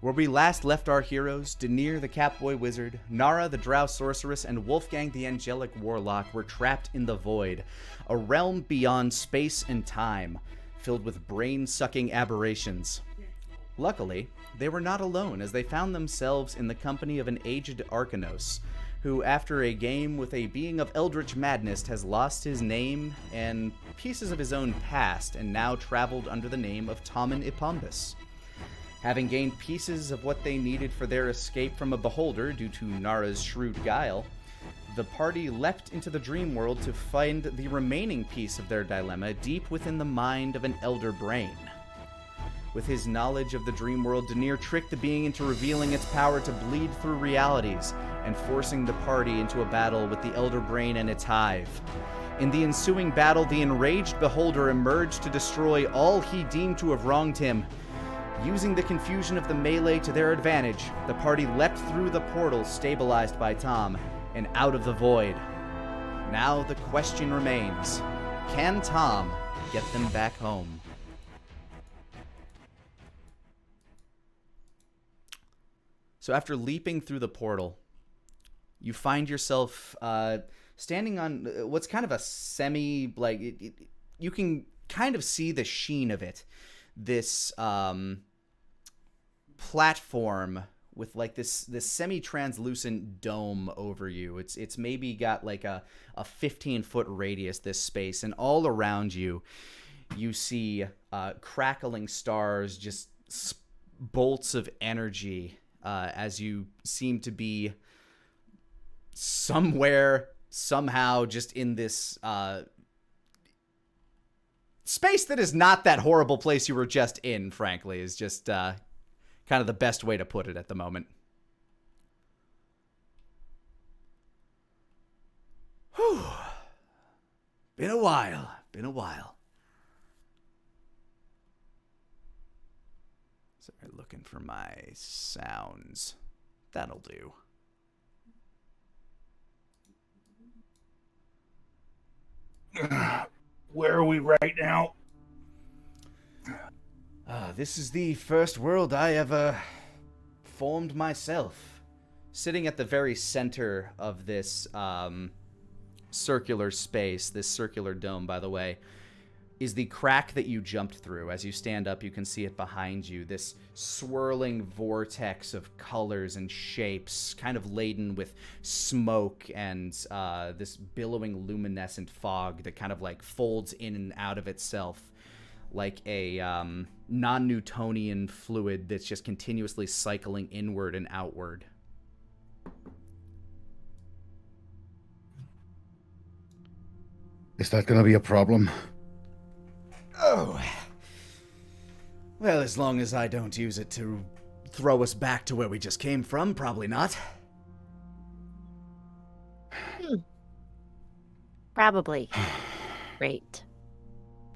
Where we last left our heroes, Danir the Catboy Wizard, Nara the Drow Sorceress, and Wolfgang the Angelic Warlock were trapped in the Void, a realm beyond space and time, filled with brain-sucking aberrations. Luckily, they were not alone, as they found themselves in the company of an aged Arcanos, who, after a game with a being of eldritch madness, has lost his name and pieces of his own past, and now traveled under the name of Tommen Ipombus. Having gained pieces of what they needed for their escape from a beholder due to Nara's shrewd guile, the party leapt into the dream world to find the remaining piece of their dilemma deep within the mind of an elder brain. With his knowledge of the dream world, Danir tricked the being into revealing its power to bleed through realities and forcing the party into a battle with the elder brain and its hive. In the ensuing battle, the enraged beholder emerged to destroy all he deemed to have wronged him. Using the confusion of the melee to their advantage, the party leapt through the portal stabilized by Tom and out of the void. Now the question remains, can Tom get them back home? So after leaping through the portal, you find yourself standing on what's kind of a semi, you can kind of see the sheen of it. This platform with like this semi-translucent dome over you. It's maybe got like a 15-foot radius, this space, and all around you, you see crackling stars, just bolts of energy, as you seem to be somewhere, somehow, just in this space that is not that horrible place you were just in, frankly, is just kind of the best way to put it at the moment. Whew. Been a while. Sorry, looking for my sounds. That'll do. Where are we right now? This is the first world I ever formed myself. Sitting at the very center of this circular space, this circular dome, by the way, is the crack that you jumped through. As you stand up, you can see it behind you. This swirling vortex of colors and shapes, kind of laden with smoke and this billowing luminescent fog that kind of like folds in and out of itself like a non-Newtonian fluid that's just continuously cycling inward and outward. Is that going to be a problem? Oh. Well, as long as I don't use it to throw us back to where we just came from, probably not. Probably. Great.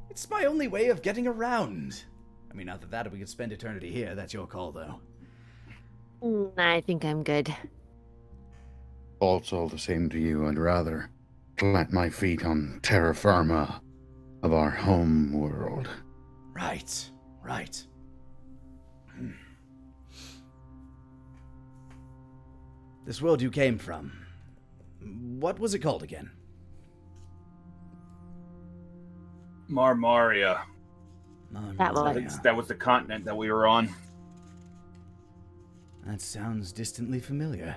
It's my only way of getting around. I mean, not that we could spend eternity here. That's your call, though. I think I'm good. Fault's all the same to you. I'd rather plant my feet on terra firma of our home world. Right. This world you came from, what was it called again? Marmaria. That was the continent that we were on. That sounds distantly familiar.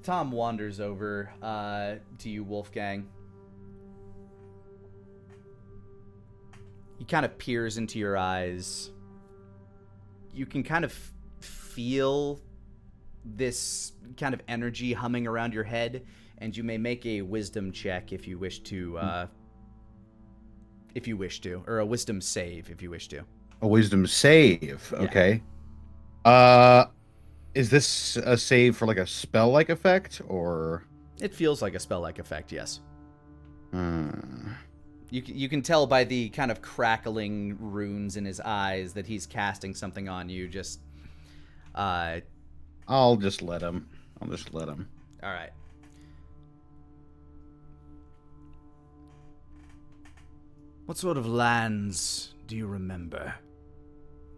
Tom wanders over to you, Wolfgang. He kind of peers into your eyes. You can kind of feel this kind of energy humming around your head, and you may make a wisdom check if you wish to, or a wisdom save if you wish to. A wisdom save, okay. Is this a save for like a spell-like effect, or? It feels like a spell-like effect, yes. You can tell by the kind of crackling runes in his eyes that he's casting something on you. Just, I'll just let him. All right. What sort of lands do you remember?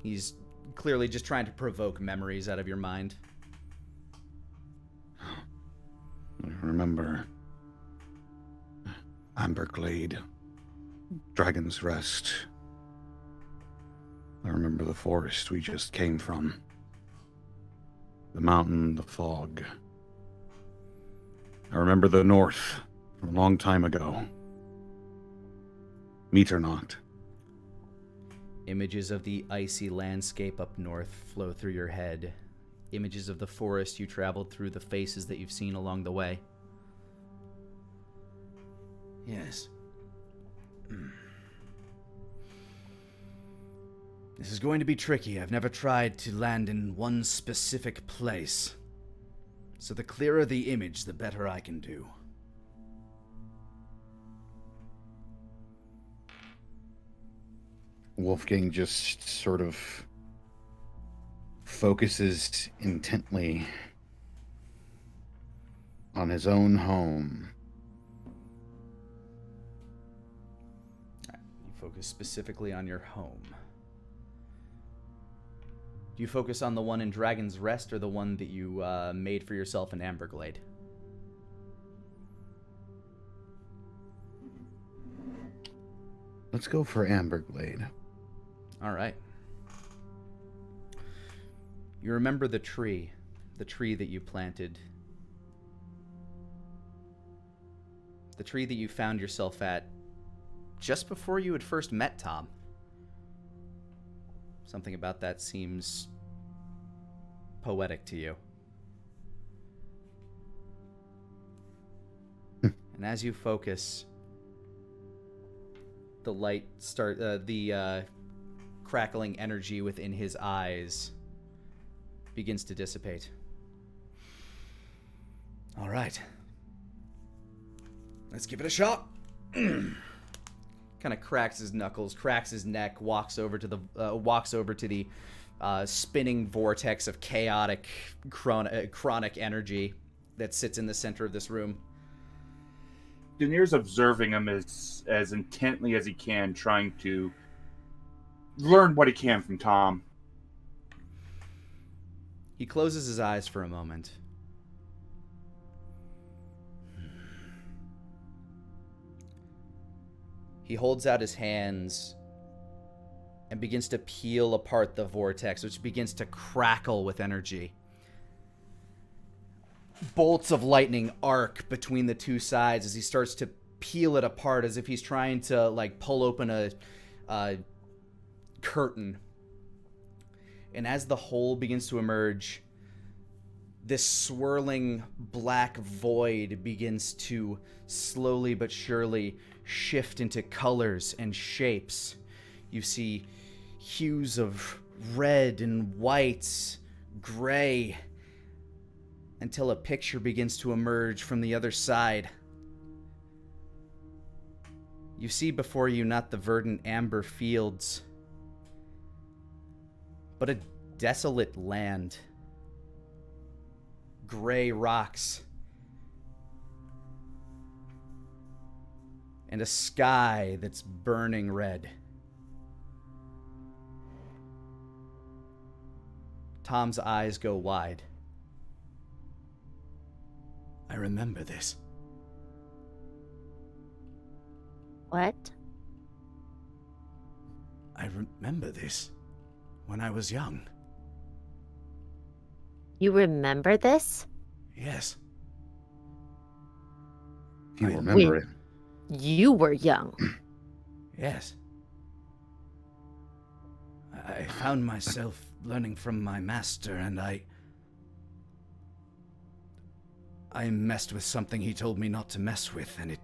He's clearly just trying to provoke memories out of your mind. I remember Amberglade, Dragon's Rest. I remember the forest we just came from. The mountain, the fog. I remember the north from a long time ago. Meet or not. Images of the icy landscape up north flow through your head. Images of the forest you traveled through, the faces that you've seen along the way. Yes. This is going to be tricky. I've never tried to land in one specific place. So the clearer the image, the better I can do. Wolfgang just sort of focuses intently on his own home. You focus specifically on your home. Do you focus on the one in Dragon's Rest or the one that you made for yourself in Amberglade? Let's go for Amberglade. All right. You remember the tree that you planted. The tree that you found yourself at just before you had first met Tom. Something about that seems poetic to you. And as you focus, the light the crackling energy within his eyes begins to dissipate. All right. Let's give it a shot. Kind of cracks his knuckles, cracks his neck, walks over to the spinning vortex of chaotic chronic energy that sits in the center of this room. Danier's observing him as intently as he can, trying to learn what he can from Tom. He closes his eyes for a moment. He holds out his hands and begins to peel apart the vortex, which begins to crackle with energy. Bolts of lightning arc between the two sides as he starts to peel it apart, as if he's trying to pull open a curtain. And as the whole begins to emerge, this swirling black void begins to slowly but surely shift into colors and shapes. You see hues of red and white, gray, until a picture begins to emerge from the other side. You see before you not the verdant amber fields, but a desolate land. Gray rocks. And a sky that's burning red. Tom's eyes go wide. I remember this. What? I remember this when I was young. You remember this? Yes. You remember it. You were young. Yes. I found myself learning from my master, and I messed with something he told me not to mess with, and it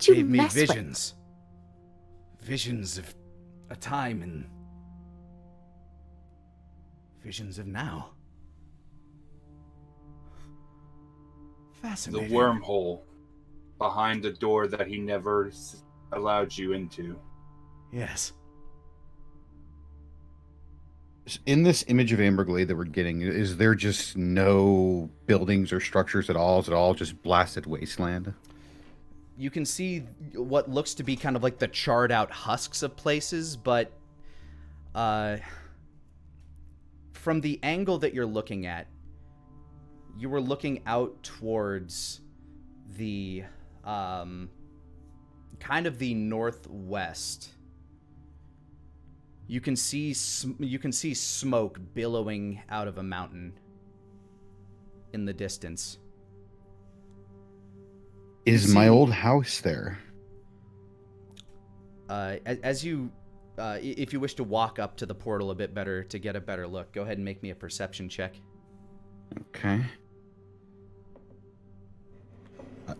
gave me visions. Visions of a time and visions of now. Fascinating. The wormhole behind the door that he never allowed you into. Yes. In this image of Amberglade that we're getting, is there just no buildings or structures at all? Is it all just blasted wasteland? You can see what looks to be kind of like the charred out husks of places, but from the angle that you're looking at, you were looking out towards the kind of the northwest. You can see smoke billowing out of a mountain in the distance. Is my old house there? As you, if you wish to walk up to the portal a bit better to get a better look, go ahead and make me a perception check. Okay.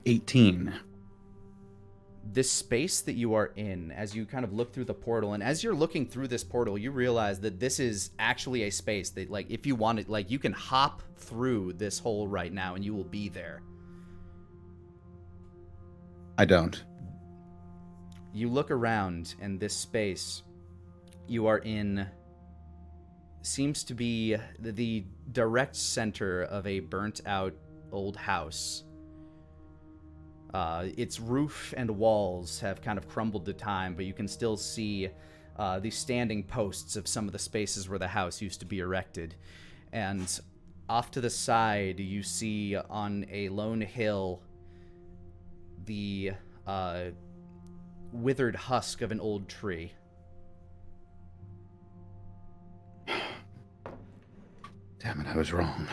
18. This space that you are in, as you kind of look through the portal, and as you're looking through this portal, you realize that this is actually a space that, like, if you wanted, like, you can hop through this hole right now and you will be there. I don't. You look around, and this space you are in seems to be the direct center of a burnt-out old house. Its roof and walls have kind of crumbled to time, but you can still see the standing posts of some of the spaces where the house used to be erected. And off to the side, you see on a lone hill the withered husk of an old tree. Damn it, I was wrong.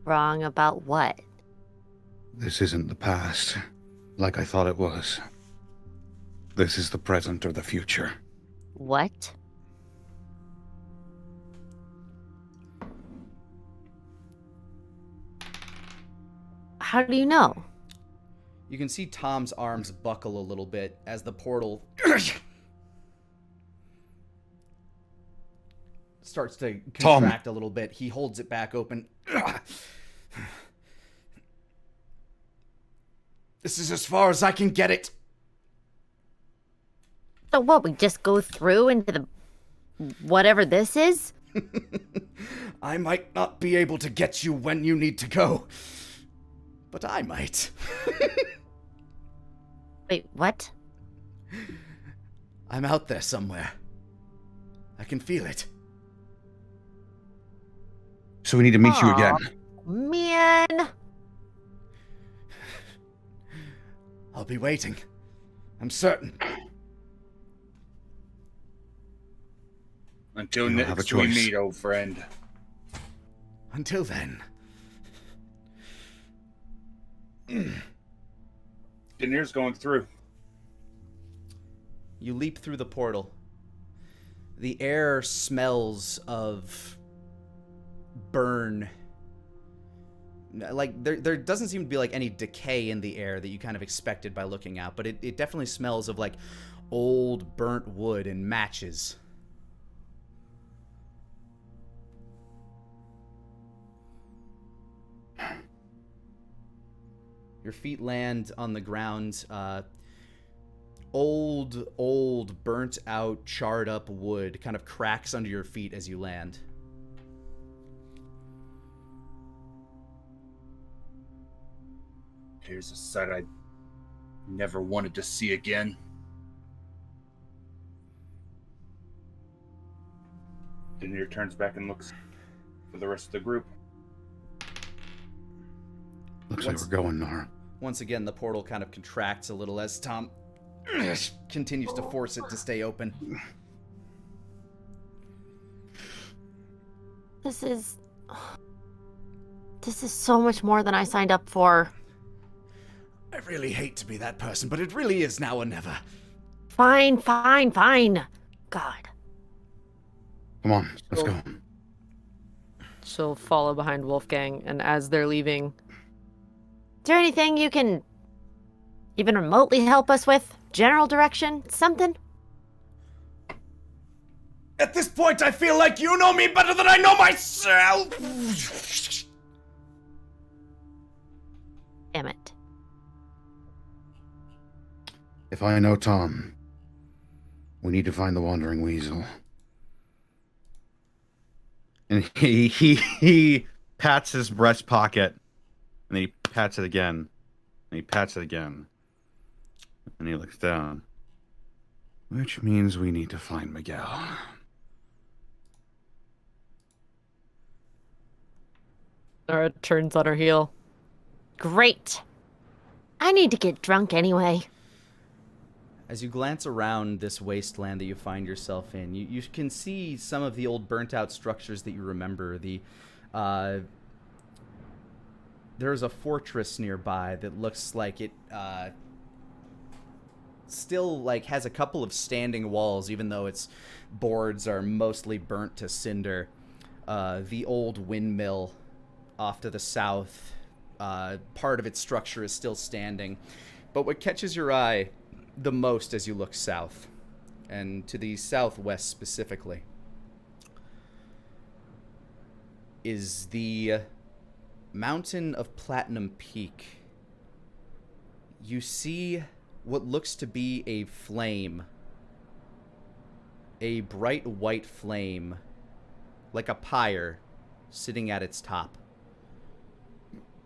Wrong about what? This isn't the past, like I thought it was. This is the present or the future. What? How do you know? You can see Tom's arms buckle a little bit as the portal starts to contract a little bit. He holds it back open. This is as far as I can get it. So what, we just go through into the... whatever this is? I might not be able to get you when you need to go, but I might. Wait, what? I'm out there somewhere. I can feel it. So we need to meet you again. Man! I'll be waiting. I'm certain. Until You don't have a next we choice. meet, old friend. Until then. Daenerys going through. You leap through the portal. The air smells of burn. Like, there doesn't seem to be, like, any decay in the air that you kind of expected by looking out, but it definitely smells of, like, old burnt wood and matches. Your feet land on the ground. Old, burnt out, charred up wood kind of cracks under your feet as you land. Here's a sight I never wanted to see again. Daenerys turns back and looks for the rest of the group. Looks like we're going, Nara. Once again, the portal kind of contracts a little as Tom continues to force it to stay open. This is so much more than I signed up for. I really hate to be that person, but it really is now or never. Fine. God. Come on, let's go. She'll follow behind Wolfgang, and as they're leaving, Is there anything you can even remotely help us with? General direction? Something? At this point, I feel like you know me better than I know myself! Damn it. If I know Tom, we need to find the Wandering Weasel. And he pats his breast pocket And he pats it again. And he pats it again. And he looks down. Which means we need to find Miguel. Nara turns on her heel. Great. I need to get drunk anyway. As you glance around this wasteland that you find yourself in, you can see some of the old burnt-out structures that you remember. There's a fortress nearby that looks like it still has a couple of standing walls, even though its boards are mostly burnt to cinder. The old windmill off to the south, part of its structure is still standing. But what catches your eye the most as you look south, and to the southwest specifically, is the mountain of Platinum Peak. You see what looks to be a flame, a bright white flame, like a pyre, sitting at its top.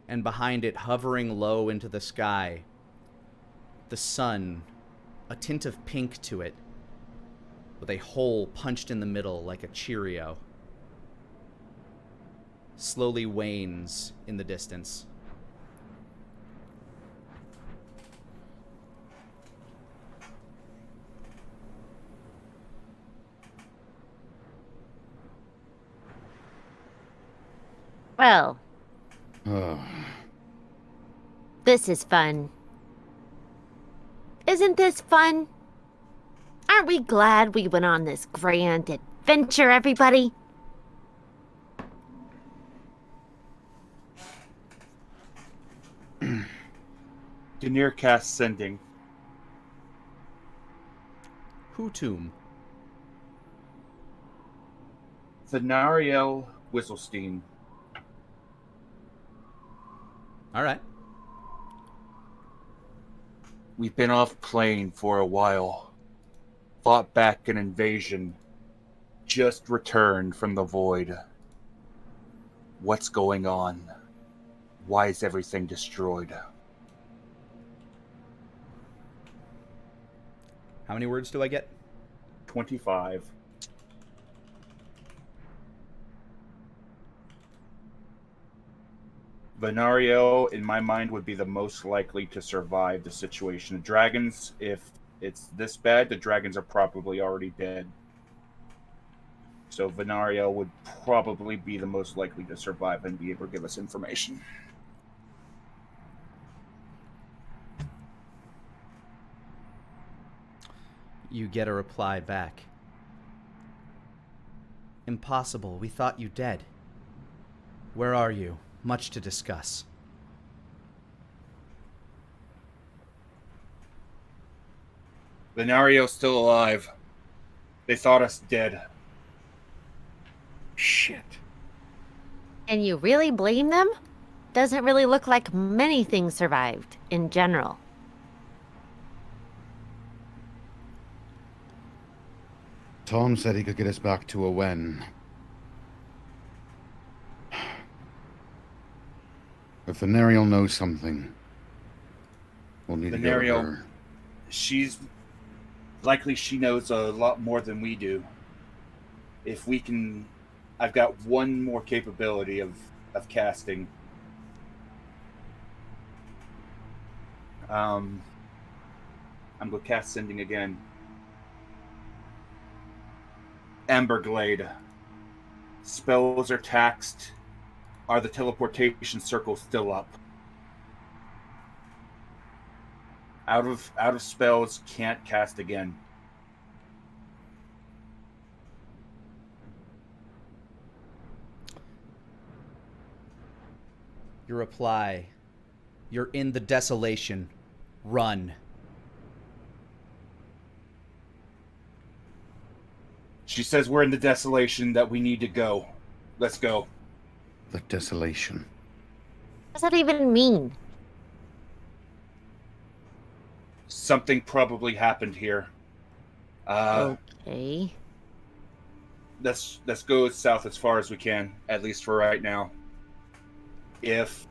And behind it, hovering low into the sky, the sun, a tint of pink to it, with a hole punched in the middle like a Cheerio, slowly wanes in the distance. Well, Oh, this is fun. Isn't this fun? Aren't we glad we went on this grand adventure, everybody? Daenerys casts Sending. Hutum. Thanariel Whistlestein. All right. We've been off plane for a while. Fought back an invasion. Just returned from the void. What's going on? Why is everything destroyed? How many words do I get? 25. Venario, in my mind, would be the most likely to survive the situation. The dragons, if it's this bad, the dragons are probably already dead. So Venario would probably be the most likely to survive and be able to give us information. You get a reply back. Impossible. We thought you dead. Where are you? Much to discuss. Venario's still alive. They thought us dead. shit. And you really blame them? Doesn't really look like many things survived in general. Tom said he could get us back to Owen. If Venarial knows something, we'll need to go to Venarial, her. she's likely she knows a lot more than we do. If we can, I've got one more capability of casting. I'm going to cast Sending again. Amberglade. Spells are taxed. Are the teleportation circles still up? Out of spells, can't cast again. Your reply. You're in the desolation. Run. She says we're in the desolation, that we need to go. Let's go. The desolation. What does that even mean? Something probably happened here. Okay. Let's go south as far as we can, at least for right now. If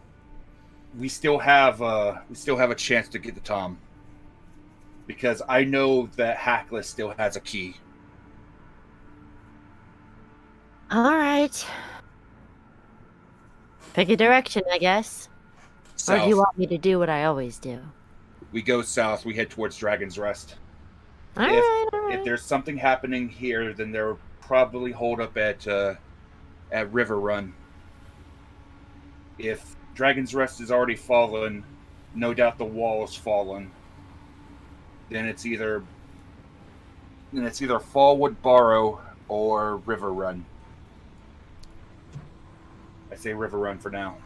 we still have a chance to get the Tom. Because I know that Hackless still has a key. All right. Pick a direction, I guess. South. Or do you want me to do what I always do? We go south. We head towards Dragon's Rest. All right. If there's something happening here, then they're probably hold up at River Run. If Dragon's Rest is already fallen, no doubt the wall is fallen. Then it's either Fallwood Barrow or River Run. I say River Run for now.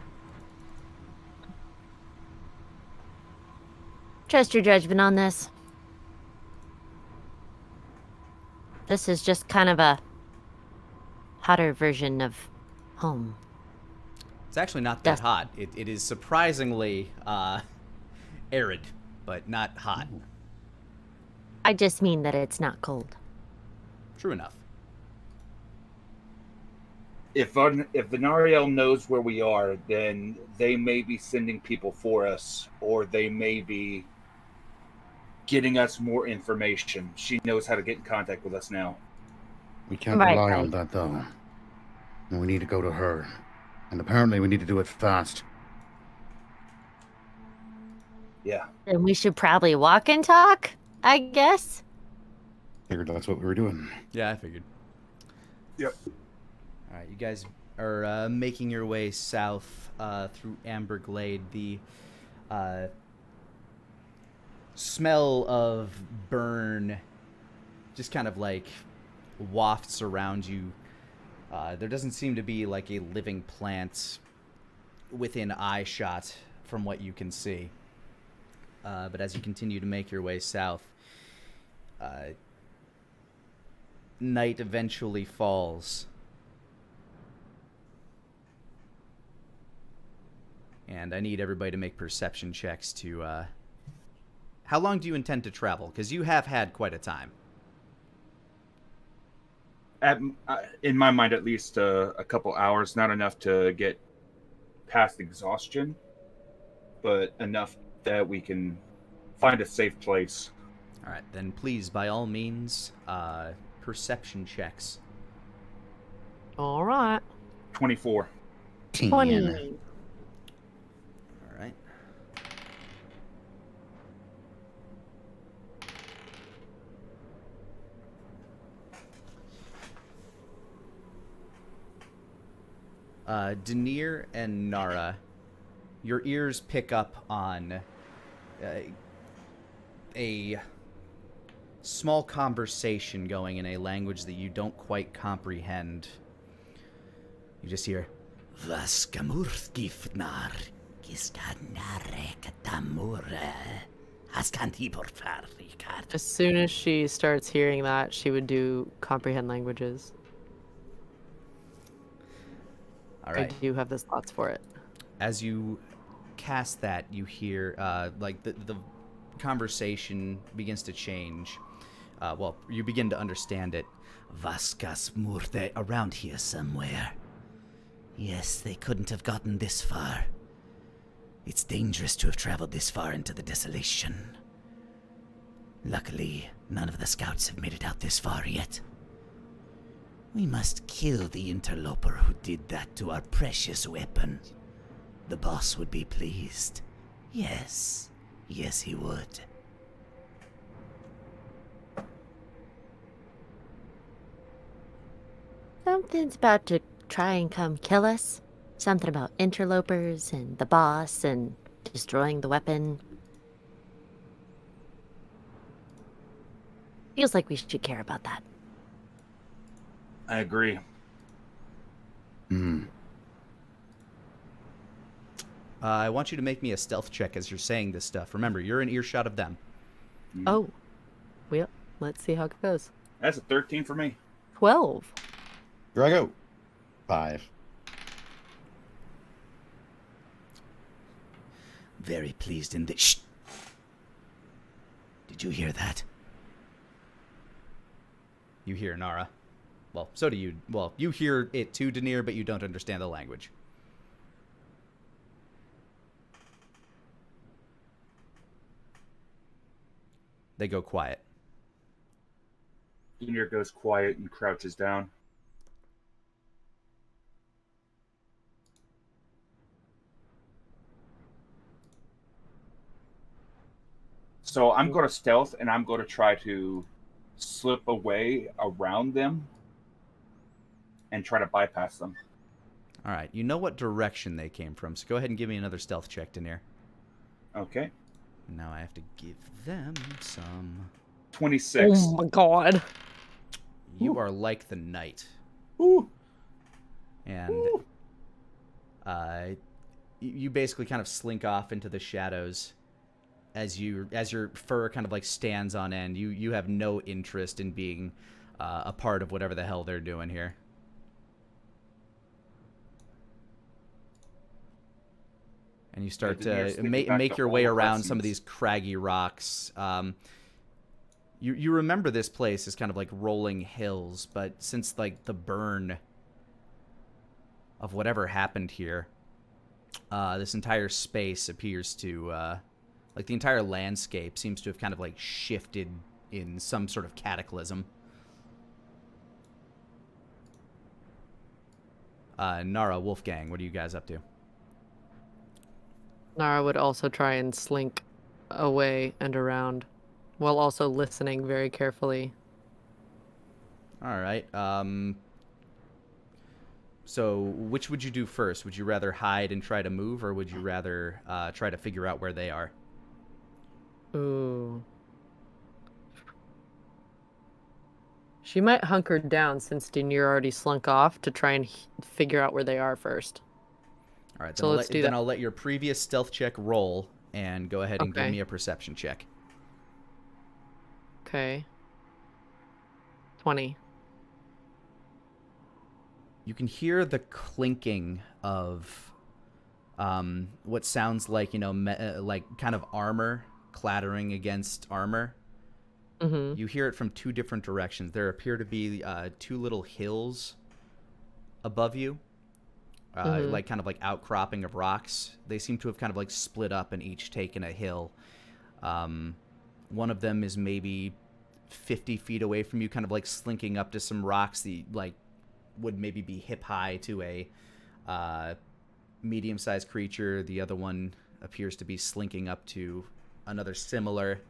Trust your judgment on this. This is just kind of a hotter version of home. It's actually not that hot. It is surprisingly arid, but not hot. I just mean that it's not cold. True enough. If Venariel knows where we are, then they may be sending people for us, or they may be getting us more information. She knows how to get in contact with us now. We can't rely on that, though. We need to go to her. And apparently we need to do it fast. Yeah. Then we should probably walk and talk, I guess. Figured that's what we were doing. Yeah, I figured. Yep. All right, you guys are making your way south through Amberglade. The smell of burn just kind of like wafts around you. There doesn't seem to be like a living plant within eye shot from what you can see. But as you continue to make your way south, night eventually falls. And I need everybody to make perception checks to... How long do you intend to travel? Because you have had quite a time. In my mind, at least a couple hours. Not enough to get past exhaustion, but enough that we can find a safe place. All right, then please, by all means, perception checks. All right. 24. 20. All right. Denier and Nara, your ears pick up on a small conversation going in a language that you don't quite comprehend. You just hear, Vaskamurthgifnar Kiskanare Katamura Askantiporfarikar. As soon as she starts hearing that, she would do comprehend languages. All right. I do have the slots for it. As you cast that, you hear like the conversation begins to change. Well, you begin to understand it. Vaskas Murde around here somewhere. Yes, they couldn't have gotten this far. It's dangerous to have traveled this far into the desolation. Luckily, none of the scouts have made it out this far yet. We must kill the interloper who did that to our precious weapon. The boss would be pleased. Yes, yes he would. Something's about to try and come kill us. Something about interlopers and the boss and destroying the weapon. Feels like we should care about that. I agree. I want you to make me a stealth check as you're saying this stuff. Remember, you're in earshot of them. Oh. Well, let's see how it goes. That's a 13 for me. 12. Here I go. 5. Very pleased in this. Shh! Did you hear that? You hear Nara. Well, so do you. Well, you hear it too, Denier, but you don't understand the language. They go quiet. Junior goes quiet and crouches down. So I'm going to stealth, and I'm going to try to slip away around them and try to bypass them. All right. You know what direction they came from, so go ahead and give me another stealth check, Daenerys. Okay. Now I have to give them some... 26. Oh my god. You are like the night. Ooh. And you basically kind of slink off into the shadows as your fur kind of like stands on end. You have no interest in being a part of whatever the hell they're doing here. And you start to make your way around some of these craggy rocks. You remember this place as kind of like rolling hills, but since like the burn of whatever happened here, this entire space appears to, like the entire landscape seems to have kind of like shifted in some sort of cataclysm. Nara, Wolfgang, what are you guys up to? Nara would also try and slink away and around, while also listening very carefully. All right. So which would you do first? Would you rather hide and try to move, or would you rather try to figure out where they are? Ooh. She might hunker down since Daenerys already slunk off to try and figure out where they are first. All right, so let's do that. Then I'll let your previous stealth check roll, and go ahead and give me a perception check. Okay. 20. You can hear the clinking of what sounds like, like kind of armor clattering against armor. Mm-hmm. You hear it from two different directions. There appear to be two little hills above you, like kind of like outcropping of rocks. They seem to have kind of like split up and each taken a hill. One of them is maybe 50 feet away from you, kind of like slinking up to some rocks that like would maybe be hip high to a medium-sized creature. The other one appears to be slinking up to another similar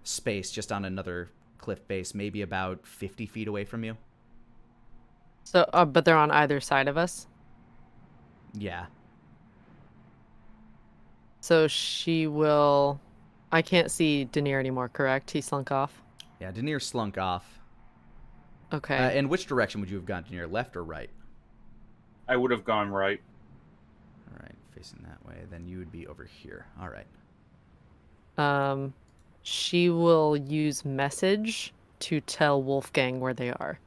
space just on another cliff base, maybe about 50 feet away from you. So, but they're on either side of us? Yeah. So she will... I can't see Daenerys anymore, correct? He slunk off? Yeah, Daenerys slunk off. Okay. In which direction would you have gone, Daenerys? Left or right? I would have gone right. All right, facing that way. Then you would be over here. All right. She will use message to tell Wolfgang where they are.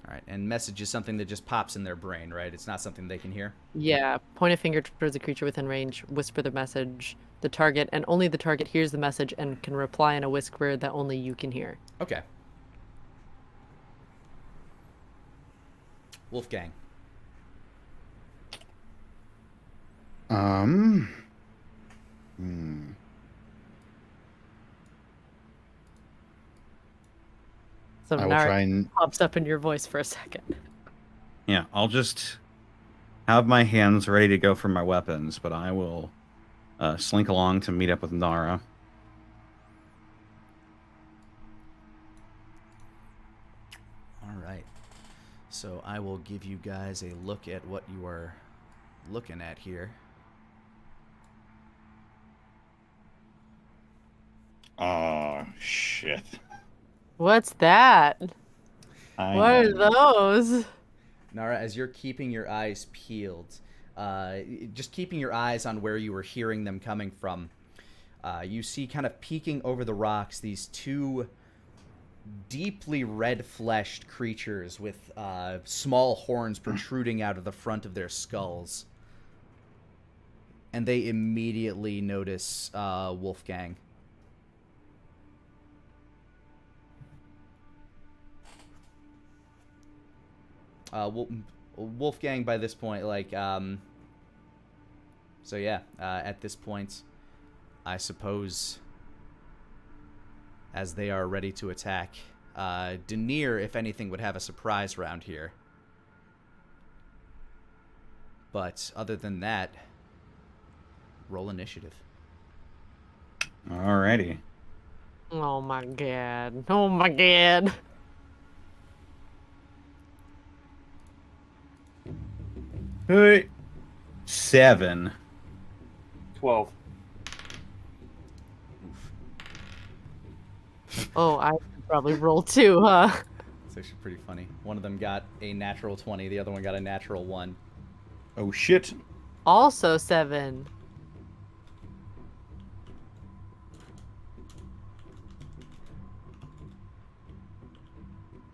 All right, and message is something that just pops in their brain, right? It's not something they can hear? Yeah. Point a finger towards a creature within range, whisper the message. The target, and only the target, hears the message and can reply in a whisper that only you can hear. Okay. Wolfgang. So I will Nara try and... pops up in your voice for a second. Yeah, I'll just have my hands ready to go for my weapons, but I will slink along to meet up with Nara. All right. So I will give you guys a look at what you are looking at here. Oh, shit. What's that? What are those? Nara, as you're keeping your eyes peeled, just keeping your eyes on where you were hearing them coming from, you see kind of peeking over the rocks these two deeply red-fleshed creatures with small horns protruding out of the front of their skulls. And they immediately notice Wolfgang. Wolfgang, by this point, like, So yeah, at this point, I suppose, as they are ready to attack, Denier, if anything, would have a surprise round here. But other than that, roll initiative. Alrighty. Oh my god. Oh my god. Hey. 7. 12. Oh, I should probably roll 2, huh? It's actually pretty funny. One of them got a natural 20, the other one got a natural 1. Oh shit. Also 7.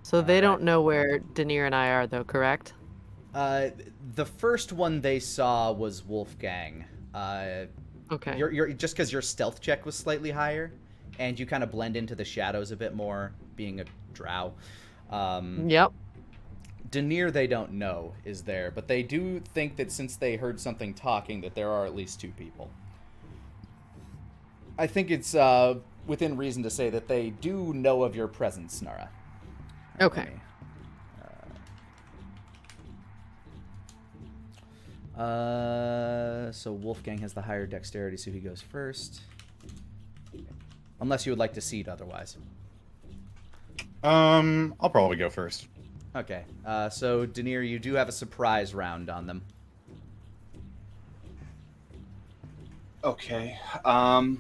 So they don't know where Denier and I are, though, correct? The first one they saw was Wolfgang. Okay. You're just because your stealth check was slightly higher, and you kind of blend into the shadows a bit more, being a drow. Yep. Denier they don't know is there, but they do think that since they heard something talking, that there are at least 2 people. I think it's within reason to say that they do know of your presence, Nara. Okay. So Wolfgang has the higher dexterity, so he goes first. Unless you would like to cede otherwise. I'll probably go first. Okay. So Denier, you do have a surprise round on them. Okay. I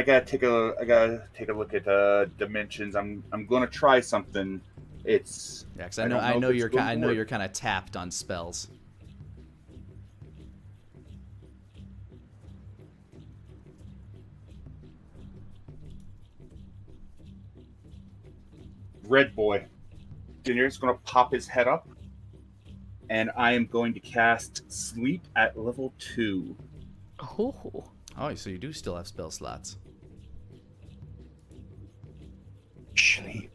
gotta take a look at dimensions. I'm gonna try something. It's Yeah, because I know you're kind of tapped on spells. Red boy. Denier's gonna pop his head up, and I am going to cast Sleep at level 2. Oh. Oh, so you do still have spell slots. Sleep.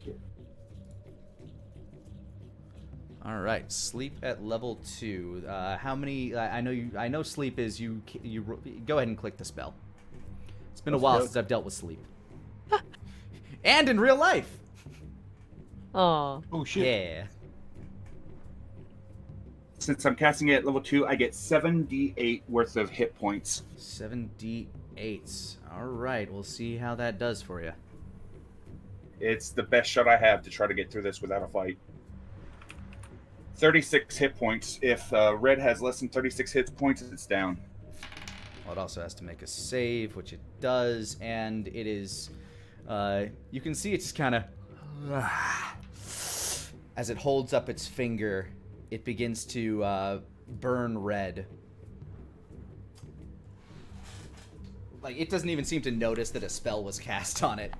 All right, sleep at level 2. How many? I know sleep is you. Go ahead and click the spell. It's been a while since I've dealt with sleep, and in real life. Oh. Oh shit. Yeah. Since I'm casting it at level 2, I get 7d8 worth of hit points. 7d8. All right, we'll see how that does for you. It's the best shot I have to try to get through this without a fight. 36 hit points. If red has less than 36 hit points, it's down. Well, it also has to make a save, which it does, and it is. You can see it's kind of. As it holds up its finger, it begins to burn red. Like, it doesn't even seem to notice that a spell was cast on it.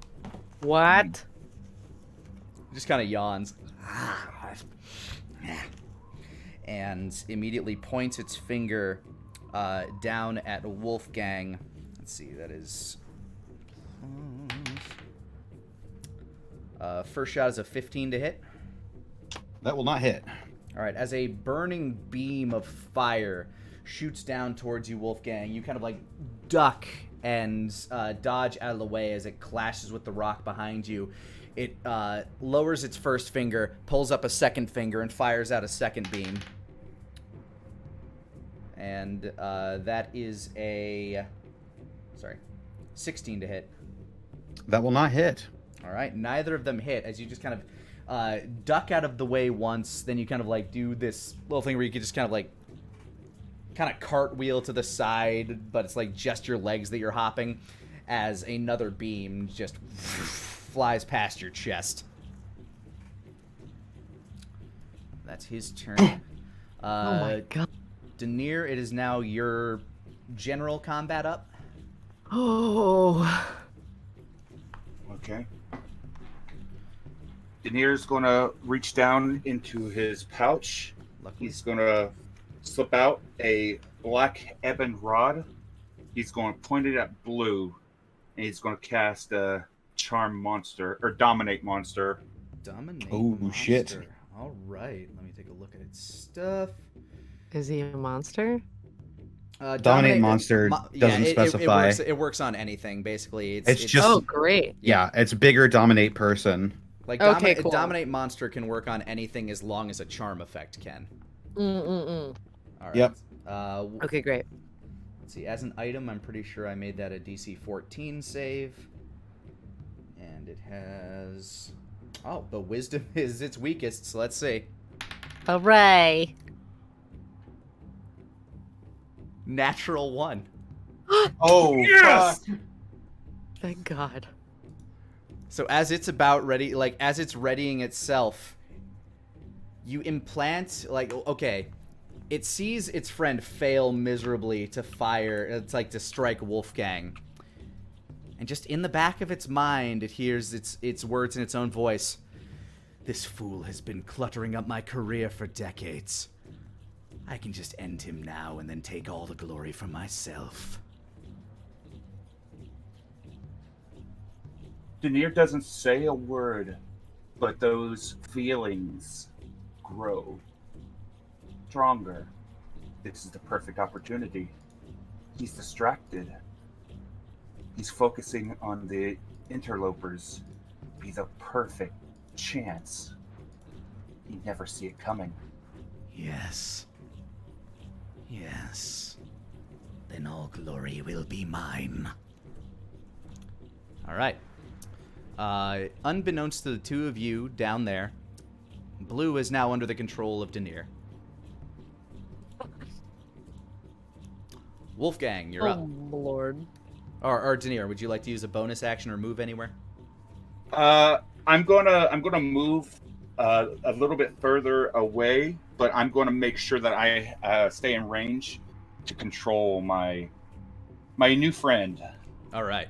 What? It just kind of yawns. And immediately points its finger down at Wolfgang. Let's see, that is... first shot is a 15 to hit. That will not hit. All right, as a burning beam of fire shoots down towards you, Wolfgang, you kind of like duck and dodge out of the way as it clashes with the rock behind you. It lowers its first finger, pulls up a second finger, and fires out a second beam. And that is a 16 to hit. That will not hit. All right, neither of them hit as you just kind of duck out of the way once, then you kind of like do this little thing where you can just kind of cartwheel to the side, but it's like just your legs that you're hopping as another beam just flies past your chest. That's his turn. Oh my god. Denier, it is now your general combat up. Oh. Okay. Denier's going to reach down into his pouch. Luckily. He's going to slip out a black ebon rod. He's going to point it at blue, and he's going to cast a charm monster, or dominate monster. Dominate Oh, monster. shit. All right, let me take a look at its stuff. Is he a monster? Dominate monster doesn't specify. It works on anything, basically. It's just... Oh, great. Yeah, it's bigger dominate person. Like, Okay, cool. Dominate monster can work on anything as long as a charm effect can. Mm-mm-mm. All right. Yep. Okay, great. Let's see. As an item, I'm pretty sure I made that a DC 14 save. And it has... Oh, the wisdom is its weakest, so let's see. Hooray! Natural 1. Oh, Yes! fuck. Thank God. So as it's about ready, like, as it's readying itself, you implant, like, okay, it sees its friend fail miserably to fire, it's like to strike Wolfgang. And just in the back of its mind, it hears its words in its own voice. This fool has been cluttering up my career for decades. I can just end him now and then take all the glory for myself. Denier doesn't say a word, but those feelings grow stronger. This is the perfect opportunity. He's distracted. He's focusing on the interlopers. Be the perfect chance. He'd never see it coming. Yes. Yes. Then all glory will be mine. All right. Unbeknownst to the two of you down there, Blue is now under the control of Denier. Wolfgang, you're up. Oh, Lord. Or Denier, would you like to use a bonus action or move anywhere? I'm gonna move a little bit further away, but I'm gonna make sure that I stay in range to control my new friend. All right.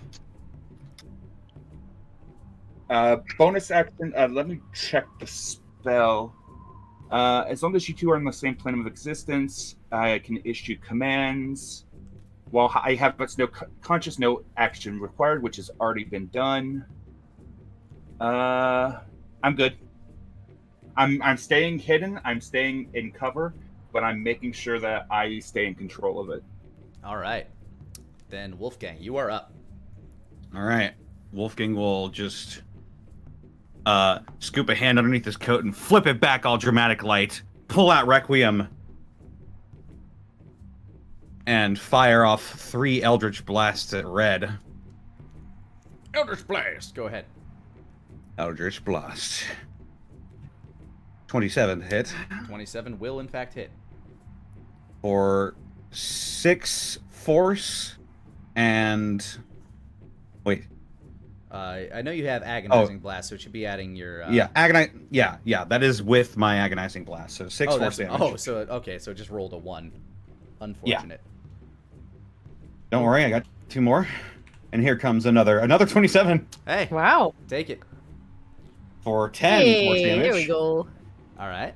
Bonus action. Let me check the spell. As long as you two are on the same plane of existence, I can issue commands. While I have no conscious, no action required, which has already been done. I'm good. I'm staying hidden. I'm staying in cover, but I'm making sure that I stay in control of it. All right. Then Wolfgang, you are up. All right. Wolfgang will just scoop a hand underneath his coat and flip it back all dramatic light, pull out Requiem, and fire off 3 Eldritch Blasts at Red. Eldritch Blast. Go ahead. Eldritch Blast. 27 hit. 27 will in fact hit. For 6 force and... Wait. I know you have Agonizing Blast, so it should be adding your... Yeah, yeah, that is with my Agonizing Blast, so 6 force damage. Oh, so, okay, so it just rolled a 1. Unfortunate. Don't worry, I got 2 more. And here comes another 27. Hey, Wow. take it. For 10 force damage. Here we go. All right.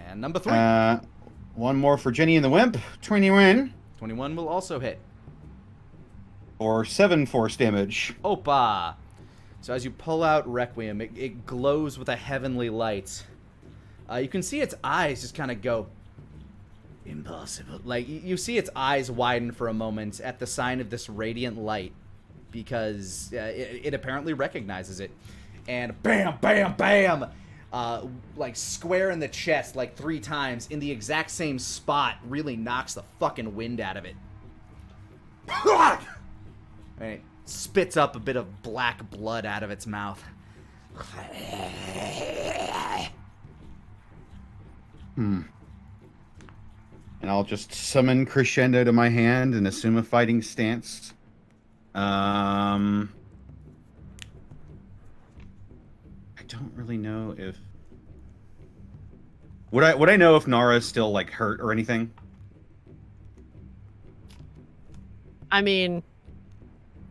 And number 3. One more for Jenny and the Wimp. 21. 21 will also hit. For 7 force damage. Opa! So as you pull out Requiem, it glows with a heavenly light. You can see its eyes just kind of go... Impossible. Like, you see its eyes widen for a moment at the sign of this radiant light. Because it apparently recognizes it. And bam, bam, bam! Like, square in the chest, like 3 times, in the exact same spot, really knocks the fucking wind out of it. And it spits up a bit of black blood out of its mouth. And I'll just summon Crescendo to my hand and assume a fighting stance. I don't really know if... Would I know if Nara's still, like, hurt or anything? I mean,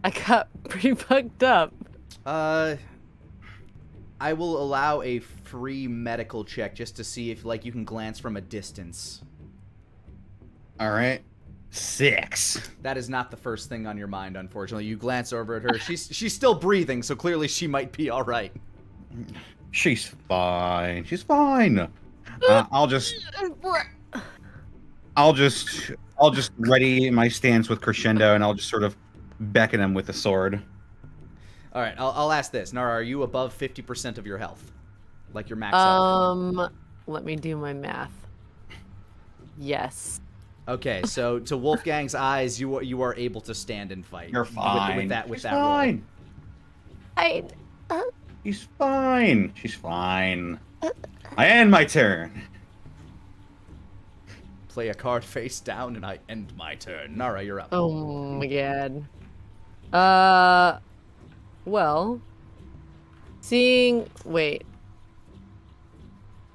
I got pretty fucked up. I will allow a free medical check just to see if, like, you can glance from a distance. Alright. 6. That is not the first thing on your mind, unfortunately. You glance over at her. She's still breathing, so clearly she might be alright. She's fine. She's fine. I'll just ready my stance with crescendo, and I'll just sort of beckon him with the sword. All right, I'll ask this. Nara, are you above 50% of your health? Like your max health? Let me do my math. Yes. Okay, so to Wolfgang's eyes, you are able to stand and fight. You're fine. With that She's roll. fine. I. She's fine. She's fine. I end my turn. Play a card face down, and I end my turn. Nara, you're up. Oh my god. Well, wait.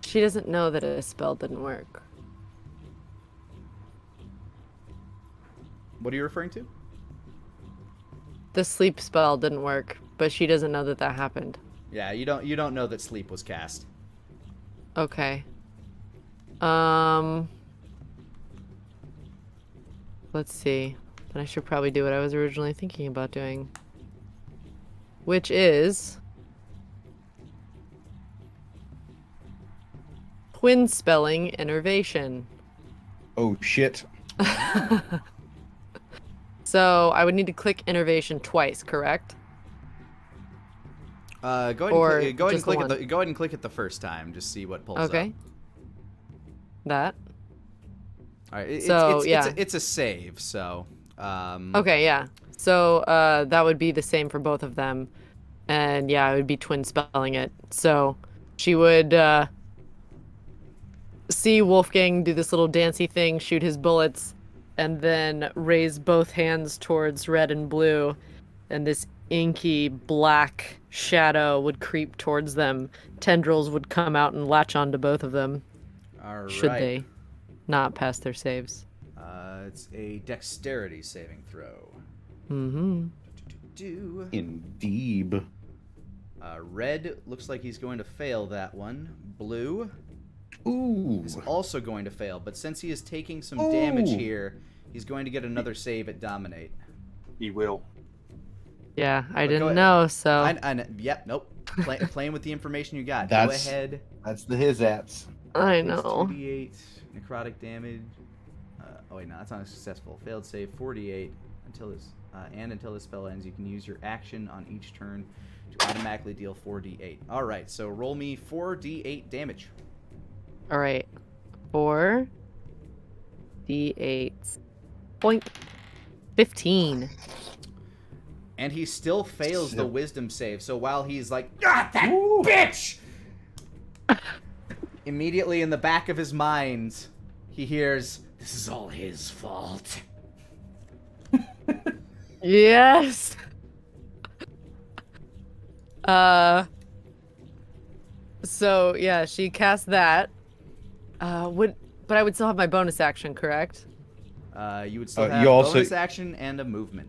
She doesn't know that a spell didn't work. What are you referring to? The sleep spell didn't work, but she doesn't know that that happened. Yeah, you don't know that sleep was cast. Okay. Let's see. Then I should probably do what I was originally thinking about doing. Which is... twin spelling innervation. Oh, shit. So I would need to click innervation twice, correct? Go ahead and click it the first time. Just see what pulls up. Okay. That. All right. It's a save. So. Okay. Yeah. So that would be the same for both of them, and yeah, it would be twin spelling it. So she would see Wolfgang do this little dancey thing, shoot his bullets, and then raise both hands towards red and blue, and this inky black shadow would creep towards them. Tendrils would come out and latch onto both of them. All right. Should they not pass their saves? It's a dexterity saving throw. Mm-hmm. Indeed. Red looks like he's going to fail that one. Blue Ooh. is also going to fail, but since he is taking some damage here, he's going to get another save at Dominate. He will. Yeah, I didn't know, so... Yep, nope. Playing with the information you got. That's, Go ahead. That's the his ats. I Takes know. 2d8 necrotic damage. Oh wait, no, that's not successful. Failed save 48 until this spell ends. You can use your action on each turn to automatically deal 4d8. All right, so roll me 4d8 damage. All right. 4 d8 point 15. And he still fails the wisdom save. So while he's like, "Ah, that bitch!" Immediately in the back of his mind, he hears, "This is all his fault." Yes. So yeah, she cast that. But I would still have my bonus action, correct? You would still have you also- bonus action and a movement.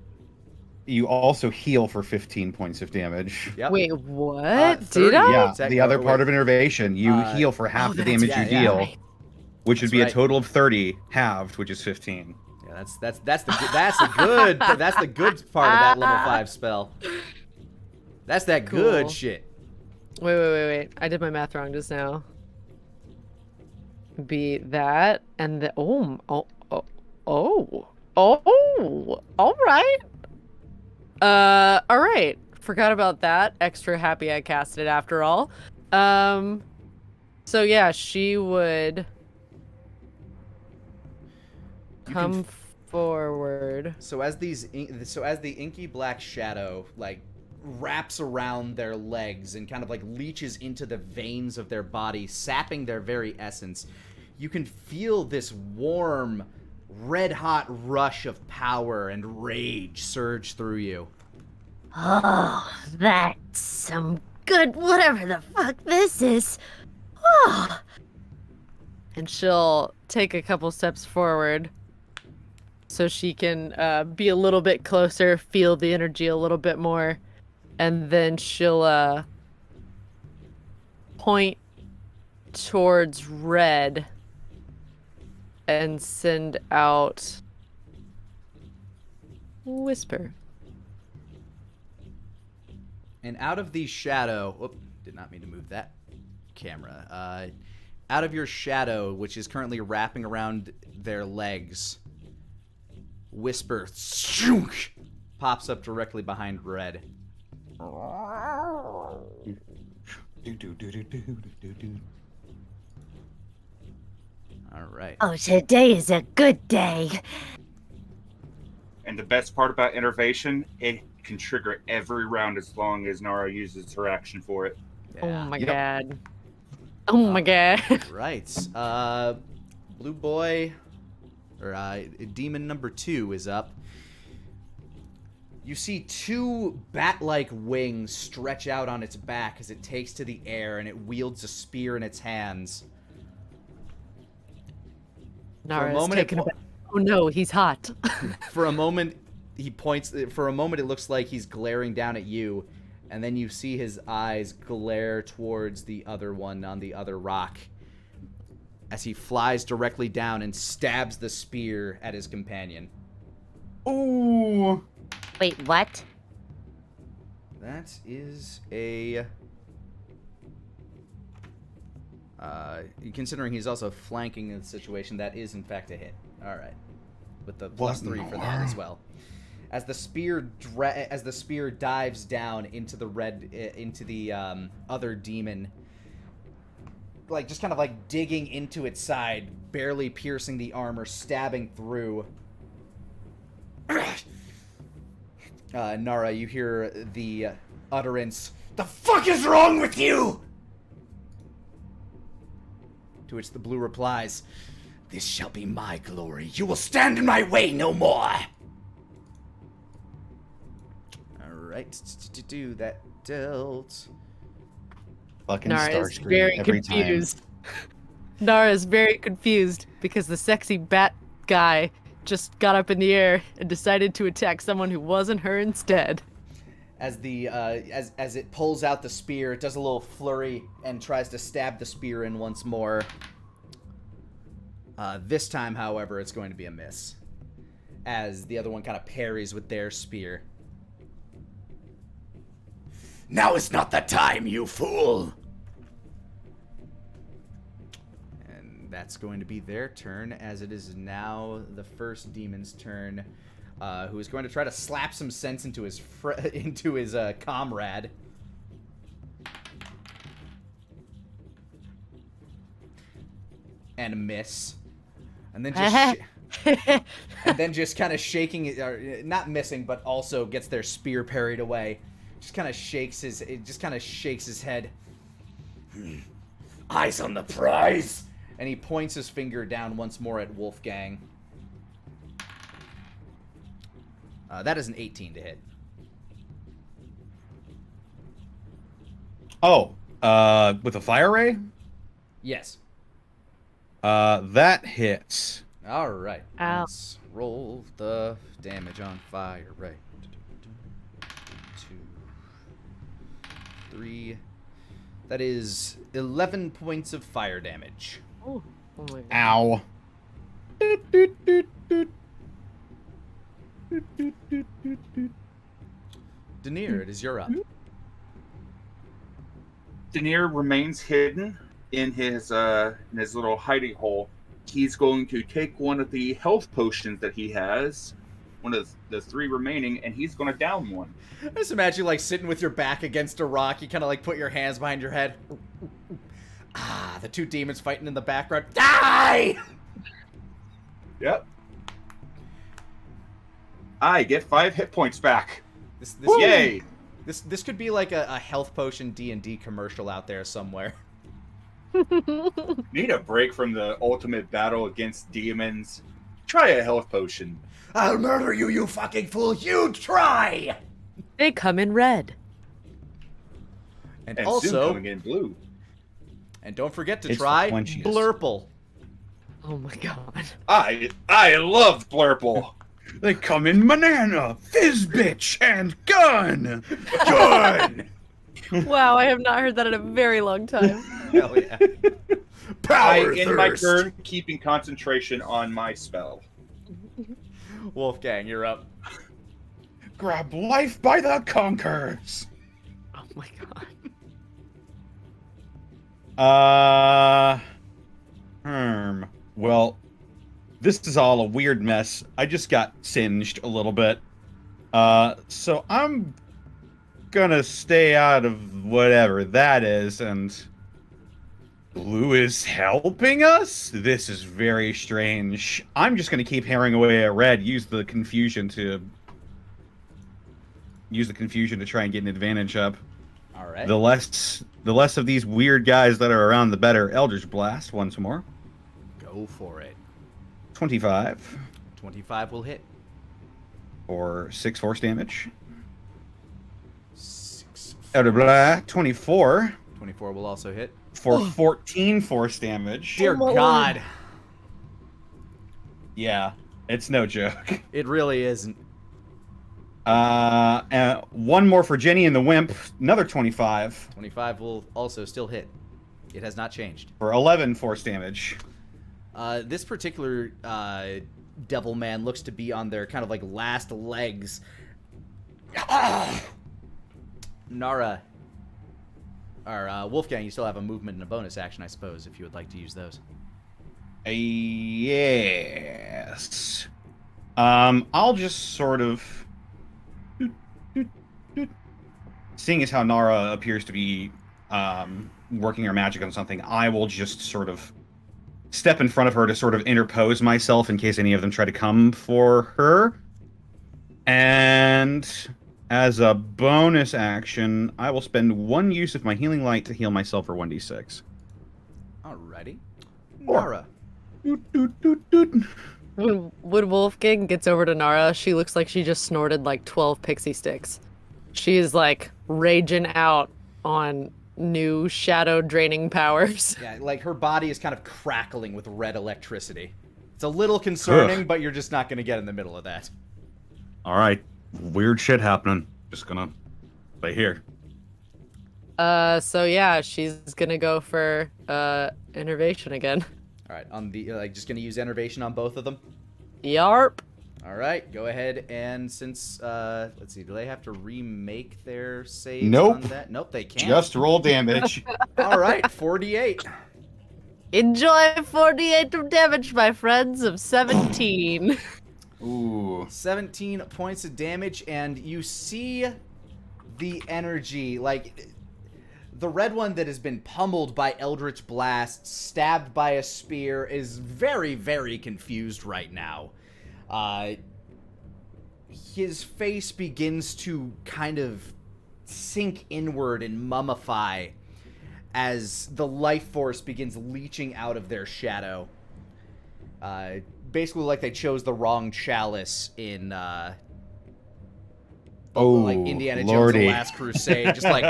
You also heal for 15 points of damage. Yep. Wait, what? 30, Did I? Yeah, Exactly. the other Wait. part of innervation, you heal for half the damage you deal, right. which would That's be right. a total of 30 halved, which is 15. Yeah, that's the good part of that level 5 spell. That's that good Cool. shit. Wait. I did my math wrong just now. Be that and the all right. All right. Forgot about that. Extra happy I cast it after all. So yeah, she would come forward. So as the inky black shadow like wraps around their legs and kind of like leeches into the veins of their body, sapping their very essence, you can feel this warm, red-hot rush of power and rage surge through you. Oh, that's some good whatever the fuck this is. Oh. And she'll take a couple steps forward so she can be a little bit closer, feel the energy a little bit more, and then she'll point towards red and send out whisper. And out of the shadow, did not mean to move that. camera. Out of your shadow, which is currently wrapping around their legs, Whisper shunk, pops up directly behind Red. All right. Oh, today is a good day. And the best part about Innervation, it can trigger every round as long as Nara uses her action for it. Yeah. Oh my god. Oh my god. Right. Blue Boy, or Demon number 2 is up. You see 2 bat-like wings stretch out on its back as it takes to the air and it wields a spear in its hands. Nara's taken aback. Oh no, he's hot. For a moment, he points. For a moment, it looks like he's glaring down at you, and then you see his eyes glare towards the other one on the other rock as he flies directly down and stabs the spear at his companion. Ooh. Wait, what? That is a... considering he's also flanking the situation, that is in fact a hit. All right, with the +3 for that as well. As the spear dives down into the other demon, like just kind of like digging into its side, barely piercing the armor, stabbing through. Nara, you hear the utterance, "The fuck is wrong with you?" To which the blue replies, "This shall be my glory. You will stand in my way no more." Alright, do that dealt. Fucking Nara is Starscream very every confused. Nara is very confused because the sexy bat guy just got up in the air and decided to attack someone who wasn't her instead. As the as it pulls out the spear, it does a little flurry and tries to stab the spear in once more. This time, however, it's going to be a miss, as the other one kind of parries with their spear. "Now is not the time, you fool!" And that's going to be their turn, as it is now the first demon's turn. Who is going to try to slap some sense into his comrade. And a miss. And then just kind of shaking it, or not missing, but also gets their spear parried away. Just kind of shakes his head. "Eyes on the prize!" And he points his finger down once more at Wolfgang. That is an 18 to hit. Oh, with a fire ray? Yes. That hits. All right. Ow. Let's roll the damage on fire ray. 2, 3. That is 11 points of fire damage. Oh my god. Ow. Denier, it is your up. Denier remains hidden in his little hiding hole. He's going to take one of the health potions that he has, one of the 3 remaining, and he's going to down one. I just imagine you like sitting with your back against a rock. You kind of like put your hands behind your head. The 2 demons fighting in the background. Die! Yep. I get 5 hit points back. This Yay! This could be like a health potion D&D commercial out there somewhere. Need a break from the ultimate battle against demons. Try a health potion. I'll murder you, you fucking fool! You try! They come in red. And Soon also, coming in blue. and don't forget to It's the try quenchiest. Blurple. Oh my god. I love Blurple. They come in banana, fizz bitch, and gun. Gun! Wow, I have not heard that in a very long time. Hell yeah. I Power end my thirst. turn keeping concentration on my spell. Wolfgang, you're up. Grab life by the conkers. Oh my god. Well, this is all a weird mess. I just got singed a little bit. So I'm gonna stay out of whatever that is, and Blue is helping us? This is very strange. I'm just gonna keep hammering away at Red, use the confusion to try and get an advantage up. All right. The less of these weird guys that are around, the better. Eldritch Blast once more. Go for it. 25 25 will hit. for 6 force damage. 6. Eldritch Blast 24 24 will also hit. for 14 force damage. Dear God. Yeah, it's no joke. It really isn't. And one more for Jenny and the Wimp. Another 25 25 will also still hit. It has not changed. for 11 force damage. This particular devil man looks to be on their kind of like last legs. Nara, or Wolfgang, you still have a movement and a bonus action, I suppose, if you would like to use those. Yes. I'll just sort of... Seeing as how Nara appears to be working her magic on something, I will just sort of step in front of her to sort of interpose myself in case any of them try to come for her. And as a bonus action, I will spend 1 use of my healing light to heal myself for 1d6. Alrighty. Nara. When Wolfgang gets over to Nara, she looks like she just snorted like 12 pixie sticks. She is like raging out on new shadow draining powers. Yeah, like her body is kind of crackling with red electricity. It's a little concerning, but you're just not going to get in the middle of that. All right, weird shit happening. Just gonna stay here. So yeah, she's gonna go for innervation again. All right, on the just going to use enervation on both of them. Yarp. All right, go ahead and since let's see, do they have to remake their saves Nope. on that? Nope, they can't. Just roll damage. All right, 48. Enjoy 48 of damage, my friends, of 17. Ooh. 17 points of damage, and you see the energy, like the red one that has been pummeled by Eldritch Blast, stabbed by a spear, is very, very confused right now. His face begins to kind of sink inward and mummify as the life force begins leaching out of their shadow. Basically like they chose the wrong chalice in like Indiana Jones and the Last Crusade. Just like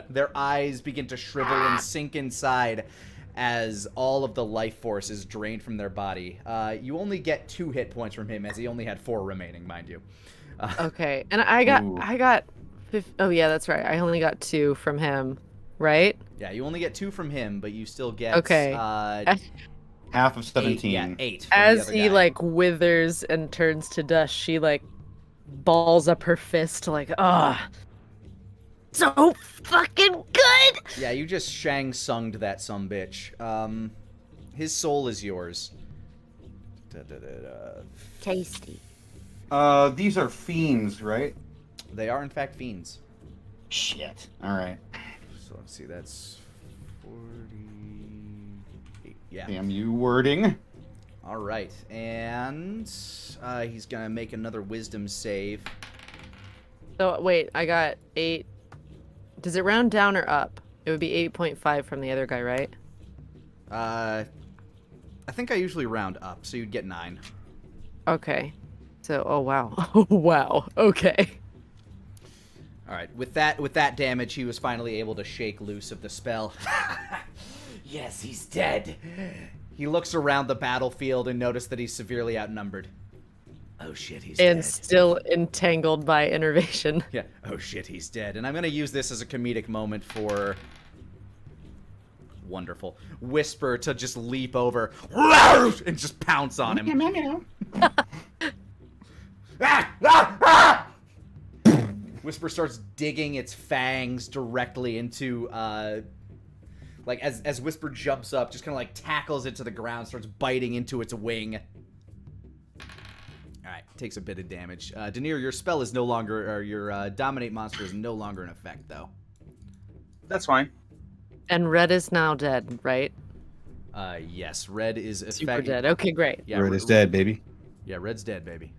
their eyes begin to shrivel and sink inside as all of the life force is drained from their body. You only get 2 hit points from him, as he only had 4 remaining, mind you. Okay, and I got oh yeah, that's right. I only got 2 from him, right? Yeah, you only get 2 from him, but you still get Half of 17. 8, yeah, 8 from As the other he guy. like withers and turns to dust, she like balls up her fist like, so fucking good. Yeah, you just Shang Tsung'd that sumbitch. His soul is yours. Tasty. These are fiends, right? They are in fact fiends. Shit. All right. So let's see, that's 48. Yeah. Damn you, wording. All right, and he's gonna make another wisdom save. So wait, I got 8. Does it round down or up? It would be 8.5 from the other guy, right? I think I usually round up, so you'd get 9. Okay. So, oh wow. Oh wow. Okay. All right, with that damage, he was finally able to shake loose of the spell. Yes, he's dead. He looks around the battlefield and noticed that he's severely outnumbered. Oh shit, he's dead. And still entangled by innervation. Yeah. Oh shit, he's dead. And I'm gonna use this as a comedic moment for wonderful Whisper to just leap over and just pounce on him. Whisper starts digging its fangs directly into Like, as Whisper jumps up, just kind of, like, tackles it to the ground, starts biting into its wing. Alright, takes a bit of damage. Denier, your spell is no longer, or your Dominate monster is no longer in effect, though. That's fine. And Red is now dead, right? Yes, Red is Super dead. Okay, great. Yeah, Red is dead, baby. Yeah, Red's dead, baby.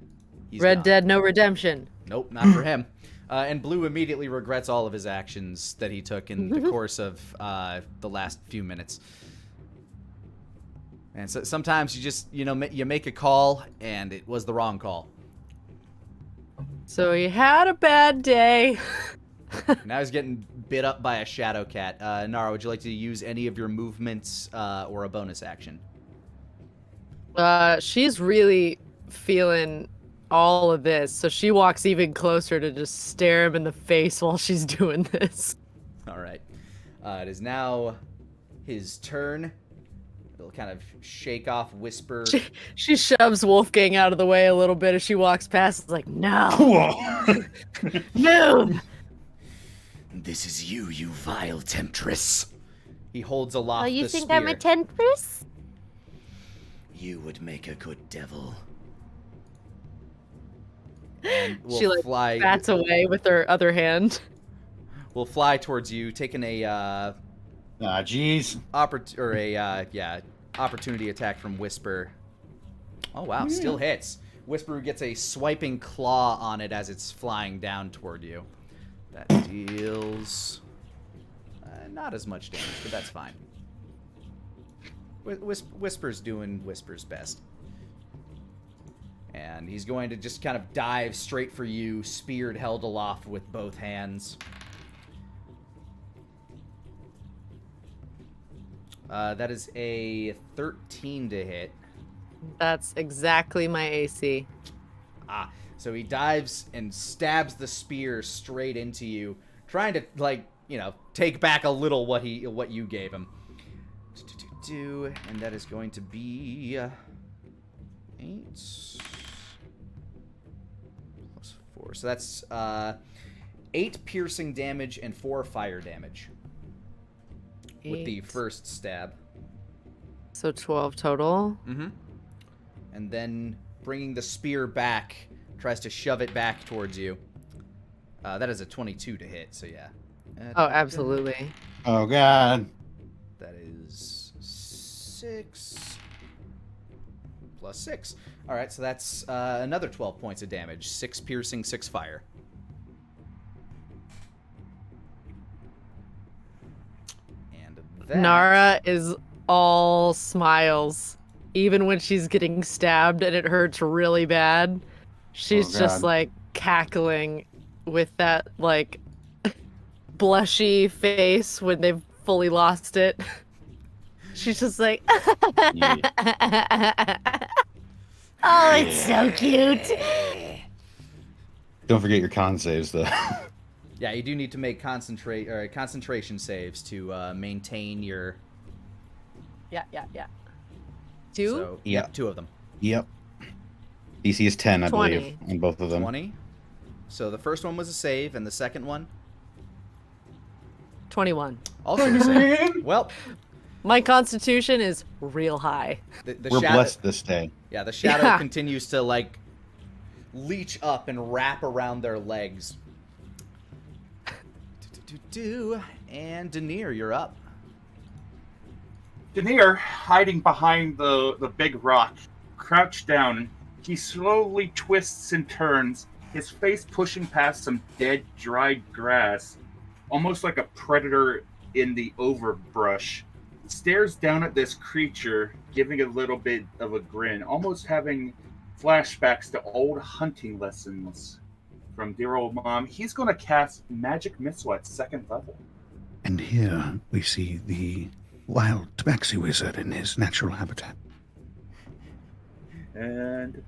He's Red gone. dead, no redemption. Nope, not for him. And Blue immediately regrets all of his actions that he took in the course of the last few minutes. And so sometimes you just, you make a call, and it was the wrong call. So he had a bad day. Now he's getting bit up by a shadow cat. Nara, would you like to use any of your movements or a bonus action? She's really feeling all of this, so she walks even closer to just stare him in the face while she's doing this. All right. It is now his turn. It'll kind of shake off Whisper. She shoves Wolfgang out of the way a little bit as she walks past. It's like, no. Move! This is you vile temptress. He holds aloft the spear. Oh, you think I'm a temptress? You would make a good devil. And we'll She, like, fly. bats away with her other hand. We'll fly towards you, taking a Jeez. opportunity attack from Whisper. Oh wow, still hits. Whisper gets a swiping claw on it as it's flying down toward you. That deals not as much damage, but that's fine. Whisper's doing Whisper's best. And he's going to just kind of dive straight for you, spear held aloft with both hands. That is a 13 to hit. That's exactly my AC. So he dives and stabs the spear straight into you, trying to, like, take back a little what you gave him. And that is going to be 8 plus 4. So that's 8 piercing damage and 4 fire damage with the first stab. So 12 total. Mm-hmm. And then bringing the spear back, tries to shove it back towards you. That is a 22 to hit, so yeah. Oh, absolutely. Oh, God. That is 6 plus 6. All right, so that's another 12 points of damage. 6 piercing, 6 fire. And that... Nara is all smiles. Even when she's getting stabbed and it hurts really bad, she's just, like, cackling with that, like, blushy face when they've fully lost it. She's just like, Oh, it's so cute. Don't forget your con saves, though. Yeah, you do need to make concentration saves to maintain your... Yeah. 2? So, Yeah. yep, 2 of them. Yep. DC is 10, I 20. believe, on both of them. 20. So the first one was a save, and the second one? 21. Also a save. Well, My constitution is real high. the We're shadow... blessed this day. Yeah, the shadow Yeah. continues to, like, leech up and wrap around their legs. And Denier, you're up. Denier, hiding behind the big rock, crouched down. He slowly twists and turns, his face pushing past some dead, dried grass, almost like a predator in the overbrush. Stares down at this creature, giving a little bit of a grin, almost having flashbacks to old hunting lessons from dear old mom. He's going to cast Magic Missile at 2nd level. And here we see the wild tabaxi wizard in his natural habitat. And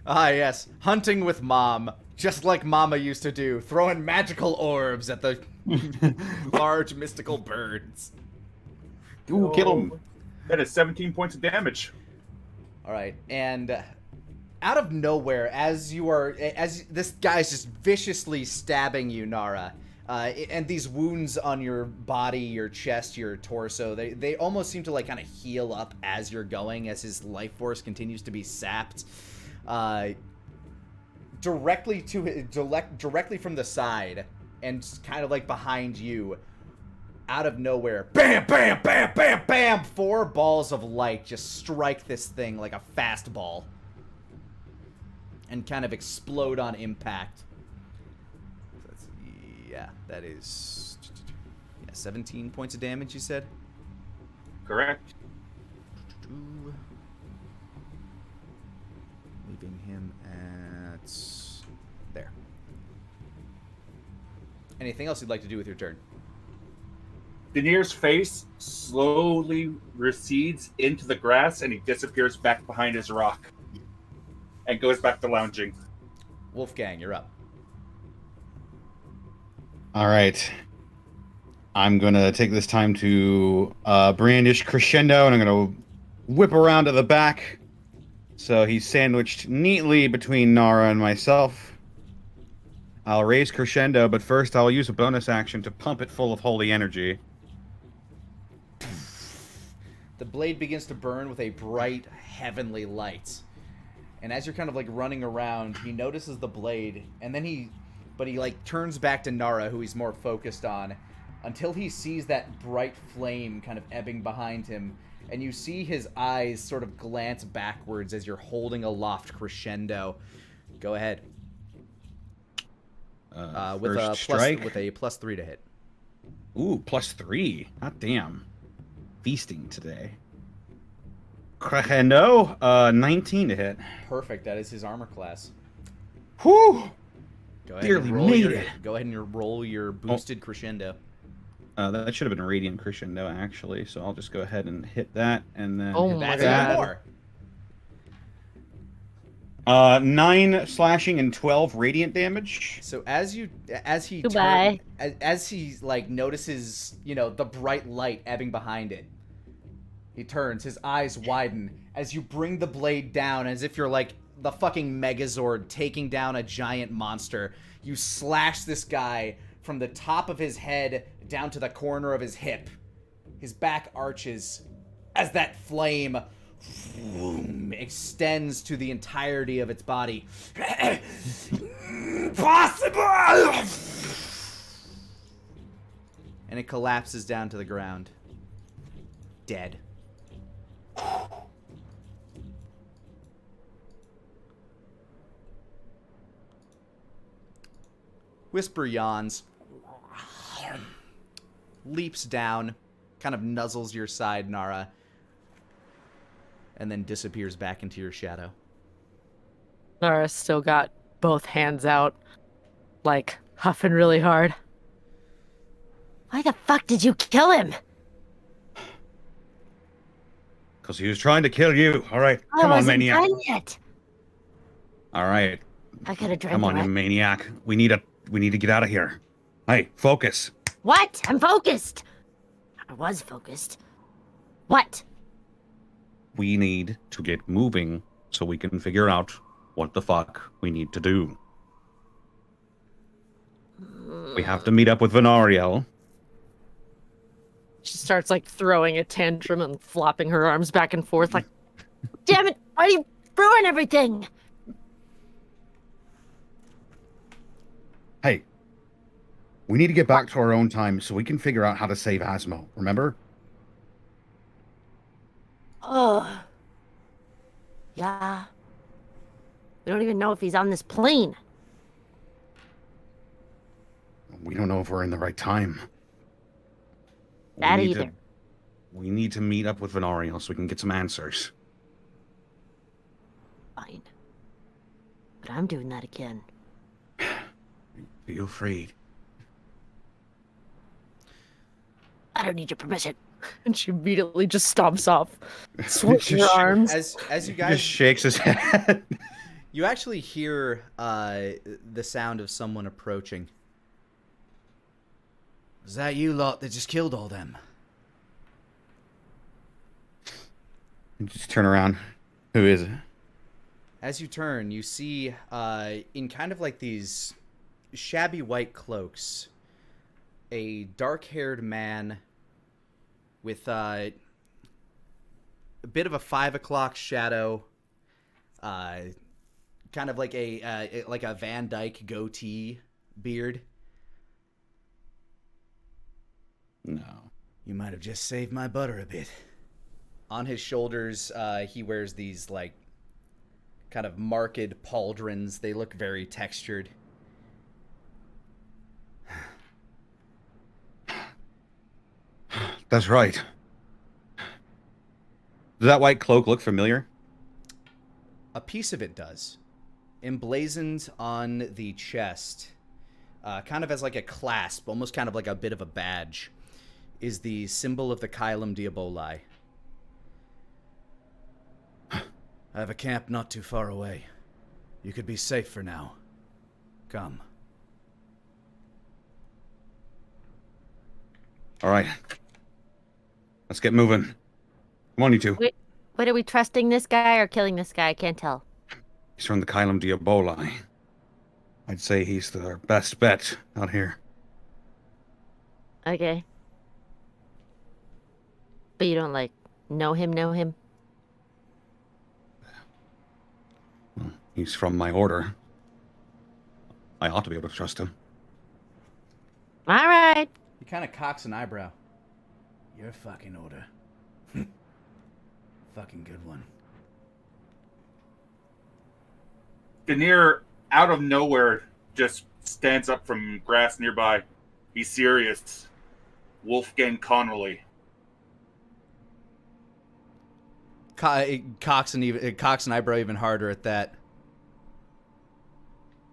Ah, yes. Hunting with Mom. Just like Mama used to do. Throwing magical orbs at the large mystical birds. Ooh, kill him. That is 17 points of damage. All right. And out of nowhere, as this guy's just viciously stabbing you, Nara, And these wounds on your body, your chest, your torso, they almost seem to like kind of heal up as you're going, as his life force continues to be sapped. Directly from the side and kind of like behind you, out of nowhere, bam, bam, bam, bam, bam, 4 balls of light just strike this thing like a fastball and kind of explode on impact. That is 17 points of damage, you said? Correct. Leaving him at there. Anything else you'd like to do with your turn? Denir's face slowly recedes into the grass, and he disappears back behind his rock and goes back to lounging. Wolfgang, you're up. All right. I'm going to take this time to brandish Crescendo, and I'm going to whip around to the back. So he's sandwiched neatly between Nara and myself. I'll raise Crescendo, but first I'll use a bonus action to pump it full of holy energy. The blade begins to burn with a bright, heavenly light. And as you're kind of like running around, he notices the blade, and then he like turns back to Nara, who he's more focused on, until he sees that bright flame kind of ebbing behind him, and you see his eyes sort of glance backwards as you're holding aloft Crescendo. Go ahead. With a +3 to hit. Ooh, +3. Hot damn. Feasting today. Crescendo, 19 to hit. Perfect. That is his armor class. Whew! Go ahead Barely made it. Go ahead and roll your boosted Crescendo. That should have been a Radiant Crescendo, actually, so I'll just go ahead and hit that, and then Oh hit my that. More. 9 slashing and 12 radiant damage. So as he like notices, the bright light ebbing behind it, he turns, his eyes widen as you bring the blade down, as if you're like the fucking Megazord taking down a giant monster. You slash this guy from the top of his head down to the corner of his hip. His back arches as that flame extends to the entirety of its body. Impossible! And it collapses down to the ground. Dead. Whisper yawns, leaps down, kind of nuzzles your side, Nara, and then disappears back into your shadow. Nara's still got both hands out, like huffing really hard. Why the fuck did you kill him? Because he was trying to kill you. All right, come on, maniac. I wasn't done yet. All right, I could have drank come on, you maniac. We need to get out of here. Hey, focus. What? I'm focused. I was focused. What? We need to get moving so we can figure out what the fuck we need to do. We have to meet up with Venariel. She starts like throwing a tantrum and flopping her arms back and forth like, damn it, why do you ruin everything? Hey, we need to get back to our own time so we can figure out how to save Asmo, remember? Oh. Yeah. We don't even know if he's on this plane. We don't know if we're in the right time. That either. We need to meet up with Venariel so we can get some answers. Fine. But I'm doing that again. Feel free. I don't need your permission. And she immediately just stomps off, swings her arms. As you He guys just shakes his head. You actually hear the sound of someone approaching. Is that you lot that just killed all them? Just turn around. Who is it? As you turn, you see in kind of like these shabby white cloaks, a dark-haired man with a bit of a 5 o'clock shadow, kind of like a Van Dyke goatee beard. No. You might have just saved my butter a bit. On his shoulders, he wears these, like, kind of marked pauldrons. They look very textured. That's right. Does that white cloak look familiar? A piece of it does. Emblazoned on the chest, kind of as like a clasp, almost kind of like a bit of a badge, is the symbol of the Caelum Diaboli. I have a camp not too far away. You could be safe for now. Come. All right. Let's get moving. Come on, you two. Wait, are we trusting this guy or killing this guy? I can't tell. He's from the Caelum Diaboli. I'd say he's the best bet out here. Okay. But you don't, like, know him? Well, he's from my order. I ought to be able to trust him. All right. He kind of cocks an eyebrow. Your fucking order. Fucking good one. Denier, out of nowhere, just stands up from grass nearby. He's serious. Wolfgang Connerly. Cocks an eyebrow even harder at that.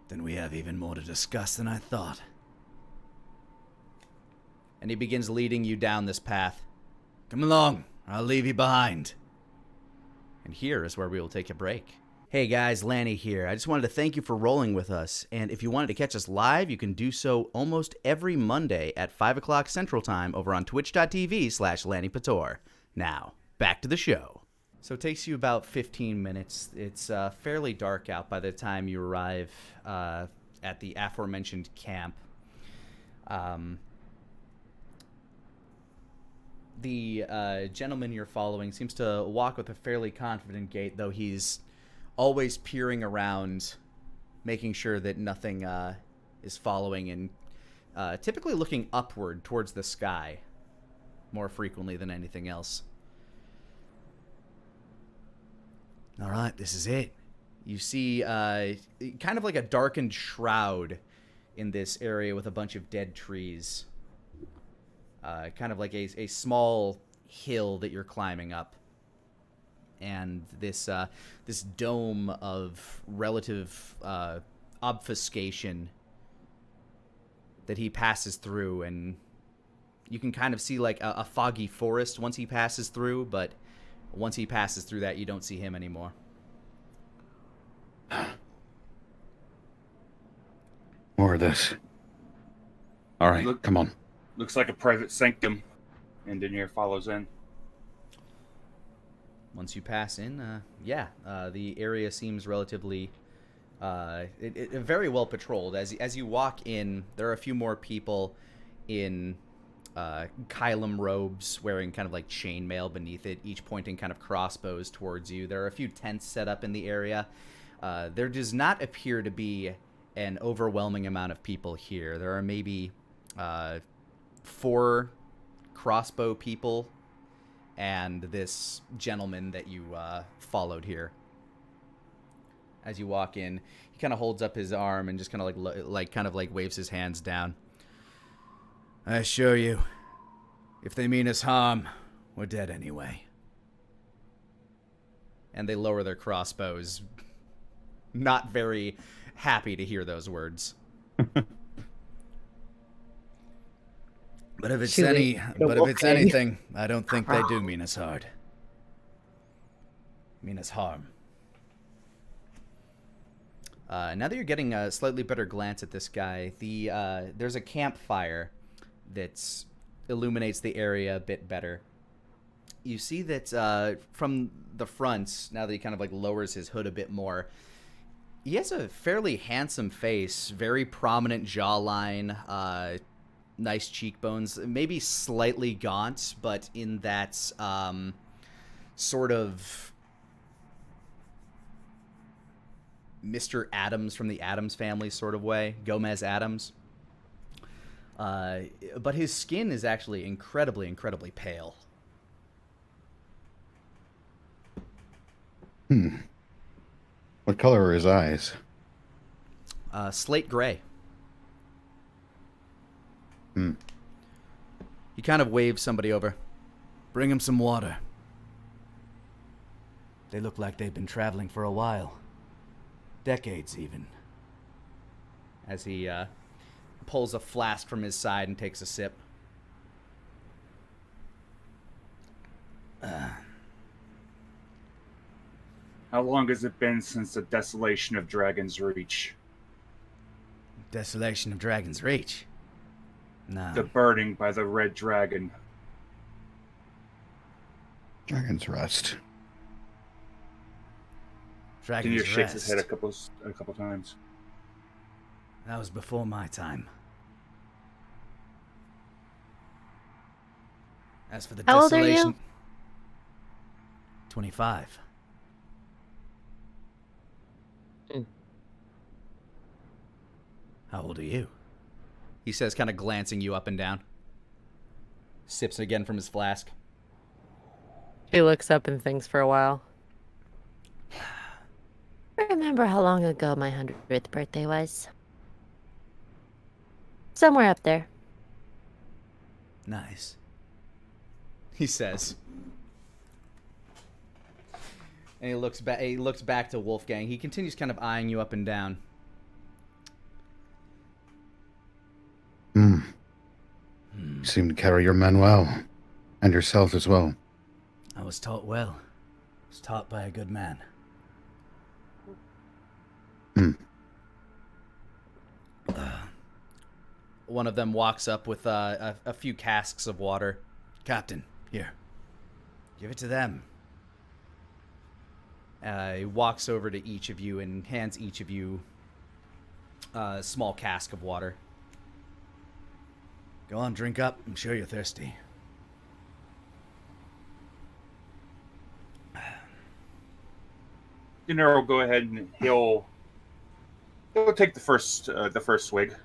Then we have even more to discuss than I thought. And he begins leading you down this path. Come along, I'll leave you behind. And here is where we will take a break. Hey guys, Lani here. I just wanted to thank you for rolling with us. And if you wanted to catch us live, you can do so almost every Monday at 5 o'clock Central Time over on twitch.tv/Lanipator. Now, back to the show. So it takes you about 15 minutes. It's fairly dark out by the time you arrive at the aforementioned camp. The gentleman you're following seems to walk with a fairly confident gait, though he's always peering around, making sure that nothing is following, and typically looking upward towards the sky more frequently than anything else. All right, this is it. You see kind of like a darkened shroud in this area with a bunch of dead trees. Kind of like a small hill that you're climbing up. And this this dome of relative obfuscation that he passes through, and you can kind of see like a foggy forest once he passes through, but once he passes through that, you don't see him anymore. More of this. All right, come on. Looks like a private sanctum. And Denier follows in. Once you pass in, the area seems relatively very well patrolled. As you walk in, there are a few more people in Caelum robes wearing kind of like chainmail beneath it, each pointing kind of crossbows towards you. There are a few tents set up in the area. There does not appear to be an overwhelming amount of people here. There are maybe 4 crossbow people and this gentleman that you followed here. As you walk in, he kind of holds up his arm and just kind of like waves his hands down. I assure you, if they mean us harm, we're dead anyway. And they lower their crossbows, not very happy to hear those words. But if it's anything, I don't think they do mean us hard. Mean us harm. Now that you're getting a slightly better glance at this guy, there's a campfire that illuminates the area a bit better. You see that from the front, now that he kind of like lowers his hood a bit more, he has a fairly handsome face, very prominent jawline, nice cheekbones, maybe slightly gaunt, but in that sort of Mr. Adams from the Addams Family sort of way, Gomez Adams. But his skin is actually incredibly, incredibly pale. What color are his eyes? Slate gray. Hmm. He kind of waves somebody over. Bring him some water. They look like they've been traveling for a while. Decades, even. As he pulls a flask from his side and takes a sip. How long has it been since the desolation of Dragon's Reach? Desolation of Dragon's Reach? No. The burning by the Red Dragon. Dragon's Rest. Dragon's Kinnear shakes Rest. his head a couple times. That was before my time. As for the How old are desolation... you? 25. How old are you? He says, kind of glancing you up and down. Sips again from his flask. She looks up and thinks for a while. Remember how long ago my 100th birthday was? Somewhere up there. Nice. He says. And he looks back. He looks back to Wolfgang. He continues kind of eyeing you up and down. You seem to carry your men well, and yourself as well. I was taught well. I was taught by a good man. One of them walks up with a few casks of water. Captain, here. Give it to them. He walks over to each of you and hands each of you a small cask of water. Go on, drink up. I'm sure you're thirsty. Dinner will go ahead and he'll take the first swig.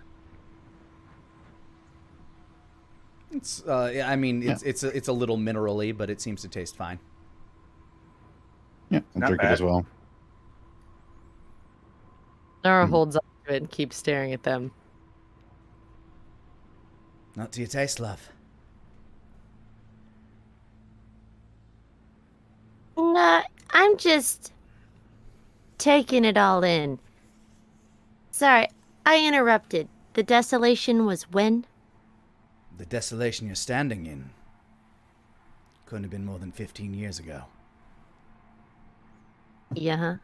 It's I mean it's a little minerally, but it seems to taste fine. Yeah, I'll Not drink bad. it as well. Nara holds on to it and keeps staring at them. Not to your taste, love. Nah, I'm just taking it all in. Sorry, I interrupted. The desolation was when? The desolation you're standing in couldn't have been more than 15 years ago. Yeah.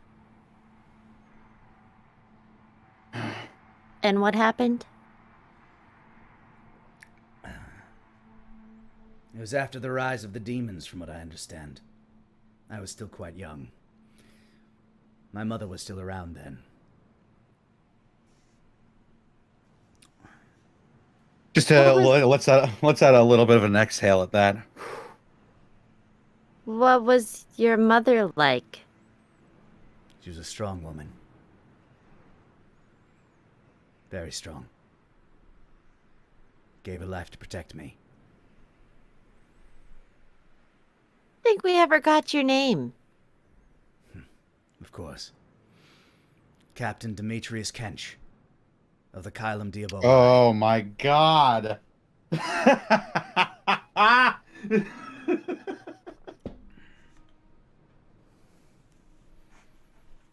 And what happened? It was after the rise of the demons, from what I understand. I was still quite young. My mother was still around then. Just let's add a little bit of an exhale at that. What was your mother like? She was a strong woman. Very strong. Gave her life to protect me. Think we ever got your name? Of course. Captain Demetrius Kench of the Kylum Diaboli. Oh my god.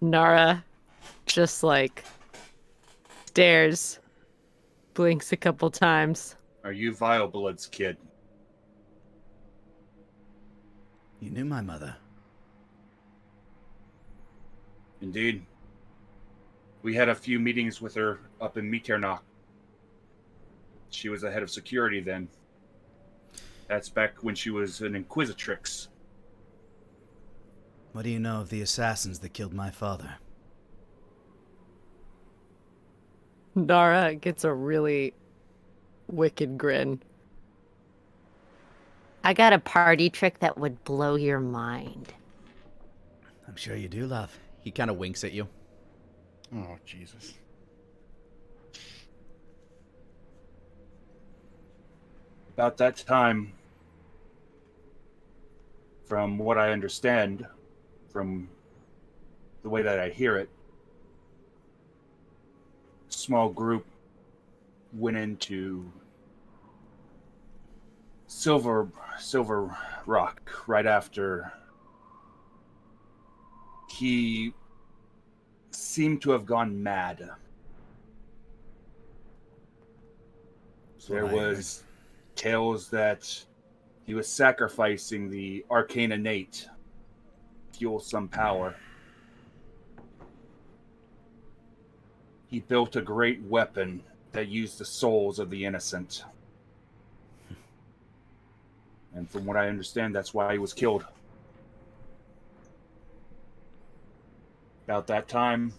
Nara just like stares, blinks a couple times. Are you Vileblood's kid? You knew my mother. Indeed. We had a few meetings with her up in Mitternacht. She was the head of security then. That's back when she was an inquisitrix. What do you know of the assassins that killed my father? Nara gets a really wicked grin. I got a party trick that would blow your mind. I'm sure you do, love. He kind of winks at you. Oh, Jesus. About that time, from what I understand, from the way that I hear it, a small group went into Silver Rock right after he seemed to have gone mad. There was tales that he was sacrificing the arcane innate, fuel some power. He built a great weapon that used the souls of the innocent. And from what I understand, that's why he was killed. About that time,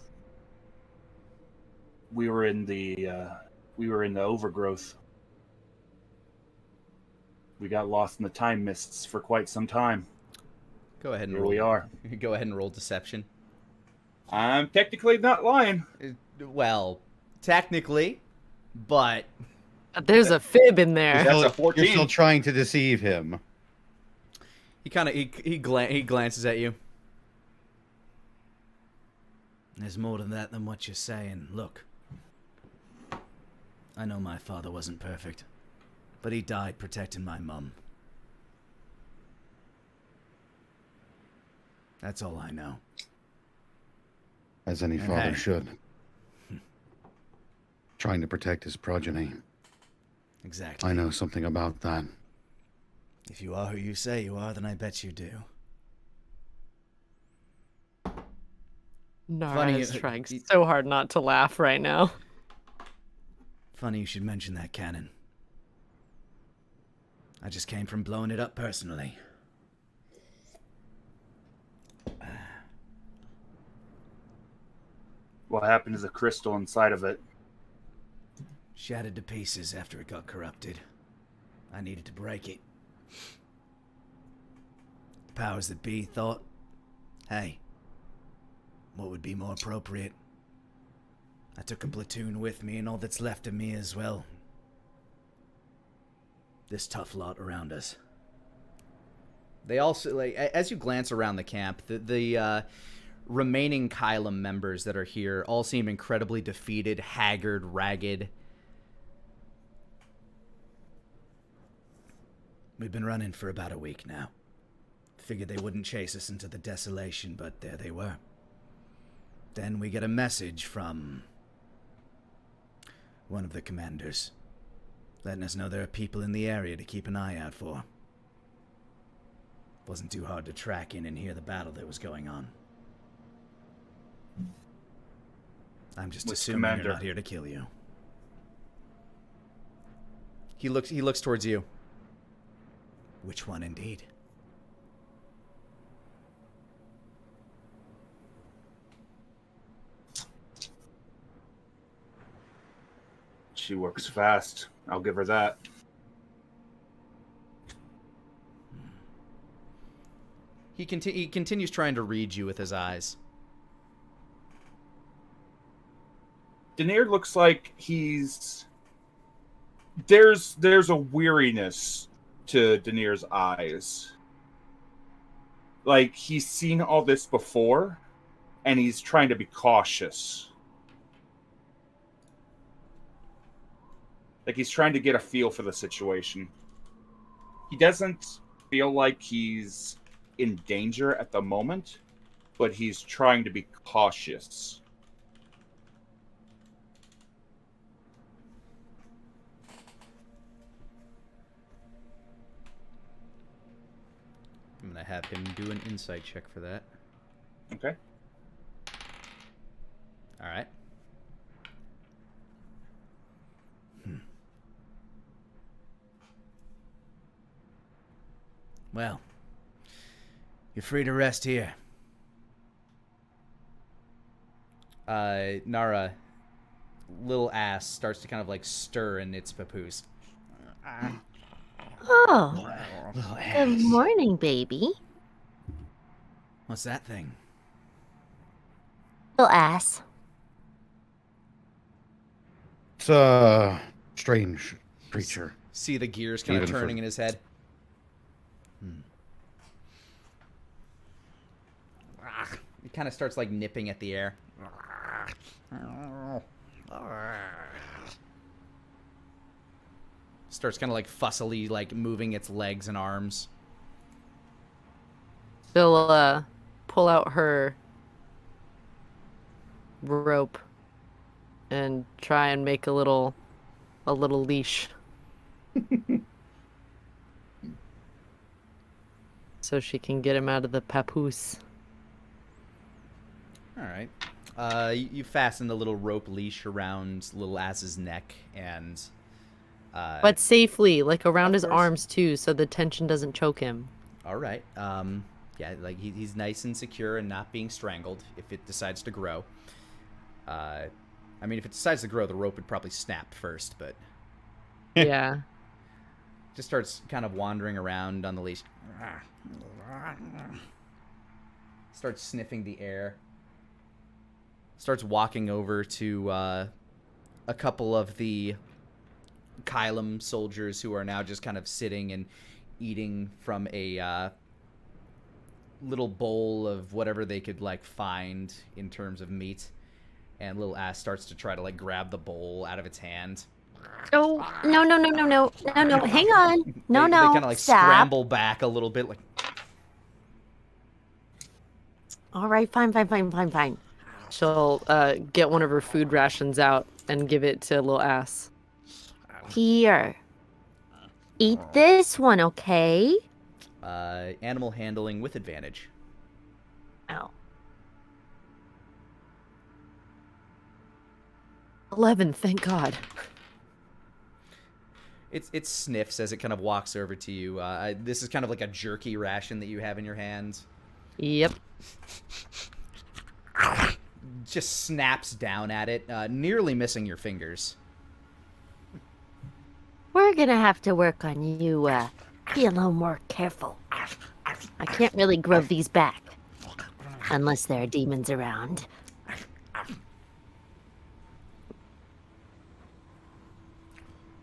we were in the overgrowth. We got lost in the time mists for quite some time. Go ahead and Here roll. we are. Go ahead and roll deception. I'm technically not lying. Well, technically, but There's a fib in there. That's a 14. You're still trying to deceive him. he kind of he glances at you. There's more to that than what you're saying. Look, I know my father wasn't perfect, but he died protecting my mum. That's all I know. As any And father hey. should. Trying to protect his progeny. Exactly. I know something about that. If you are who you say you are, then I bet you do. Nara Funny, is trying so hard not to laugh right now. Funny you should mention that, Cannon. I just came from blowing it up personally. What happened to the crystal inside of it? Shattered to pieces after it got corrupted. I needed to break it. The powers that be thought, hey, what would be more appropriate? I took a platoon with me and all that's left of me as well. This tough lot around us. They also, like, as you glance around the camp, the remaining Kylum members that are here all seem incredibly defeated, haggard, ragged. We've been running for about a week now. Figured they wouldn't chase us into the desolation, but there they were. Then we get a message from one of the commanders, letting us know there are people in the area to keep an eye out for. Wasn't too hard to track in and hear the battle that was going on. I'm just Which assuming commander? you're not here to kill you. He looks towards you. Which one indeed? She works fast. I'll give her that. He continues trying to read you with his eyes. Denier looks like he's... There's a weariness to Denier's eyes. Like, he's seen all this before, and he's trying to be cautious. Like, he's trying to get a feel for the situation. He doesn't feel like he's in danger at the moment, but he's trying to be cautious. I'm gonna have him do an insight check for that. Okay. All right. Well, you're free to rest here. Nara, little ass starts to kind of like stir in its papoose. Oh, Little good ass. morning, baby. What's that thing? Little ass. It's a strange creature. See the gears kind of Even for- turning in his head. He kind of starts like nipping at the air. Starts kind of like fussily like moving its legs and arms. She'll pull out her rope and try and make a little leash. So she can get him out of the papoose. All right. You fasten the little rope leash around little ass's neck and. But safely, like around Of his course. arms too, so the tension doesn't choke him. All right. Yeah, like he's nice and secure and not being strangled if it decides to grow. I mean, if it decides to grow, the rope would probably snap first, but Yeah. just starts kind of wandering around on the leash. Starts sniffing the air. Starts walking over to a couple of the Kylum soldiers who are now just kind of sitting and eating from a little bowl of whatever they could like find in terms of meat. And little ass starts to try to like grab the bowl out of its hand. Oh, no. Hang on. No. They kind of like Stop. scramble back a little bit, like. All right, fine. She'll get one of her food rations out and give it to little ass. Here. Eat this one, okay? Animal handling with advantage. Ow. 11, thank God. It sniffs as it kind of walks over to you. This is kind of like a jerky ration that you have in your hands. Yep. Just snaps down at it, nearly missing your fingers. We're gonna have to work on you, be a little more careful. I can't really grow these back. Unless there are demons around.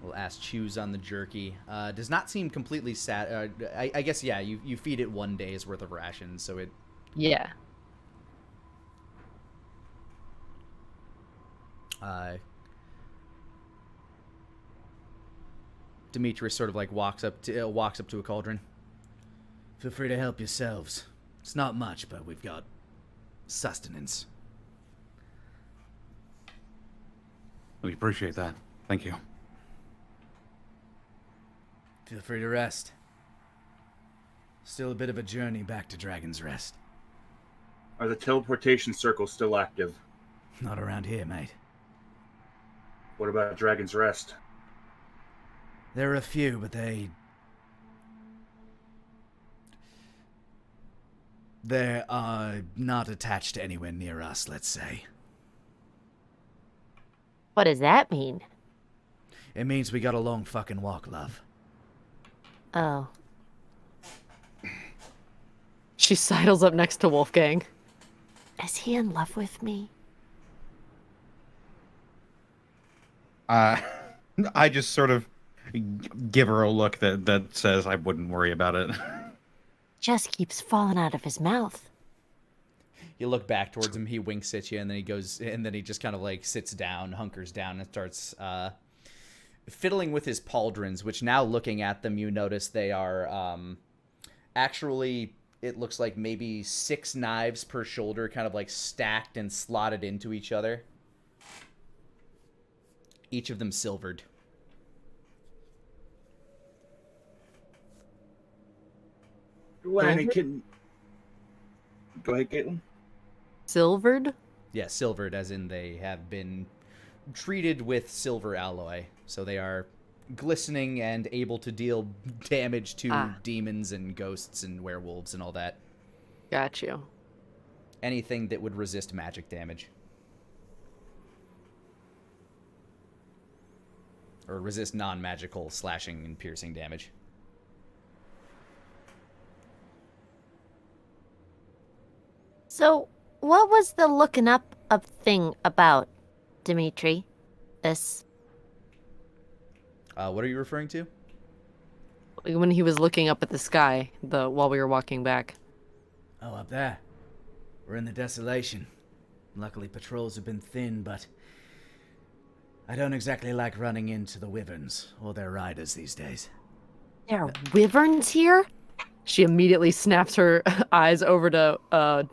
Little ass chews on the jerky. Does not seem completely sad. I guess, yeah, you feed it 1 day's worth of rations, so it... Yeah. Demetrius sort of like walks up to a cauldron. Feel free to help yourselves. It's not much, but we've got sustenance. We appreciate that. Thank you. Feel free to rest. Still a bit of a journey back to Dragon's Rest. Are the teleportation circles still active? Not around here, mate. What about Dragon's Rest? There are a few, but they are not attached to anywhere near us, let's say. What does that mean? It means we got a long fucking walk, love. Oh. She sidles up next to Wolfgang. Is he in love with me? I just sort of give her a look that says I wouldn't worry about it. Just keeps falling out of his mouth. You look back towards him, he winks at you, and then he just kind of like sits down, hunkers down, and starts fiddling with his pauldrons, which now looking at them, you notice they are actually, it looks like maybe 6 knives per shoulder, kind of like stacked and slotted into each other. Each of them silvered. Lani, can... Go ahead, Caitlin. Silvered? Yeah, silvered, as in they have been treated with silver alloy. So they are glistening and able to deal damage to demons and ghosts and werewolves and all that. Got you. Anything that would resist magic damage. or resist non-magical slashing and piercing damage. So, what was the looking up of thing about, Dimitri? This. What are you referring to? When he was looking up at the sky, while we were walking back. Oh, up there. We're in the desolation. Luckily, patrols have been thin, but I don't exactly like running into the wyverns or their riders these days. There are wyverns here? She immediately snaps her eyes over to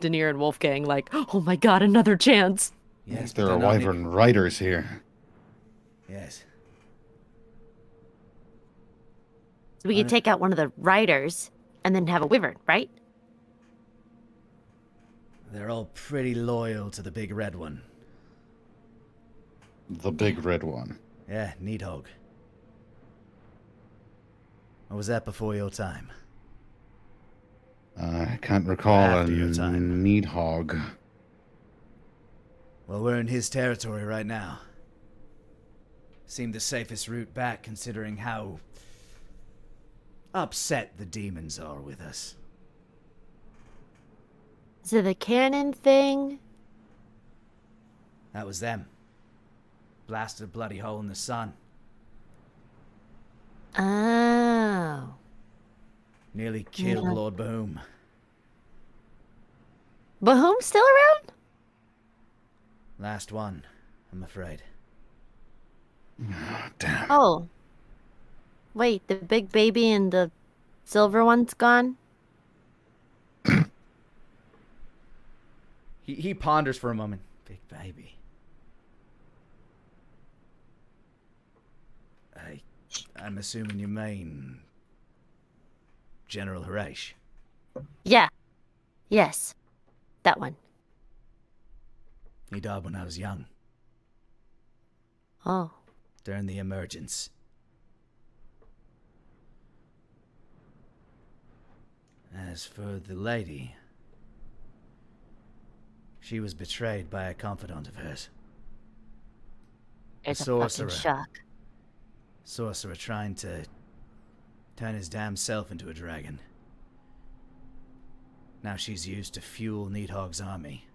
Denier and Wolfgang, like, "Oh my god, another chance!" Yes, There but are they're not wyvern riders here. Yes. So we could take out one of the riders and then have a wyvern, right? They're all pretty loyal to the big red one. The big red one. Yeah, Needhog. Or was that before your time? I can't recall a After your time. Needhog. Well, we're in his territory right now. Seemed the safest route back, considering how upset the demons are with us. Is it the cannon thing? That was them. Blasted a bloody hole in the sun. Oh. Nearly killed Yeah. Lord Boom. Bahum's still around? Last one, I'm afraid. Oh, damn. Oh. Wait, the big baby and the silver one's gone? He ponders for a moment. Big baby. I'm assuming you mean General Harash. Yeah. Yes. That one. He died when I was young, Oh. during the emergence. As for the lady, she was betrayed by a confidant of hers. There's a sorcerer. fucking shock. Sorcerer trying to turn his damn self into a dragon. Now she's used to fuel Needhog's army.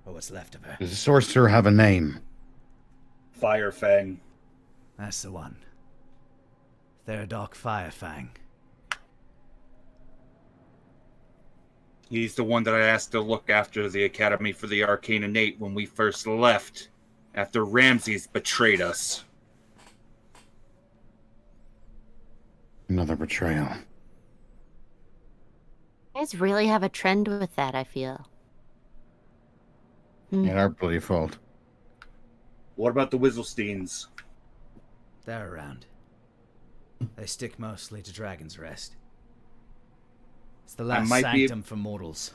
Or what's left of her. Does the sorcerer have a name? Firefang. That's the one. Theodoc Firefang. He's the one that I asked to look after the Academy for the Arcane Innate when we first left, after Ramses betrayed us. Another betrayal. You guys really have a trend with that, I feel. Ain't our bloody fault. What about the Wizzlesteins? They're around. They stick mostly to Dragon's Rest. It's the last might be- sanctum for mortals.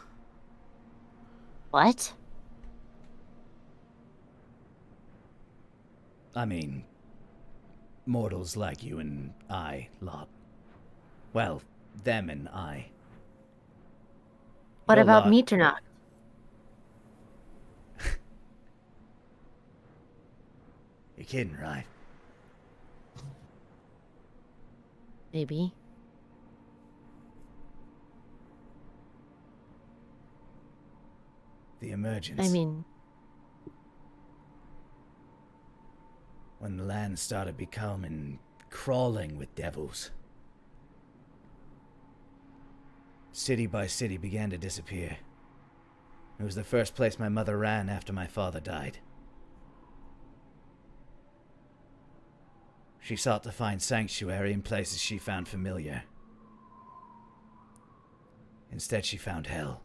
What? I mean, mortals like you and I, lot. Well, them and I. What Your about lot. Mitternacht? You're kidding, right? Maybe. The emergence. I mean, when the land started becoming crawling with devils. City by city began to disappear. It was the first place my mother ran after my father died. She sought to find sanctuary in places she found familiar. Instead, she found hell.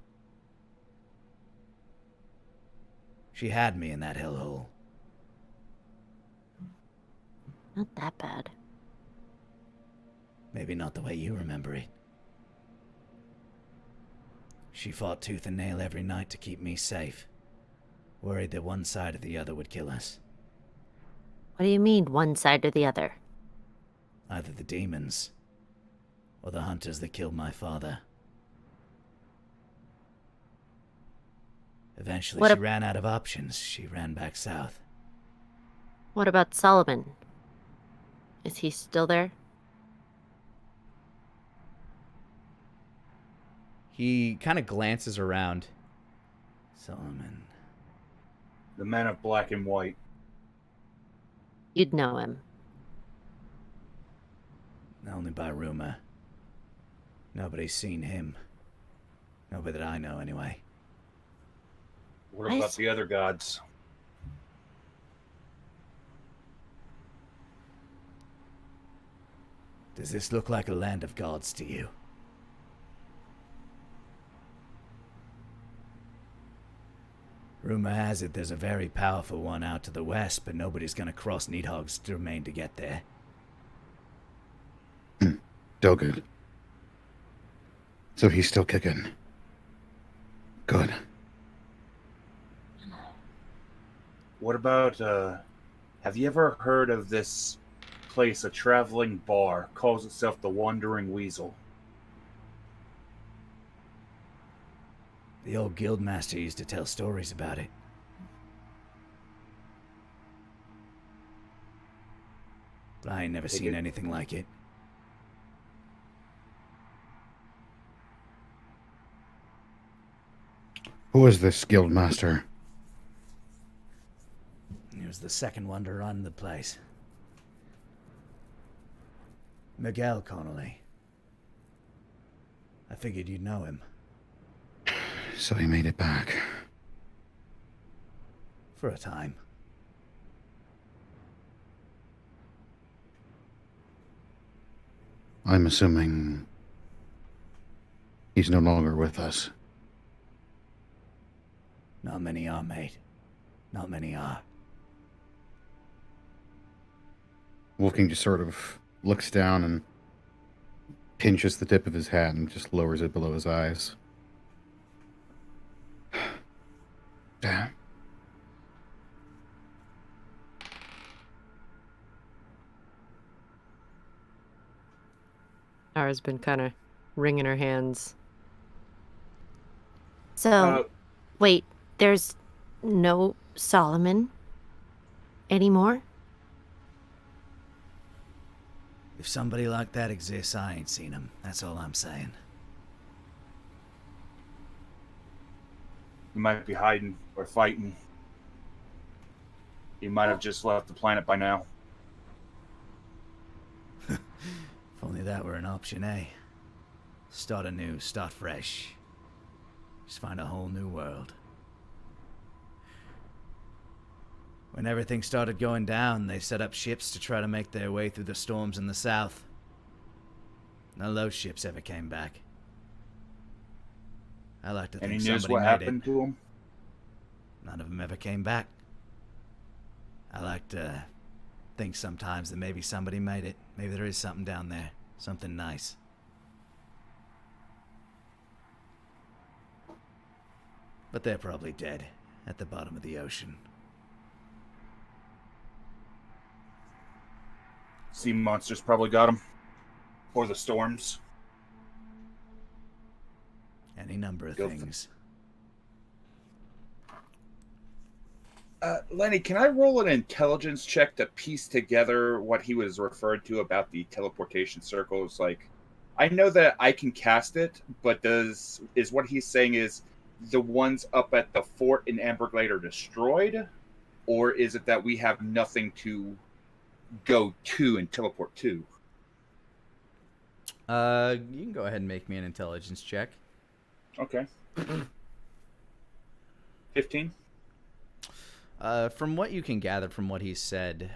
She had me in that hellhole. not that bad. Maybe not the way you remember it. She fought tooth and nail every night to keep me safe, worried that one side or the other would kill us. What do you mean, one side or the other? Either the demons, or the hunters that killed my father. Eventually, What she ab- ran out of options. She ran back south. What about Solomon? Is he still there? He kind of glances around. Solomon. The man of black and white. You'd know him. Only by rumor. Nobody's seen him. Nobody that I know, anyway. What about the other gods? Does this look like a land of gods to you? Rumor has it there's a very powerful one out to the west, but nobody's gonna cross Needhog's domain to get there. Still good. So he's still kicking. Good. What about, have you ever heard of this place, a traveling bar, calls itself the Wandering Weasel? The old guildmaster used to tell stories about it. But I ain't never seen anything like it. Who is this guild master? He was the second one to run the place. Miguel Connolly. I figured you'd know him. So he made it back. For a time. I'm assuming he's no longer with us. Not many are, mate. Not many are. Wolfgang just sort of looks down and pinches the tip of his hat and just lowers it below his eyes. Damn. Ara's been kind of wringing her hands. So, wait, there's no Solomon anymore? If somebody like that exists, I ain't seen him. That's all I'm saying. He might be hiding or fighting. He might have just left the planet by now. If only that were an option, eh? Start anew, start fresh. Just find a whole new world. When everything started going down, they set up ships to try to make their way through the storms in the south. None of those ships ever came back. I like to Any think news somebody what made happened it. to him? None of them ever came back. I like to think sometimes that maybe somebody made it. Maybe there is something down there. Something nice. But they're probably dead at the bottom of the ocean. Sea monsters probably got him. Or the storms. Any number of Go things. Lenny, can I roll an intelligence check to piece together what he was referred to about the teleportation circles? Like, I know that I can cast it, but is what he's saying is the ones up at the fort in Amberglade are destroyed? Or is it that we have nothing to go to and teleport to? You can go ahead and make me an intelligence check. Okay. 15? From what you can gather from what he said,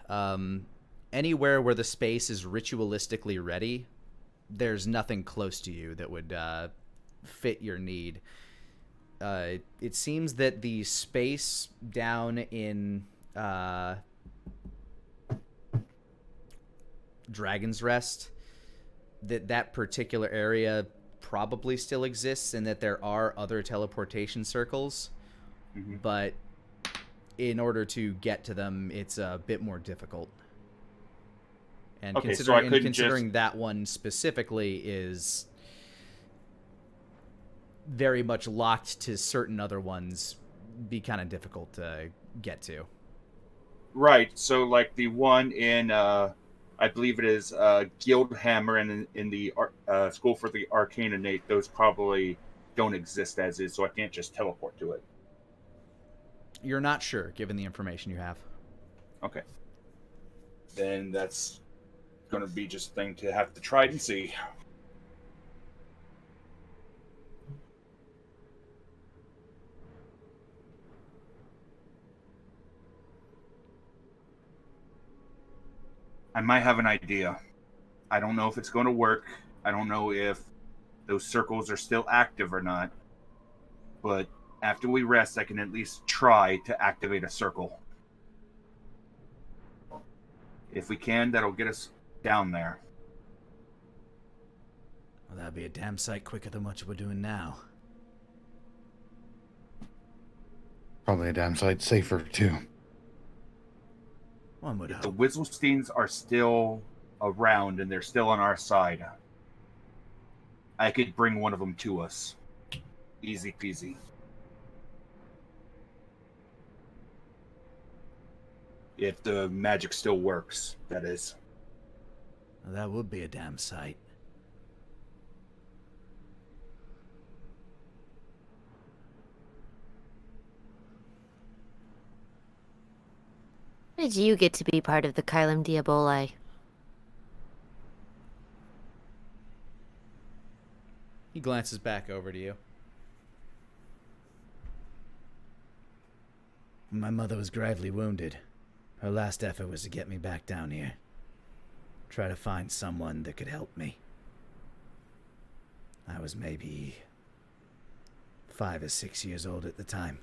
anywhere where the space is ritualistically ready, there's nothing close to you that would fit your need. It seems that the space down in Dragon's Rest, that particular area probably still exists, and that there are other teleportation circles, but in order to get to them, it's a bit more difficult. And Okay, so I couldn't considering that one specifically is very much locked to certain other ones, be kind of difficult to get to. Right, so like the one in I believe it is Guild Hammer, and in the School for the Arcane Innate, those probably don't exist as is, so I can't just teleport to it. You're not sure, given the information you have. Okay. Then that's going to be just a thing to have to try it and see. I might have an idea. I don't know if it's going to work. I don't know if those circles are still active or not. But after we rest, I can at least try to activate a circle. If we can, that'll get us down there. Well, that'd be a damn sight quicker than what we're doing now. Probably a damn sight safer, too. One would If the hope. Whistlesteins are still around and they're still on our side, I could bring one of them to us. Easy peasy. If the magic still works, that is. Well, that would be a damn sight. How did you get to be part of the Kylum Diaboli? He glances back over to you. My mother was gravely wounded. Her last effort was to get me back down here. Try to find someone that could help me. I was maybe 5 or 6 years old at the time.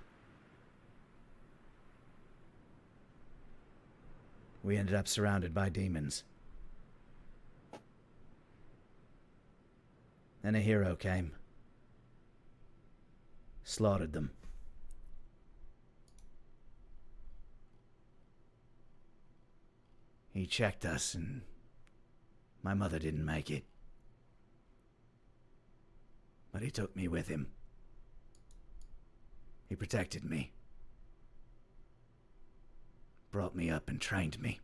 We ended up surrounded by demons. Then a hero came. Slaughtered them. He checked us, and my mother didn't make it. But he took me with him. He protected me. Brought me up and trained me.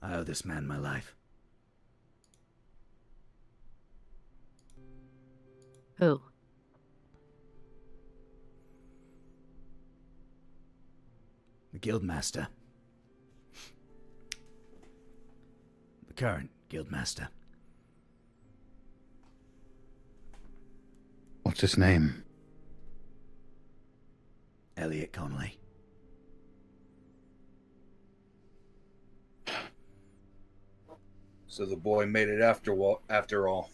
I owe this man my life. Who? The Guild Master. The current Guild Master. What's his name? Elliot Connolly. So the boy made it after all.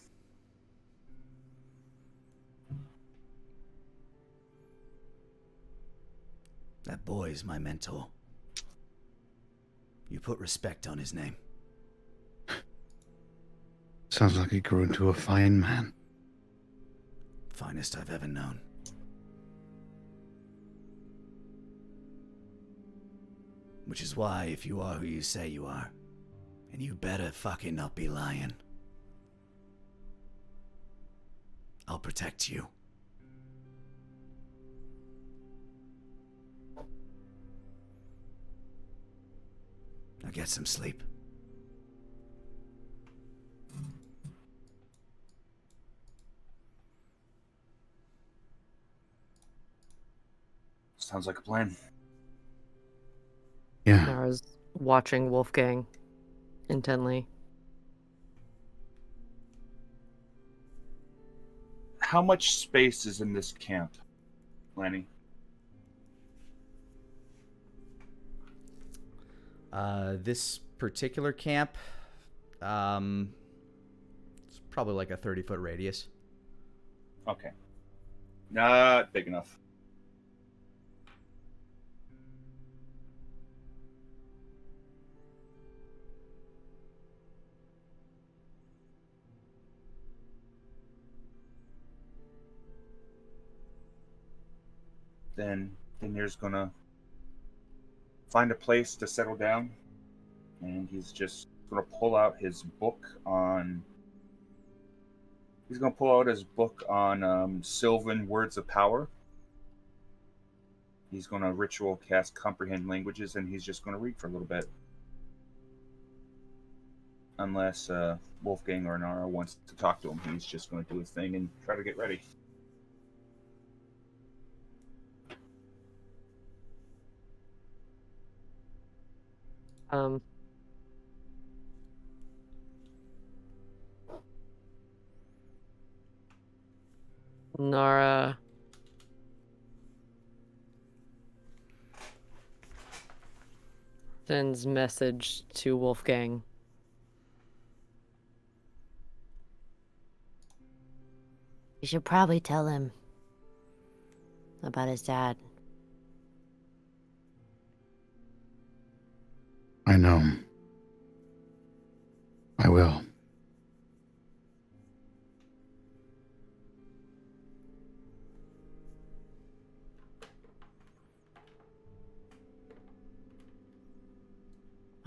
That boy is my mentor. You put respect on his name. Sounds like he grew into a fine man. Finest I've ever known. Which is why, if you are who you say you are, and you better fucking not be lying, I'll protect you. Now get some sleep. Sounds like a plan. Yeah. Nara's watching Wolfgang intently. How much space is in this camp, Lani? This particular camp, it's probably like a 30-foot radius. Okay. Not big enough. Then Daenerys gonna find a place to settle down, and he's just gonna pull out his book on. He's gonna pull out his book on Sylvan words of power. He's gonna ritual cast comprehend languages, and he's just gonna read for a little bit. unless Wolfgang or Nara wants to talk to him. He's just going to do his thing and try to get ready. Um, Nara sends message to Wolfgang. You should probably tell him about his dad. I know. I will.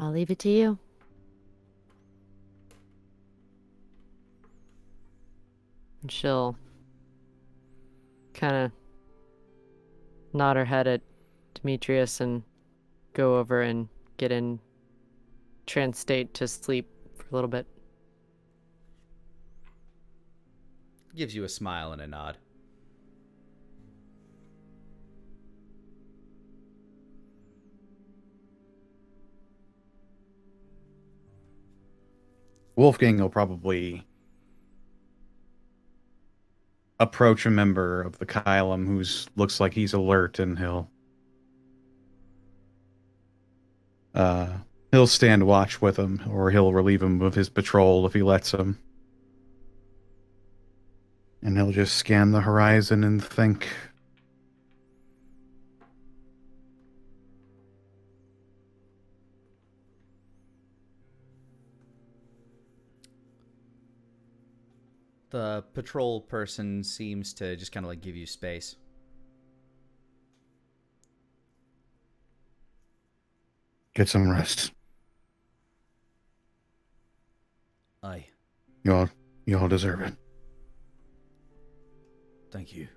I'll leave it to you. And she'll kind of nod her head at Demetrius and go over and get in trance state to sleep for a little bit. Gives you a smile and a nod. Wolfgang will probably approach a member of the Kylum who looks like he's alert, and he'll stand watch with him, or he'll relieve him of his patrol if he lets him. And he'll just scan the horizon and think. The patrol person seems to just kind of like give you space. Get some rest. Aye. You all deserve it. Thank you.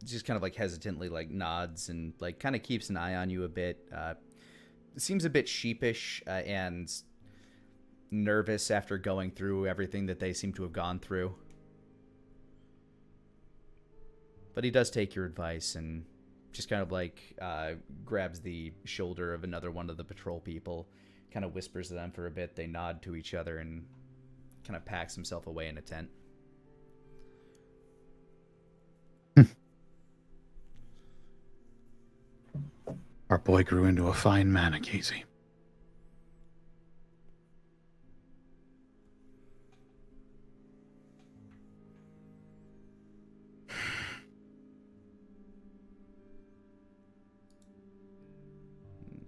Just kind of like hesitantly like nods and like kind of keeps an eye on you a bit. Seems a bit sheepish and nervous after going through everything that they seem to have gone through. But he does take your advice and just kind of like grabs the shoulder of another one of the patrol people, kind of whispers to them for a bit. They nod to each other and kind of packs himself away in a tent. Our boy grew into a fine man, Casey.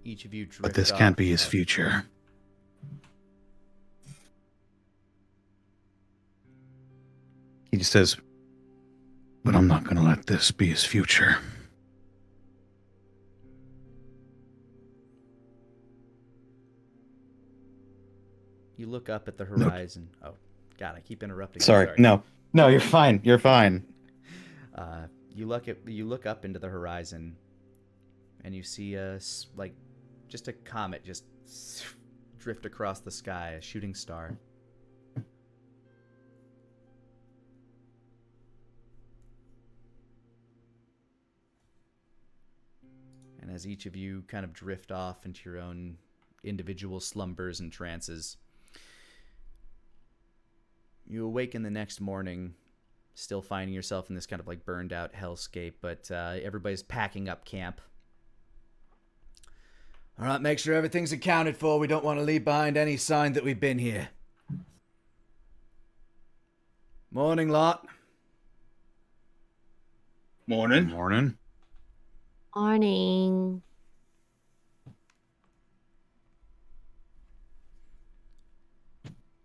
Each of you drift But this off. can't be his future. He just says, but I'm not going to let this be his future. You look up at the horizon. Oh, God, I keep interrupting. Sorry. No, you're fine. You're fine. You look up into the horizon, and you see just a comet just drift across the sky, a shooting star. And as each of you kind of drift off into your own individual slumbers and trances, you awaken the next morning, still finding yourself in this kind of like burned out hellscape, but everybody's packing up camp. All right, make sure everything's accounted for. We don't want to leave behind any sign that we've been here. Morning, lot. Morning. Morning. Morning.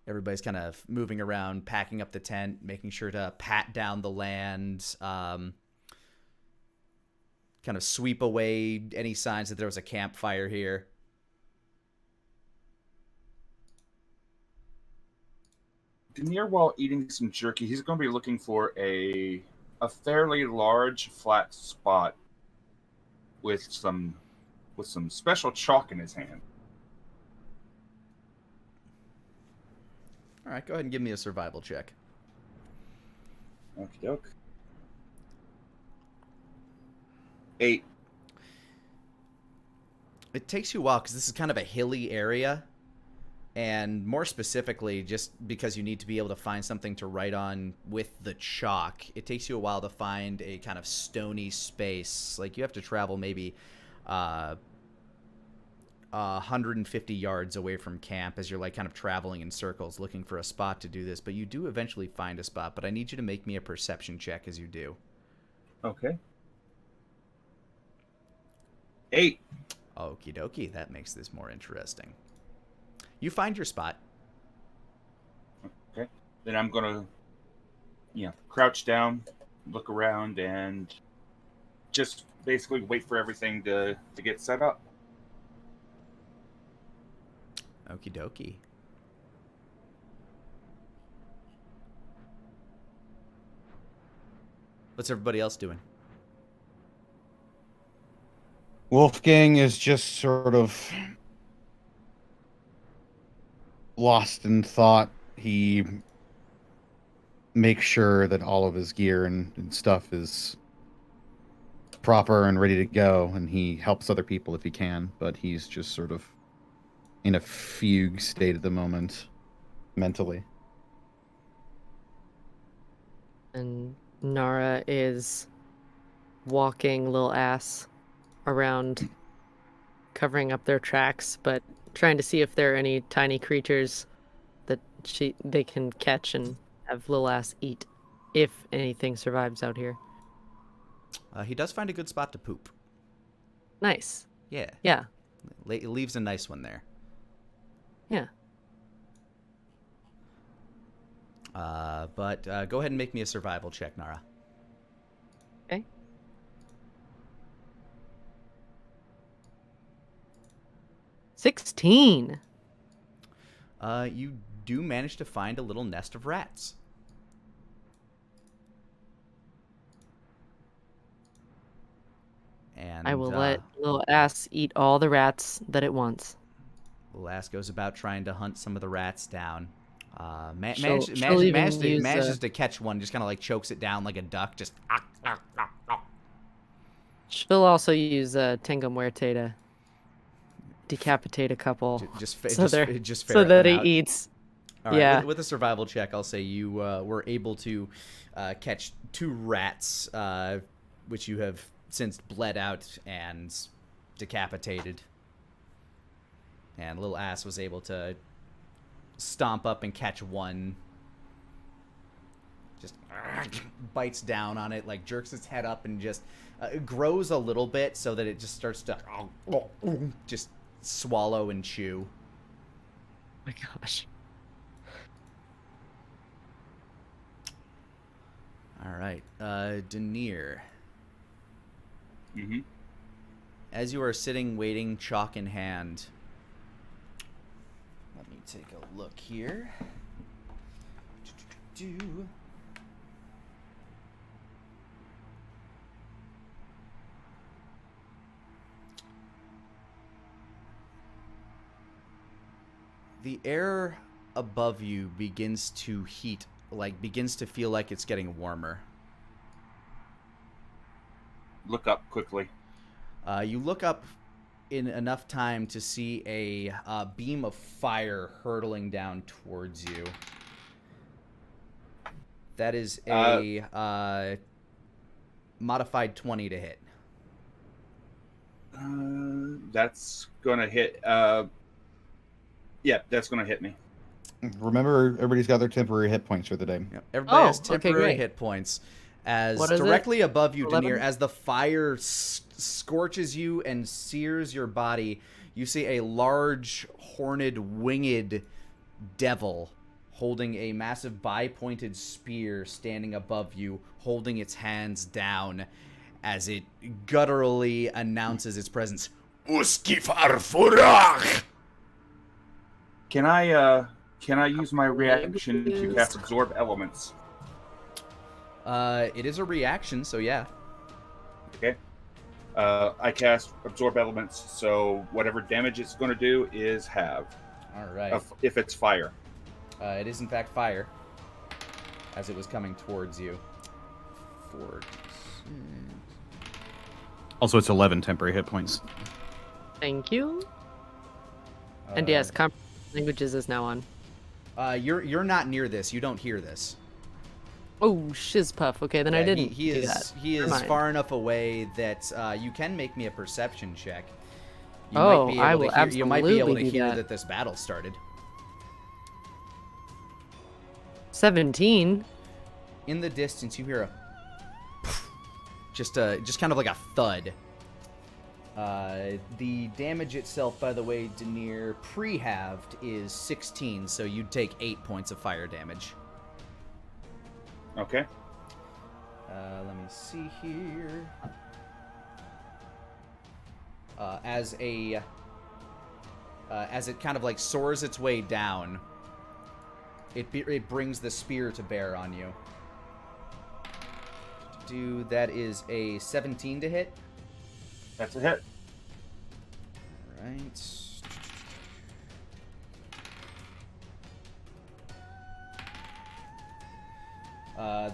Everybody's kind of moving around, packing up the tent, making sure to pat down the land, kind of sweep away any signs that there was a campfire here. Near while eating some jerky, he's going to be looking for a fairly large flat spot with some special chalk in his hand. All right, go ahead and give me a survival check. Okie doke. 8. It takes you a while because this is kind of a hilly area. And more specifically, just because you need to be able to find something to write on with the chalk, it takes you a while to find a kind of stony space. Like, you have to travel maybe 150 yards away from camp as you're, like, kind of traveling in circles looking for a spot to do this. But you do eventually find a spot, but I need you to make me a perception check as you do. Okay. 8. Okie dokie, that makes this more interesting. You find your spot. Okay. Then I'm going to, crouch down, look around, and just basically wait for everything to get set up. Okie dokie. What's everybody else doing? Wolfgang is just sort of lost in thought. He makes sure that all of his gear and stuff is proper and ready to go, and he helps other people if he can, but he's just sort of in a fugue state at the moment, mentally. And Nara is walking little ass around, covering up their tracks, but trying to see if there are any tiny creatures that they can catch and have little ass eat, if anything survives out here. He does find a good spot to poop. Nice. Yeah. Yeah. It leaves a nice one there. Yeah. But go ahead and make me a survival check, Nara. Okay. 16. You do manage to find a little nest of rats. And I will let little ass eat all the rats that it wants. Little ass goes about trying to hunt some of the rats down. She'll even Manages to catch one, just kind of like chokes it down like a duck. Just. She'll also use Tengo Muerte to decapitate a couple, so that he eats. All right, yeah. With a survival check, I'll say you were able to catch 2 rats, which you have since bled out and decapitated. And little ass was able to stomp up and catch one. Just bites down on it, like jerks its head up and just grows a little bit so that it just starts to just swallow and chew. Oh my gosh. All right, Denier. Mm-hmm. As you are sitting, waiting, chalk in hand, let me take a look here. The air above you begins to heat, begins to feel like it's getting warmer. Look up quickly. You look up in enough time to see a beam of fire hurtling down towards you. That is a modified 20 to hit. That's gonna hit. Yeah, that's gonna hit me. Remember, everybody's got their temporary hit points for the day. Yep. Everybody has okay, temporary great. hit points. As What is directly it? above you, 11? Denier, as the fire scorches you and sears your body, you see a large, horned, winged devil holding a massive bi-pointed spear standing above you, holding its hands down as it gutturally announces its presence. Uskifar Furach! Can I use my reaction to cast Absorb Elements? It is a reaction, so yeah. Okay. I cast Absorb Elements, so whatever damage it's going to do is halve. All right. If it's fire. It is in fact fire, as it was coming towards you. 4. Also, it's 11 temporary hit points. Thank you. And yes, languages is now on. You're not near this. You don't hear this. Oh, shizpuff. Okay, then I didn't. He do is that. he Never is mind. far enough away that you can make me a perception check. You Oh, might be I able will to hear, you might be able to absolutely do hear that. that this battle started. 17. In the distance, you hear a just kind of like a thud. The damage itself, by the way, Denier, pre-halved is 16, so you'd take 8 points of fire damage. Okay. Let me see here. As it kind of like soars its way down, it brings the spear to bear on you. That is a 17 to hit. That's a hit. Right.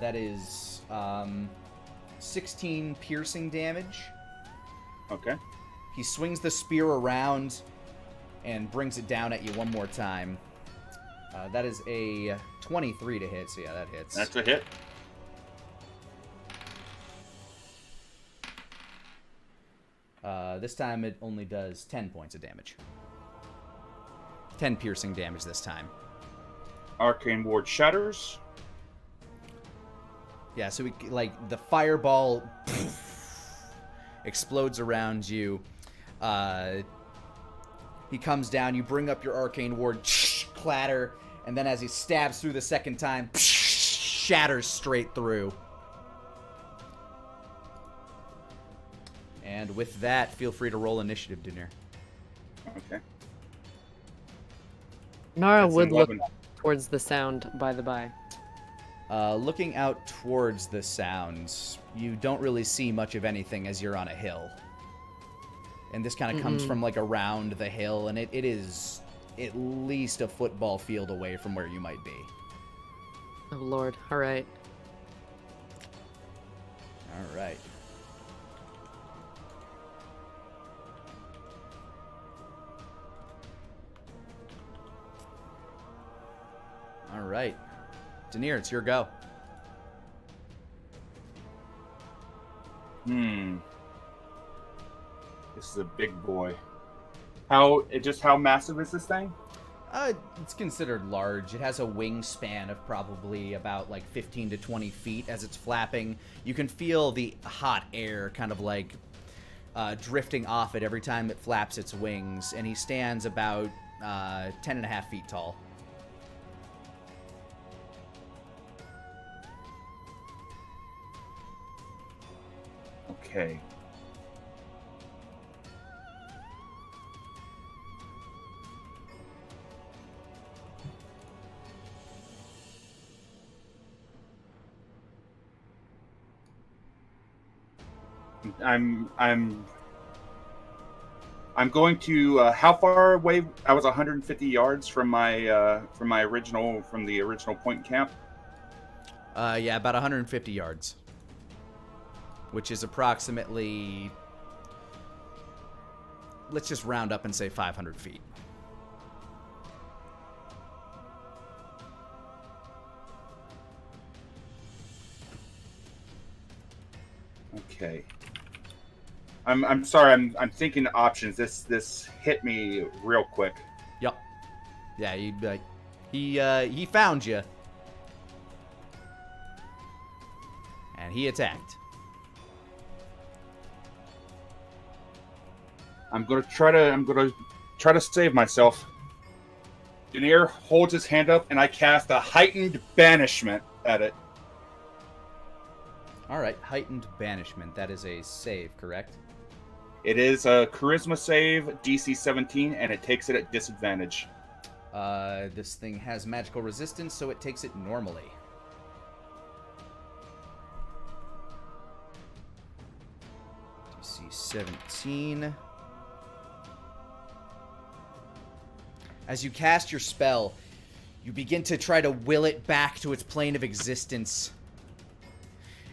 That is 16 piercing damage. Okay. He swings the spear around and brings it down at you one more time. That is a 23 to hit, so yeah, that hits. That's a hit. This time it only does 10 points of damage. 10 piercing damage this time. Arcane Ward shatters. Yeah, so the fireball explodes around you. He comes down, you bring up your arcane ward, clatter, and then as he stabs through the second time, shatters straight through. And with that, feel free to roll initiative, Denier. Okay. Nara That's would an look 11. towards the sound, by the by. Looking out towards the sounds, you don't really see much of anything as you're on a hill. And this kind of comes from like around the hill, and it is at least a football field away from where you might be. Oh, Lord. All right. All right. All right. Denier, it's your go. This is a big boy. How massive is this thing? It's considered large. It has a wingspan of probably about like 15 to 20 feet as it's flapping. You can feel the hot air kind of like drifting off it every time it flaps its wings, and he stands about 10 and a half feet tall. Okay. I'm going to how far away? I was 150 yards from the original point camp. Yeah, about 150 yards. Which is approximately, let's just round up and say 500 feet. Okay. I'm sorry. I'm thinking options. This hit me real quick. Yep. Yeah, he found you, and he attacked. I'm gonna try to save myself. Denier holds his hand up, and I cast a heightened banishment at it. All right, heightened banishment. That is a save, correct? It is a charisma save, DC 17, and it takes it at disadvantage. This thing has magical resistance, so it takes it normally. DC 17. As you cast your spell, You begin to try to will it back to its plane of existence.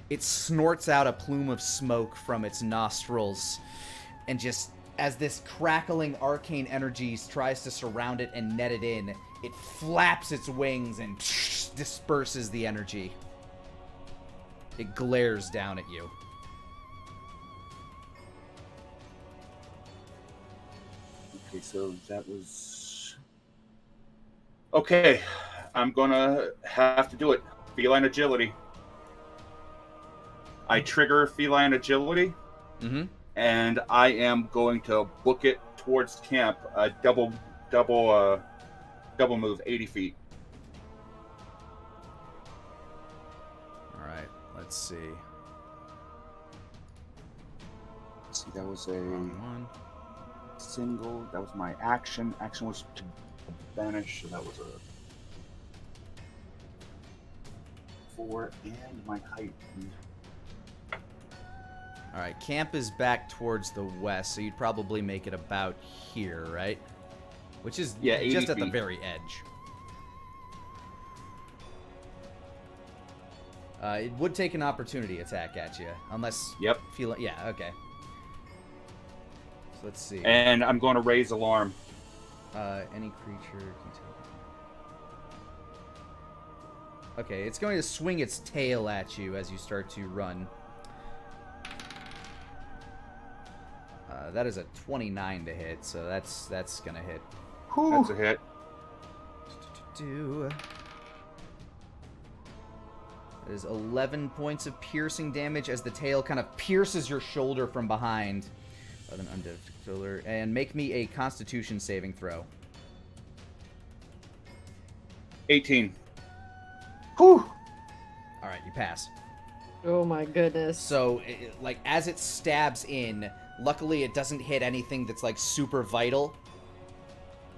It snorts out a plume of smoke from its nostrils, and just as this crackling arcane energy tries to surround it and net it in, it flaps its wings and disperses the energy. It glares down at you. Okay, so that was... Okay, I'm gonna have to do it. Feline agility. I trigger feline agility, and I am going to book it towards camp. Double move, 80 feet. All right, let's see. See, that was a One. single. That was my action. Action was to banish, so that was a 4, and my height. All right, camp is back towards the west, so you'd probably make it about here, right? Which is just at the very edge. It would take an opportunity attack at you, unless... Yep. Yeah, okay. So let's see. And I'm going to raise alarm. Any creature can take... Okay, it's going to swing its tail at you as you start to run. That is a 29 to hit, so that's gonna hit. That's a hit. That is 11 points of piercing damage as the tail kind of pierces your shoulder from behind. Of an undead killer, and make me a Constitution saving throw. 18. Whew. All right, you pass. Oh my goodness. So, like, as it stabs in, luckily it doesn't hit anything that's, like, super vital.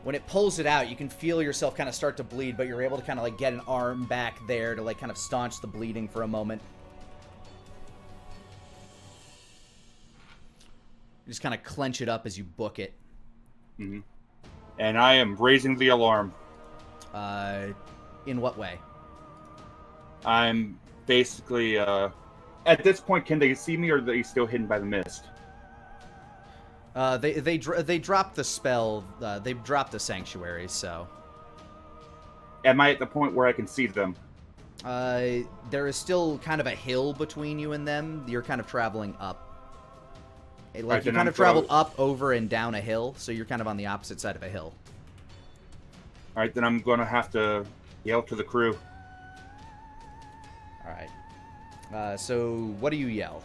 When it pulls it out, you can feel yourself kind of start to bleed, but you're able to kind of, like, get an arm back there to, like, kind of staunch the bleeding for a moment. You just kind of clench it up as you book it. Mm-hmm. And I am raising the alarm. In what way? I'm basically, at this point, can they see me, or are they still hidden by the mist? They dropped the spell. They dropped the sanctuary. So, am I at the point where I can see them? There is still kind of a hill between you and them. You're kind of traveling up. Like, right, you kind of traveled up, over, and down a hill, so you're kind of on the opposite side of a hill. All right, then I'm going to have to yell to the crew. All right. So what do you yell?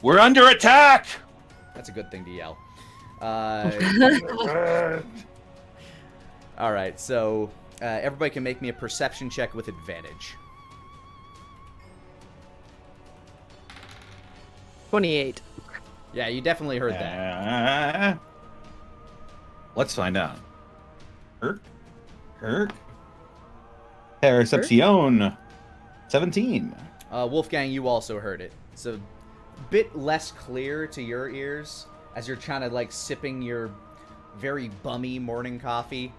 We're under attack! That's a good thing to yell. All right, so everybody can make me a perception check with advantage. 28. Yeah, you definitely heard that. Let's find out. Herc. Percepcion. 17. Wolfgang, you also heard it. It's a bit less clear to your ears as you're trying to, like, sipping your very bummy morning coffee.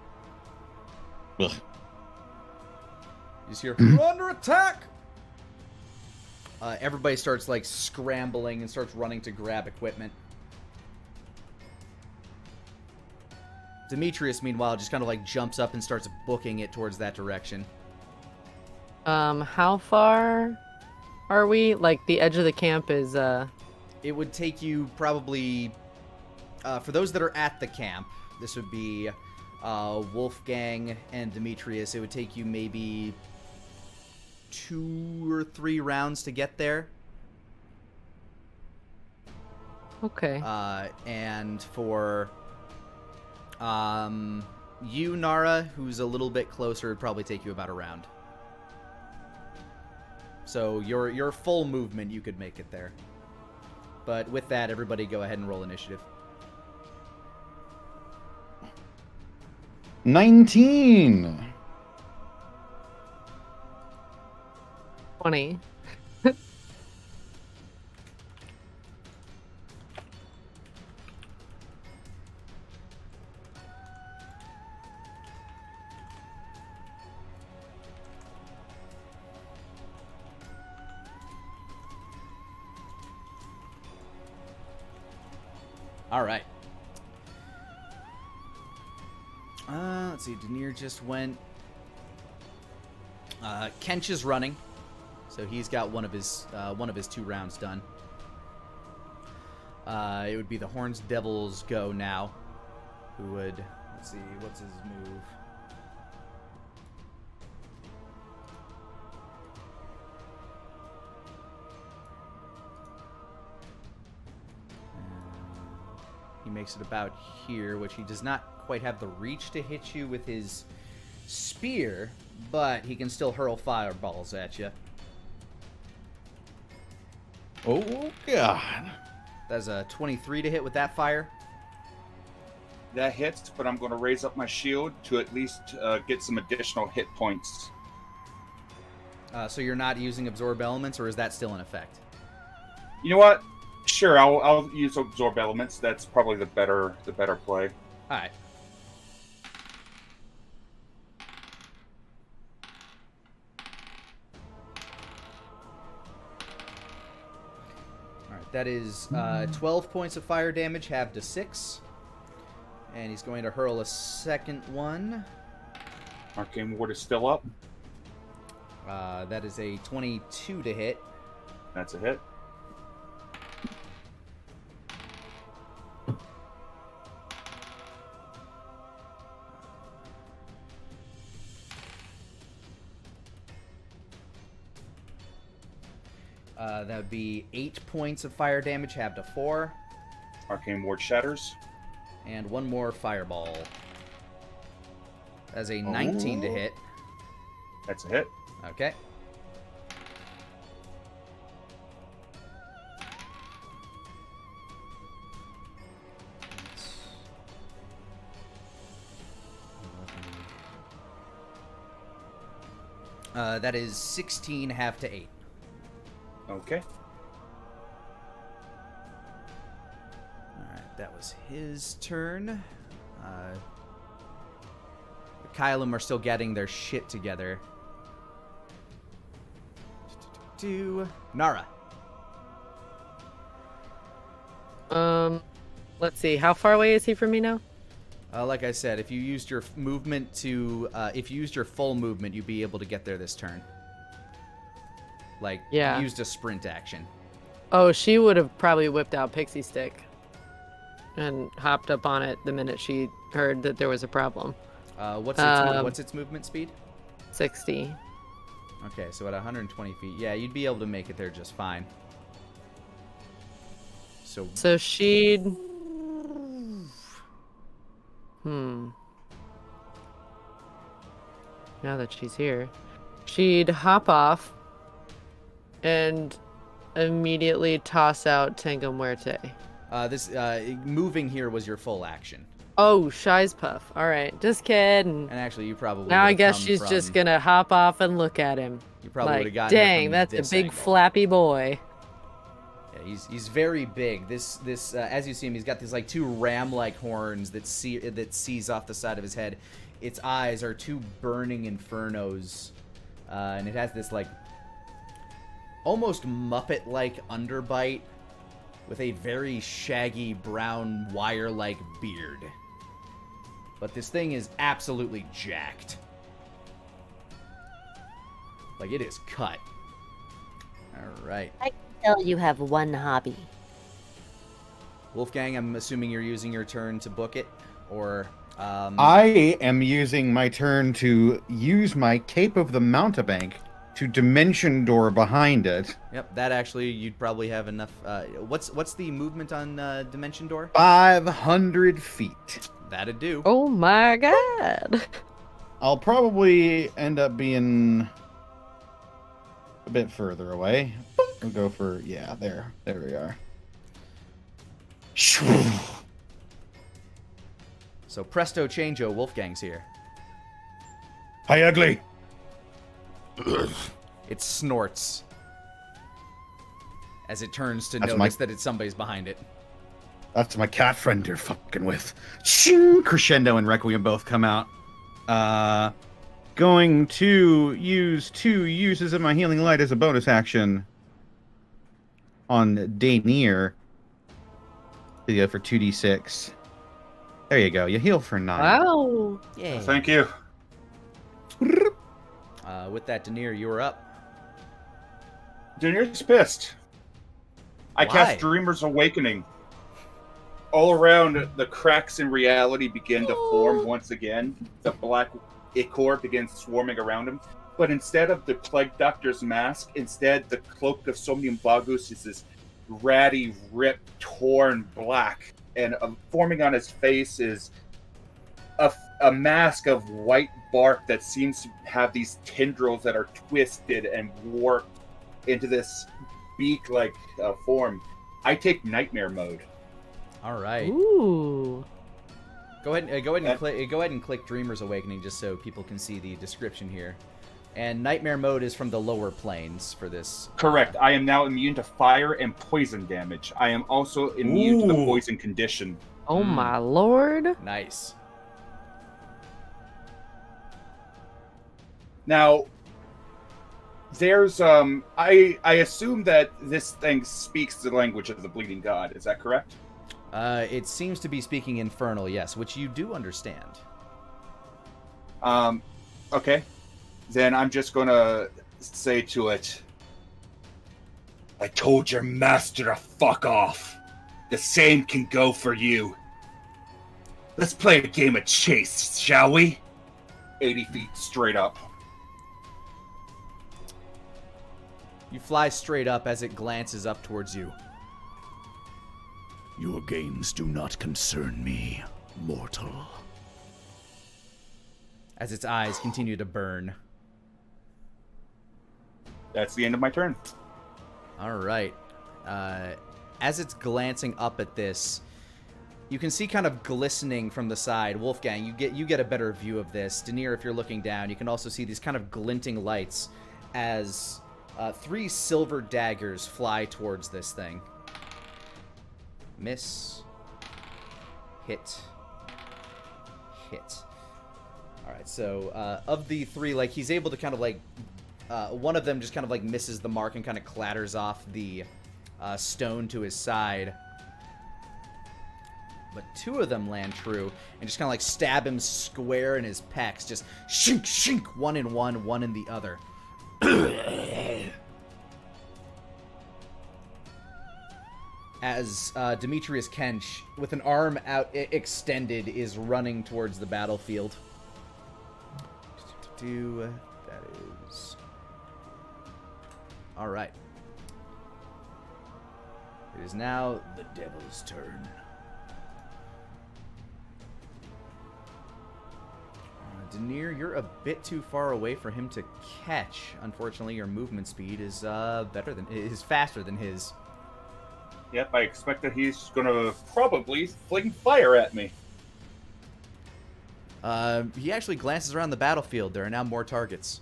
Ugh. You just hear, "We're under attack!" Everybody starts, like, scrambling and starts running to grab equipment. Demetrius, meanwhile, just kind of, like, jumps up and starts booking it towards that direction. How far are we? Like, the edge of the camp is, It would take you probably... for those that are at the camp, this would be Wolfgang and Demetrius. It would take you maybe 2 or 3 rounds to get there. Okay. And for you, Nara, who's a little bit closer, it'd probably take you about a round. So your full movement, you could make it there. But with that, everybody go ahead and roll initiative. 19. 20. All right. Let's see. Denier just went. Kench is running, so he's got one of his 2 rounds done. It would be the Horns Devils go now. Who would? Let's see. What's his move? He makes it about here, which he does not quite have the reach to hit you with his spear, but he can still hurl fireballs at you. Oh, God. That's a 23 to hit with that fire. That hits, but I'm going to raise up my shield to at least get some additional hit points. So you're not using absorb elements, or is that still in effect? You know what? Sure, I'll use absorb elements. That's probably the better play. All right. All right. That is 12 points of fire damage, halved to 6, and he's going to hurl a second one. Arcane Ward is still up. That is a 22 to hit. That's a hit. That would be 8 points of fire damage, halved to 4. Arcane Ward shatters. And one more fireball. That's a 19 to hit. That's a hit. Okay. That is 16, half to 8. Okay. Alright, that was his turn. Kylum are still getting their shit together. Nara. Let's see. How far away is he from me now? Like I said, if you used your movement to, if you used your full movement, you'd be able to get there this turn. Like, Yeah. used a sprint action. Oh, she would have probably whipped out Pixie Stick and hopped up on it the minute she heard that there was a problem. What's its movement speed? 60. Okay, so at 120 feet, yeah, you'd be able to make it there just fine. So she'd... Now that she's here, she'd hop off and immediately toss out Tango Muerte. This moving here was your full action. Oh, Shy's Puff. All right, just kidding. And actually, you probably Now I would've guess come she's from- just gonna hop off and look at him. You probably would have Like, gotten it dang, from that's a this big angle. flappy boy. Yeah, he's very big. This as you see him, he's got these like 2 ram-like horns that seize off the side of his head. Its eyes are 2 burning infernos, and it has this like almost Muppet-like underbite with a very shaggy brown wire-like beard. But this thing is absolutely jacked. Like, it is cut. Alright. I can tell you have one hobby. Wolfgang, I'm assuming you're using your turn to book it? Or, I am using my turn to use my Cape of the Mountebank to Dimension Door behind it. Yep, that actually, you'd probably have enough... what's the movement on Dimension Door? 500 feet. That'd do. Oh my god. I'll probably end up being a bit further away. We'll go for, yeah, there we are. So presto changeo, Wolfgang's here. Hi, ugly. It snorts as it turns to That's notice that it's somebody's behind it. That's my cat friend you're fucking with. Shing! Crescendo and Requiem both come out. Going to use 2 uses of my Healing Light as a bonus action on Daenier. to go for 2d6. There you go. You heal for 9. Wow. Yeah. Thank you. With that, Denier, you are up. Daenerys pissed. I Why? cast Dreamer's Awakening. All around, the cracks in reality begin to form once again. The black ichor begins swarming around him. But instead of the Plague Doctor's mask, instead the cloak of Somnium Vagus is this ratty, ripped, torn black. And forming on his face is a mask of white bark that seems to have these tendrils that are twisted and warped into this beak-like form. I take Nightmare mode. All right. Ooh. Go ahead and click Dreamer's Awakening just so people can see the description here. And Nightmare mode is from the lower planes for this. Correct. I am now immune to fire and poison damage. I am also immune to the poison condition. Oh my lord. Nice. Now, there's I assume that this thing speaks the language of the Bleeding God. Is that correct? It seems to be speaking Infernal, yes, which you do understand. Okay. Then I'm just gonna say to it, I told your master to fuck off. The same can go for you. Let's play a game of chase, shall we? 80 feet straight up. You fly straight up as it glances up towards you. Your games do not concern me, mortal. As its eyes continue to burn. That's the end of my turn. All right. As it's glancing up at this, you can see kind of glistening from the side. Wolfgang, you get a better view of this. Denier, if you're looking down, you can also see these kind of glinting lights as 3 silver daggers fly towards this thing. Miss. Hit. Hit. All right, so of the 3, like, he's able to kind of, like, one of them just kind of, like, misses the mark and kind of clatters off the stone to his side. But 2 of them land true and just kind of, like, stab him square in his pecs. Just shink, shink, one in one, one in the other. As Demetrius Kench, with an arm out extended, is running towards the battlefield. That is... Alright. It is now the devil's turn. Denier, you're a bit too far away for him to catch. Unfortunately, your movement speed is faster than his. Yep, I expect that he's gonna probably fling fire at me. He actually glances around the battlefield. There are now more targets.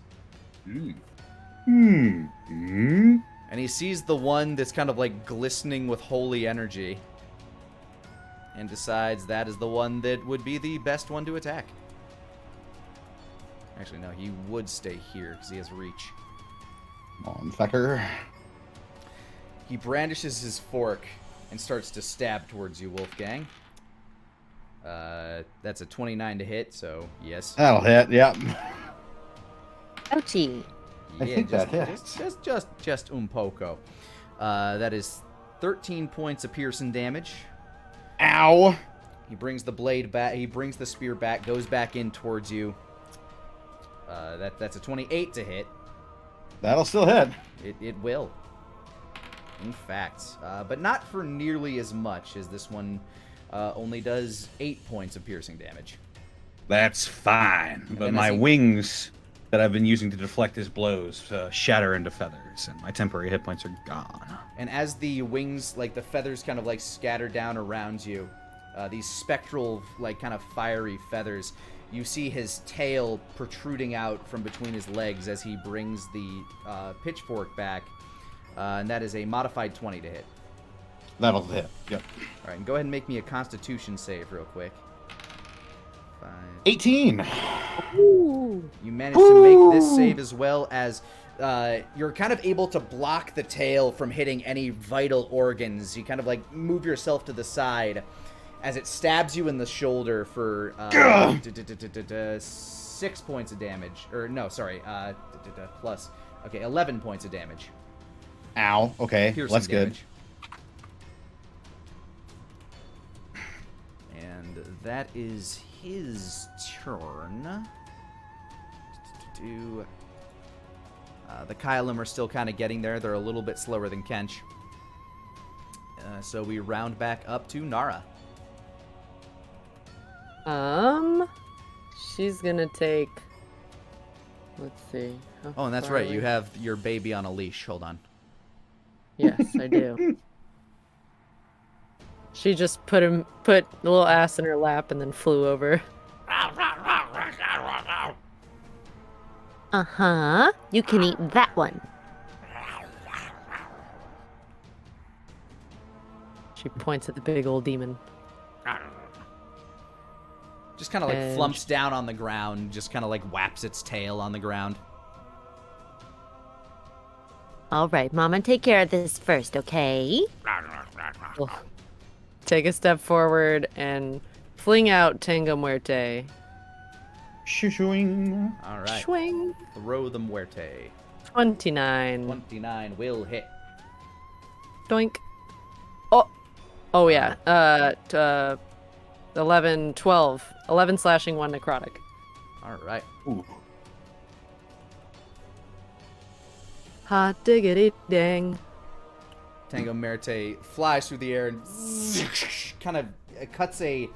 Hmm. And he sees the one that's kind of like glistening with holy energy. And decides that is the one that would be the best one to attack. Actually, no, he would stay here because he has reach. Come on, fucker. He brandishes his fork and starts to stab towards you, Wolfgang. That's a 29 to hit, so yes. That'll hit, yep. Ouchie. I think that hits. Just un poco. That is 13 points of piercing damage. Ow! He brings the blade back. He brings the spear back. Goes back in towards you. That's a 28 to hit. That'll still hit. It will. In fact, but not for nearly as much as this one. Only does 8 points of piercing damage. That's fine. But then my as he- wings that I've been using to deflect his blows shatter into feathers, and my temporary hit points are gone. And as the wings, like the feathers kind of like scatter down around you, these spectral, like kind of fiery feathers, you see his tail protruding out from between his legs as he brings the pitchfork back. And that is a modified 20 to hit. That'll hit. Yep. All right, and go ahead and make me a Constitution save real quick. 5. 18. Ooh. You manage to make this save as well as you're kind of able to block the tail from hitting any vital organs. You kind of like move yourself to the side as it stabs you in the shoulder for 6 points of damage. Or no, sorry, plus. Okay, 11 points of damage. Ow. Okay, Piercing that's good. damage. And that is his turn. The Kylam are still kind of getting there. They're a little bit slower than Kench. So we round back up to Nara. She's gonna take. Let's see. Oh, and that's right. You have your baby on a leash. Hold on. Yes, I do. She just put a little ass in her lap and then flew over. Uh-huh. You can eat that one. She points at the big old demon. Just kind of like And- flumps down on the ground. Just kind of like whaps its tail on the ground. All right, Mama, take care of this first, okay? Take a step forward and fling out Tango Muerte. Shoo-shooing. All right. Swing. Throw the Muerte. 29. 29 will hit. Doink. Oh yeah. 11, 12. 11 slashing, 1 necrotic. All right. Ooh. Hot diggity dang. Tango Muerte flies through the air and kind of cuts a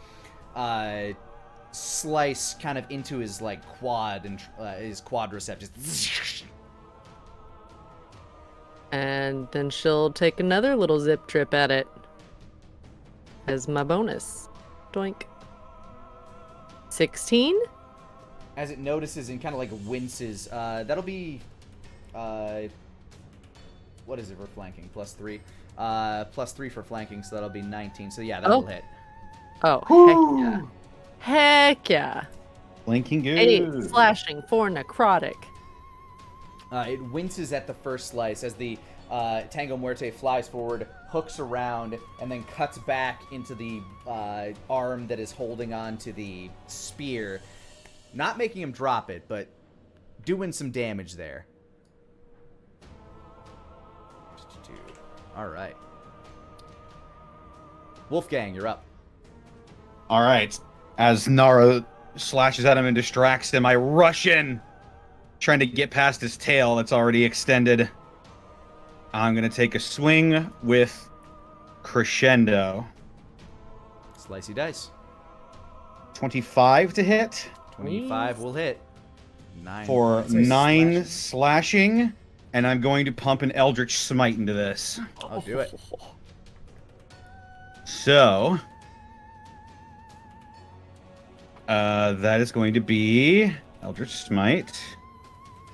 slice kind of into his like quad and his quadricep. Just And then she'll take another little zip trip at it as my bonus. Doink. 16? as it notices and kind of like winces. That'll be what is it for flanking? +3. +3 for flanking, so that'll be 19. So yeah, that'll hit. Oh, heck yeah. Heck yeah. Blinking good. 8 slashing, 4 necrotic. It winces at the first slice as the Tango Muerte flies forward, hooks around, and then cuts back into the arm that is holding on to the spear. Not making him drop it, but doing some damage there. All right. Wolfgang, you're up. All right. As Nara slashes at him and distracts him, I rush in, trying to get past his tail that's already extended. I'm going to take a swing with Crescendo. Slicey dice. 25 to hit 25 will hit. 9 for points of 9 slashing. slashing, and I'm going to pump an Eldritch Smite into this. I'll do it. So, that is going to be Eldritch Smite.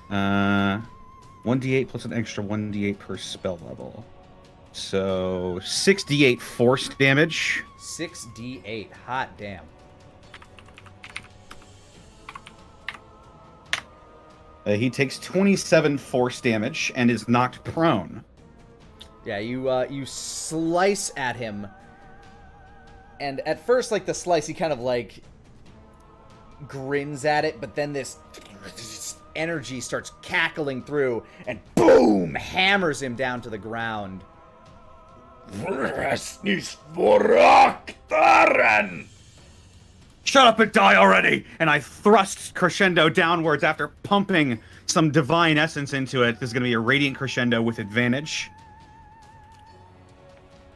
1d8 plus an extra 1d8 per spell level. So, 6d8 force damage. 6d8. Hot damn. He takes 27 force damage and is knocked prone. Yeah, you slice at him, and at first, like the slice, he kind of like grins at it, but then this energy starts cackling through, and boom, hammers him down to the ground. Shut up and die already! And I thrust Crescendo downwards after pumping some divine essence into it. This is going to be a Radiant Crescendo with advantage.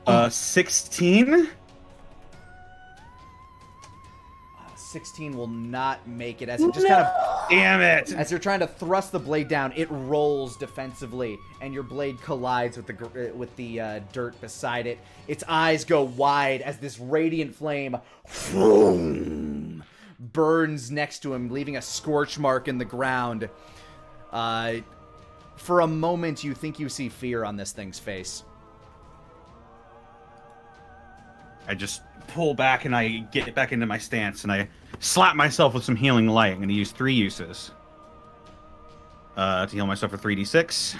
16? 16 will not make it as it just kind of... Damn it! As you're trying to thrust the blade down, it rolls defensively, and your blade collides with the dirt beside it. Its eyes go wide as this radiant flame burns next to him, leaving a scorch mark in the ground. For a moment, you think you see fear on this thing's face. I just pull back and I get back into my stance and I slap myself with some healing light. I'm going to use 3 uses to heal myself for 3d6.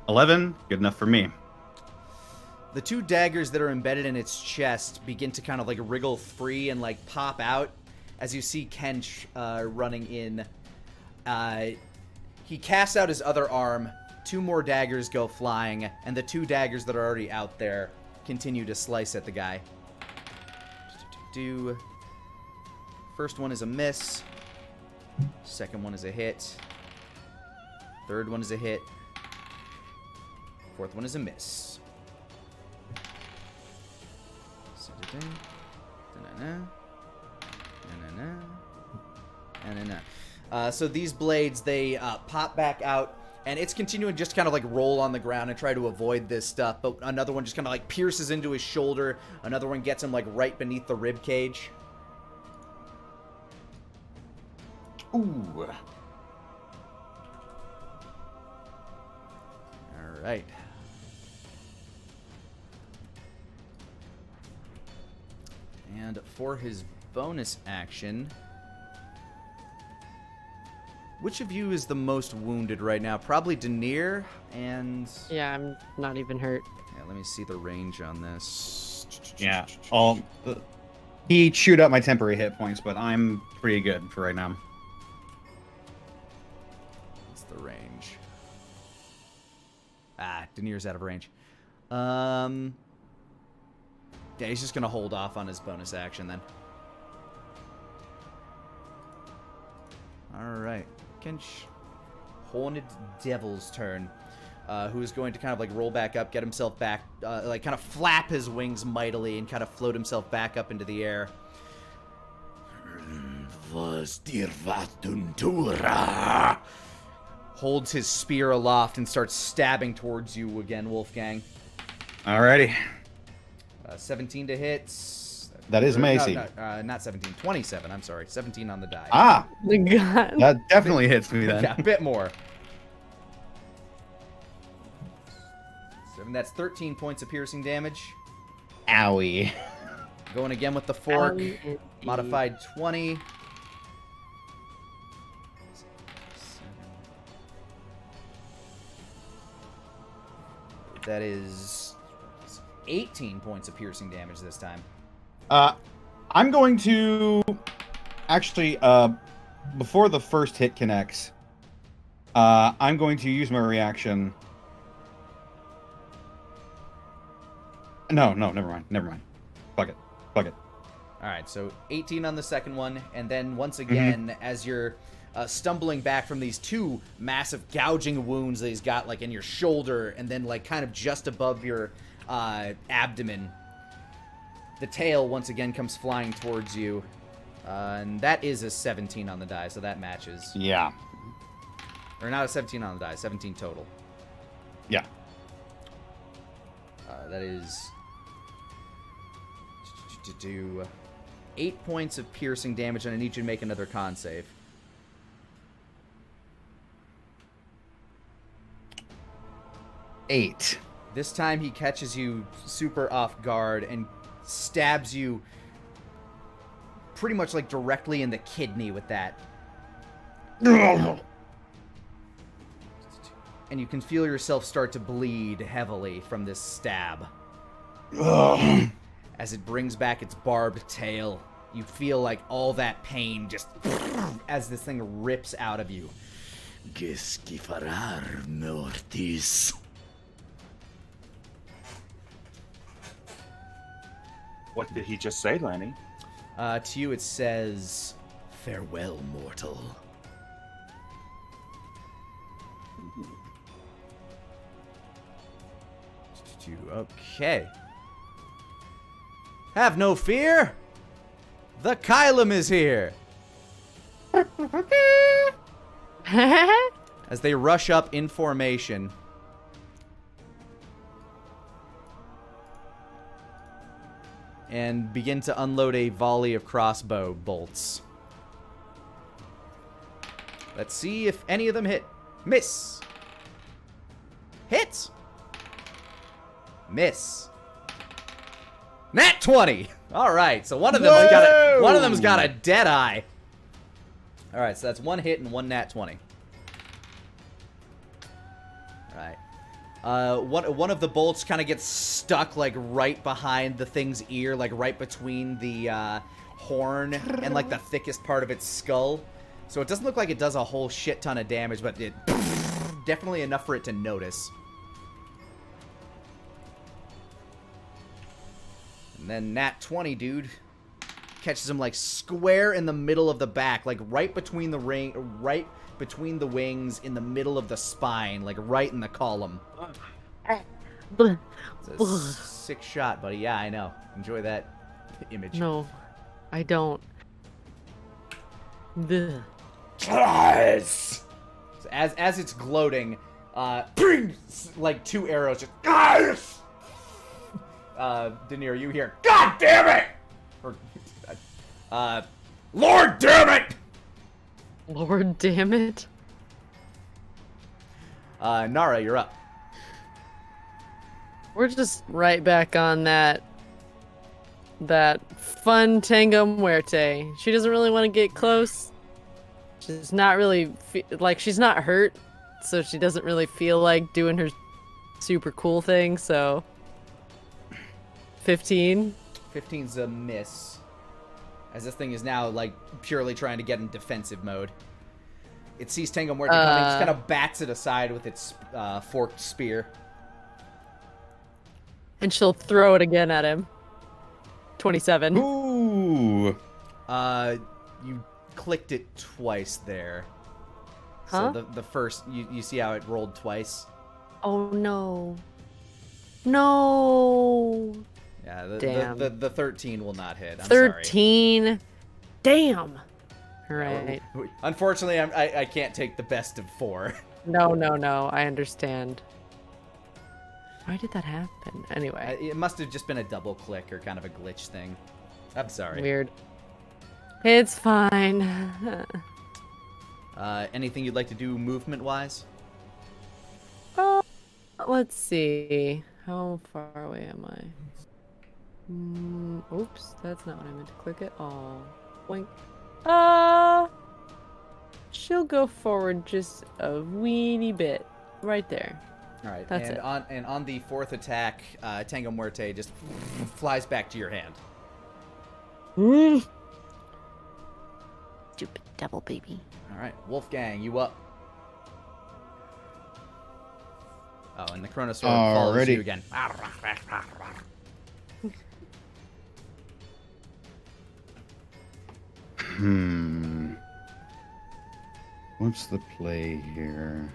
11, good enough for me. The 2 daggers that are embedded in its chest begin to kind of like wriggle free and like pop out as you see Kench running in. He casts out his other arm. 2 more daggers go flying, and the 2 daggers that are already out there continue to slice at the guy. First one is a miss. Second one is a hit. Third one is a hit. Fourth one is a miss. So these blades, they pop back out, and it's continuing just kind of like roll on the ground and try to avoid this stuff, but another one just kind of like pierces into his shoulder. Another one gets him like right beneath the rib cage. Ooh. All right. And for his bonus action, which of you is the most wounded right now? Probably Denier, and... Yeah, I'm not even hurt. Yeah, let me see the range on this. Yeah, he chewed up my temporary hit points, but I'm pretty good for right now. What's the range? Denier's out of range. Yeah, he's just going to hold off on his bonus action then. Alright. Kench. Horned Devil's turn. Who is going to kind of like roll back up, get himself back, like kind of flap his wings mightily and kind of float himself back up into the air. Holds his spear aloft and starts stabbing towards you again, Wolfgang. Alrighty. 17 to hit. That is Macy. No, not 17. 27, I'm sorry. 17 on the die. Ah! God. That definitely hits me then. Yeah, a bit more. 7, that's 13 points of piercing damage. Owie. Going again with the fork. Owie. Modified 20. That is 18 points of piercing damage this time. I'm going to actually, before the first hit connects, I'm going to use my reaction. No, never mind. Fuck it. Alright, so 18 on the second one, and then once again, as you're stumbling back from these 2 massive gouging wounds that he's got, like, in your shoulder, and then, like, kind of just above your abdomen, the tail once again comes flying towards you, and that is a 17 on the die, so that matches. Yeah. Or not a 17 on the die, 17 total. Yeah. That is... to do 8 points of piercing damage, and I need you to make another con save. Eight. This time he catches you super off guard and stabs you pretty much like directly in the kidney with that. And you can feel yourself start to bleed heavily from this stab. As it brings back its barbed tail, you feel like all that pain just as this thing rips out of you. Geskifarar mortis. What did he just say, Lani? To you it says, Farewell, mortal. okay. Have no fear! The Kylum is here! As they rush up in formation. And begin to unload a volley of crossbow bolts. Let's see if any of them hit. Miss! Hit! Miss! Nat 20. All right, so one of them's got a dead eye. All right, so that's one hit and one nat 20. All right. One of the bolts kind of gets stuck like right behind the thing's ear, like right between the horn and like the thickest part of its skull. So it doesn't look like it does a whole shit ton of damage, but it definitely enough for it to notice. And then nat 20, dude, catches him like square in the middle of the back, like right between the wings, in the middle of the spine, like right in the column. It's a sick shot, buddy. Yeah, I know. Enjoy that image. No, I don't. Ugh. Yes! So as it's gloating, like 2 arrows just. Denier, you hear, God damn it! Or, Lord damn it! Lord damn it. Nara, you're up. We're just right back on that fun Tango Muerte. She doesn't really want to get close. She's not really like she's not hurt, so she doesn't really feel like doing her super cool thing. So 15. 15's a miss, as this thing is now like purely trying to get in defensive mode. It sees Tango Muerte coming, just kind of bats it aside with its forked spear. And she'll throw it again at him. 27. Ooh. You clicked it twice there. Huh? So the first, you see how it rolled twice? Oh no. No. Yeah, Damn. the 13 will not hit. I'm 13. sorry. Damn. Right. Unfortunately, I can't take the best of 4. No. I understand. Why did that happen? Anyway. It must have just been a double click or kind of a glitch thing. I'm sorry. Weird. It's fine. Anything you'd like to do movement-wise? Let's see. How far away am I? Oops, that's not what I meant to click at all. Boink. She'll go forward just a weeny bit. Right there. All right. That's it. On the 4th attack, Tango Muerte just flies back to your hand. Stupid devil baby. All right, Wolfgang, you up? Oh, and the Chronosaur follows you again. What's the play here?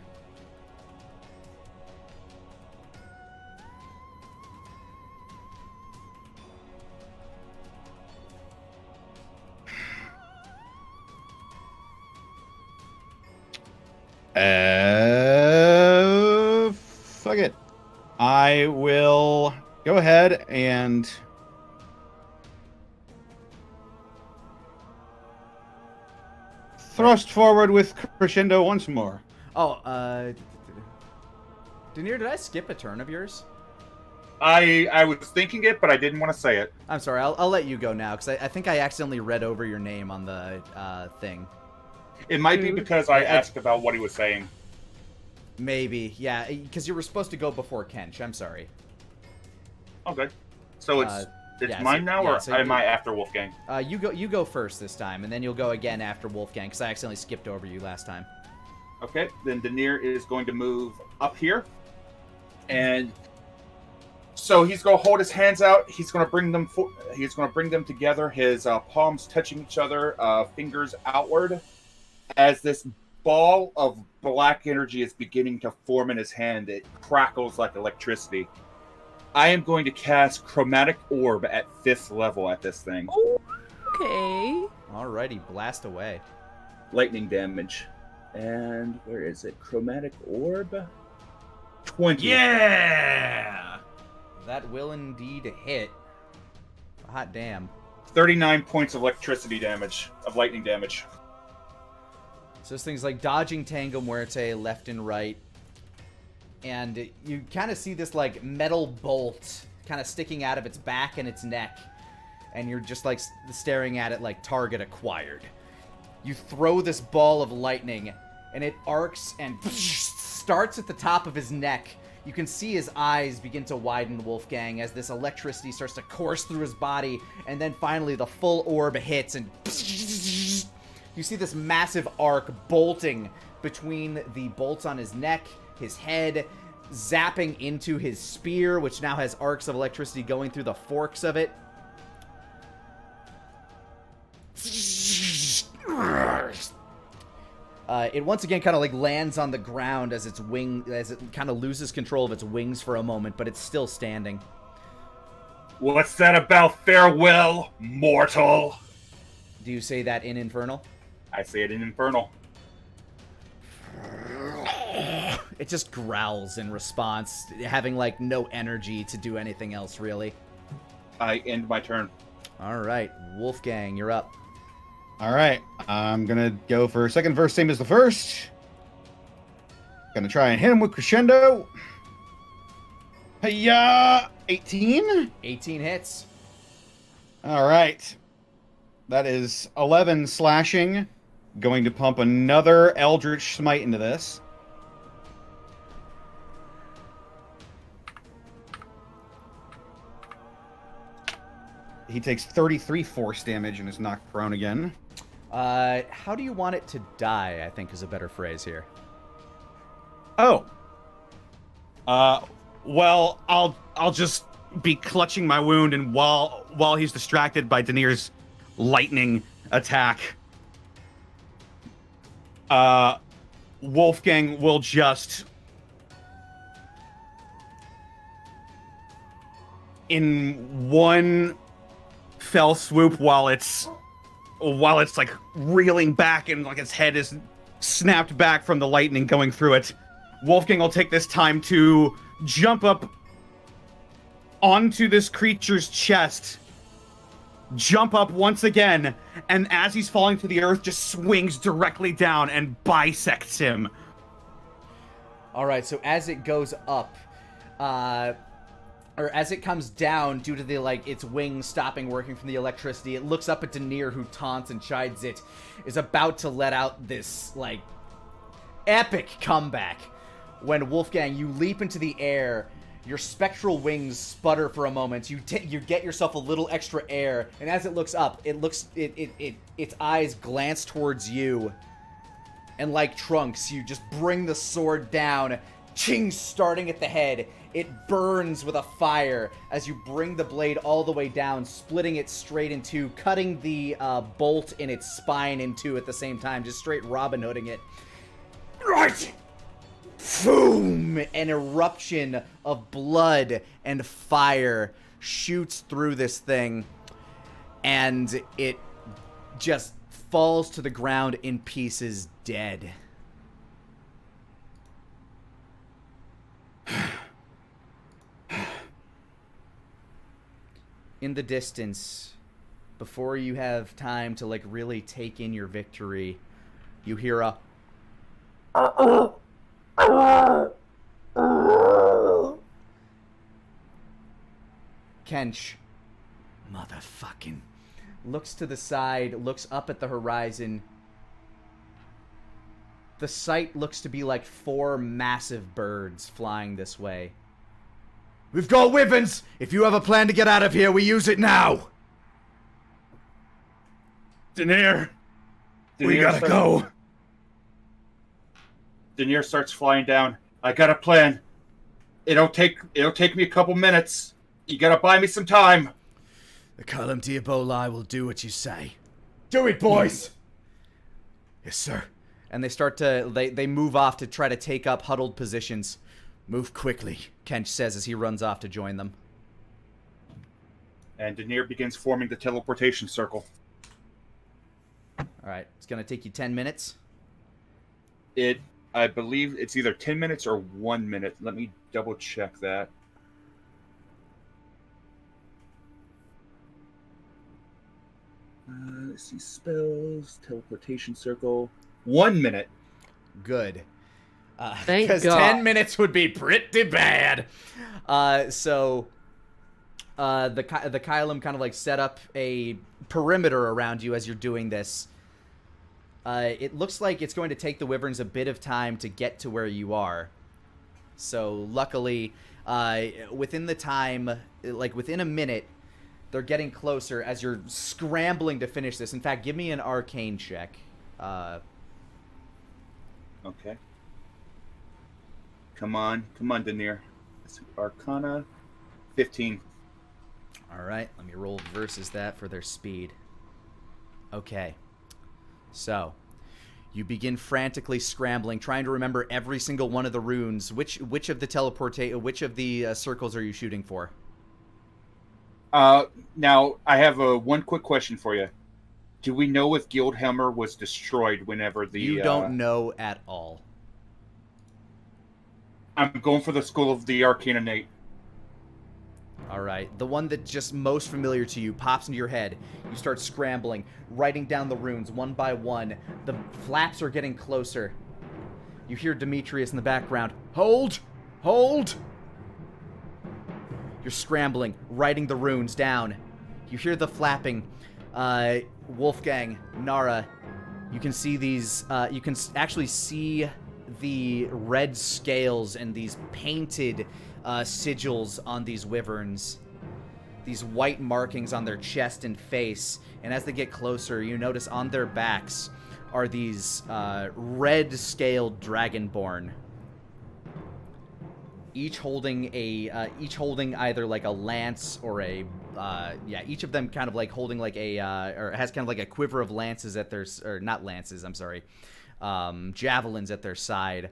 Fuck it. I will go ahead and thrust forward with crescendo once more. Oh, Denier, did I skip a turn of yours? I was thinking it, but I didn't want to say it. I'm sorry. I'll let you go now because I think I accidentally read over your name on the thing. It might be because I asked about what he was saying. Maybe, yeah, because you were supposed to go before Kench. I'm sorry. Okay, so it's yeah, mine now, or so am I after Wolfgang? You go first this time, and then you'll go again after Wolfgang because I accidentally skipped over you last time. Okay, then Denier is going to move up here, and so he's going to hold his hands out. He's going to bring them. He's going to bring them together. His palms touching each other, fingers outward, as this ball of black energy is beginning to form in his hand. It crackles like electricity. I am going to cast Chromatic Orb at 5th level at this thing. Okay. Alrighty, blast away. Lightning damage. And where is it? Chromatic Orb? 20. Yeah! That will indeed hit. Hot damn. 39 points of electricity damage, of lightning damage. So this thing's like dodging Tango Muerte left and right. And you kind of see this like metal bolt kind of sticking out of its back and its neck. And you're just like staring at it like target acquired. You throw this ball of lightning, and it arcs and starts at the top of his neck. You can see his eyes begin to widen, Wolfgang, as this electricity starts to course through his body, and then finally the full orb hits, and you see this massive arc bolting between the bolts on his neck, his head, zapping into his spear, which now has arcs of electricity going through the forks of it. It once again kind of like lands on the ground as it kind of loses control of its wings for a moment, but it's still standing. What's that about farewell, mortal? Do you say that in Infernal? I say it in Infernal. It just growls in response, having like no energy to do anything else really. I end my turn. All right, Wolfgang, you're up. All right, I'm gonna go for second verse, same as the first. Gonna try and hit him with crescendo. Hey, 18. 18 hits. All right, that is 11 slashing. Going to pump another Eldritch Smite into this. He takes 33 force damage and is knocked prone again. How do you want it to die, I think is a better phrase here. Oh. Well, I'll just be clutching my wound, and while he's distracted by Danir's lightning attack, Wolfgang will just, in one fell swoop, while it's like reeling back and like its head is snapped back from the lightning going through it, Wolfgang will take this time to jump up onto this creature's chest, jump up once again, and as he's falling to the earth, just swings directly down and bisects him. All right, so as it goes up, or as it comes down due to the its wings stopping working from the electricity, it looks up at Danir, who taunts and chides it, is about to let out this epic comeback when Wolfgang, you leap into the air. Your spectral wings sputter for a moment. You get yourself a little extra air, and as it looks up, its eyes glance towards you, and like Trunks, you just bring the sword down, ching, starting at the head. It burns with a fire as you bring the blade all the way down, splitting it straight in two, cutting the bolt in its spine in two at the same time, just straight Robin Hooding it. Right! Boom! An eruption of blood and fire shoots through this thing, and it just falls to the ground in pieces, dead. In the distance, before you have time to really take in your victory, you hear a Kench, motherfucking, looks to the side, looks up at the horizon. The sight looks to be like 4 massive birds flying this way. We've got weapons! If you have a plan to get out of here, we use it now! Danir, we gotta go. Danir starts flying down. I got a plan. It'll take me a couple minutes. You gotta buy me some time. The Column Diaboli will do what you say. Do it, boys! Yes, sir. And they start to, they move off to try to take up huddled positions. Move quickly. Kench says as he runs off to join them. And Danir begins forming the teleportation circle. Alright, it's gonna take you 10 minutes. I believe it's either 10 minutes or 1 minute. Let me double check that. Let's see, spells, teleportation circle. 1 minute. Good. Thank Because God. 10 minutes would be pretty bad. So the Kylum kind of like set up a perimeter around you as you're doing this. It looks like it's going to take the wyverns a bit of time to get to where you are. So luckily, within the time, like within a minute, they're getting closer as you're scrambling to finish this. In fact, give me an arcane check. Okay. Come on, Denier. Arcana, 15. All right, let me roll versus that for their speed. Okay. So, you begin frantically scrambling, trying to remember every single one of the runes. Which of the circles are you shooting for? Now I have one quick question for you. Do we know if Guildhammer was destroyed whenever the? You don't know at all. I'm going for the School of the Arcanonate. All right, the one that's just most familiar to you pops into your head. You start scrambling, writing down the runes one by one. The flaps are getting closer. You hear Demetrius in the background. Hold! Hold! You're scrambling, writing the runes down. You hear the flapping. Wolfgang, Nara, you can see these, you can actually see the red scales and these painted sigils on these wyverns. These white markings on their chest and face. And as they get closer, you notice on their backs are these red-scaled dragonborn. Each holding either like a lance or a each of them kind of like holding like a or has kind of like a quiver of lances at their, or not lances, I'm sorry, javelins at their side.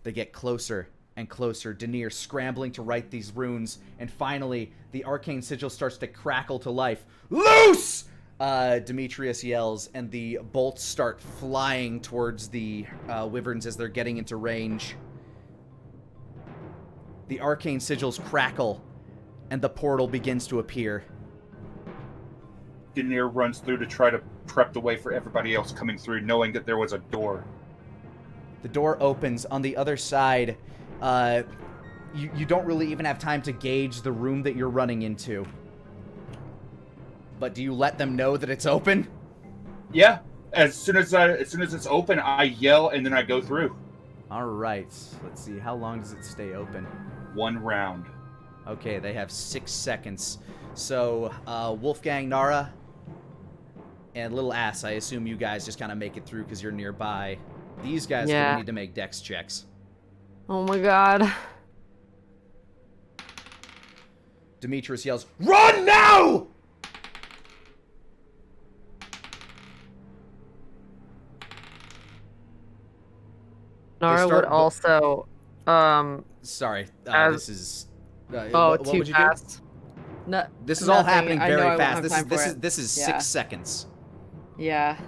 They get closer and closer. Denier scrambling to write these runes, and finally the arcane sigil starts to crackle to life. Loose! Demetrius yells, and the bolts start flying towards the wyverns as they're getting into range. The arcane sigils crackle, and the portal begins to appear. Denier runs through to try to prep the way for everybody else coming through, knowing that there was a door. The door opens. On the other side, you don't really even have time to gauge the room that you're running into. But do you let them know that it's open? Yeah. As soon as it's open, I yell and then I go through. All right. Let's see. How long does it stay open? 1 round. Okay, they have 6 seconds. So, Wolfgang, Nara, and Little Ass, I assume you guys just kind of make it through because you're nearby. These guys are gonna need to make dex checks. Oh my god. Demetrius yells, "Run now!" Nara would also, Sorry, this is... what too would you fast. Do? No, this is all happening very fast. This is yeah. 6 seconds. Yeah.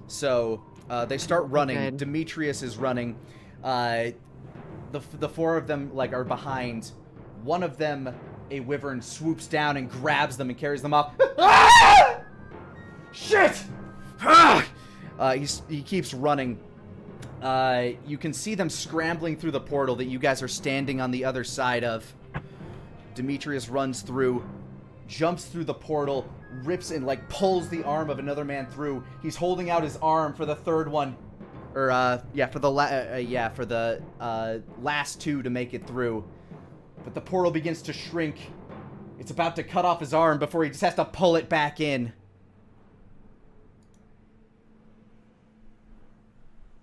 So, they start running. Okay. Demetrius is running. The 4 of them, like, are behind. One of them, a wyvern, swoops down and grabs them and carries them off. Ah! Shit! Ah! He keeps running. You can see them scrambling through the portal that you guys are standing on the other side of. Demetrius runs through, jumps through the portal, rips and like pulls the arm of another man through. He's holding out his arm for the third one, or for the last 2 to make it through. But the portal begins to shrink. It's about to cut off his arm before he just has to pull it back in.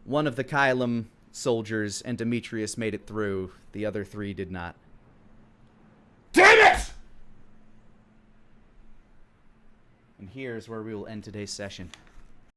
One of the Kylum soldiers and Demetrius made it through. The other 3 did not. Damn it! And here's where we will end today's session.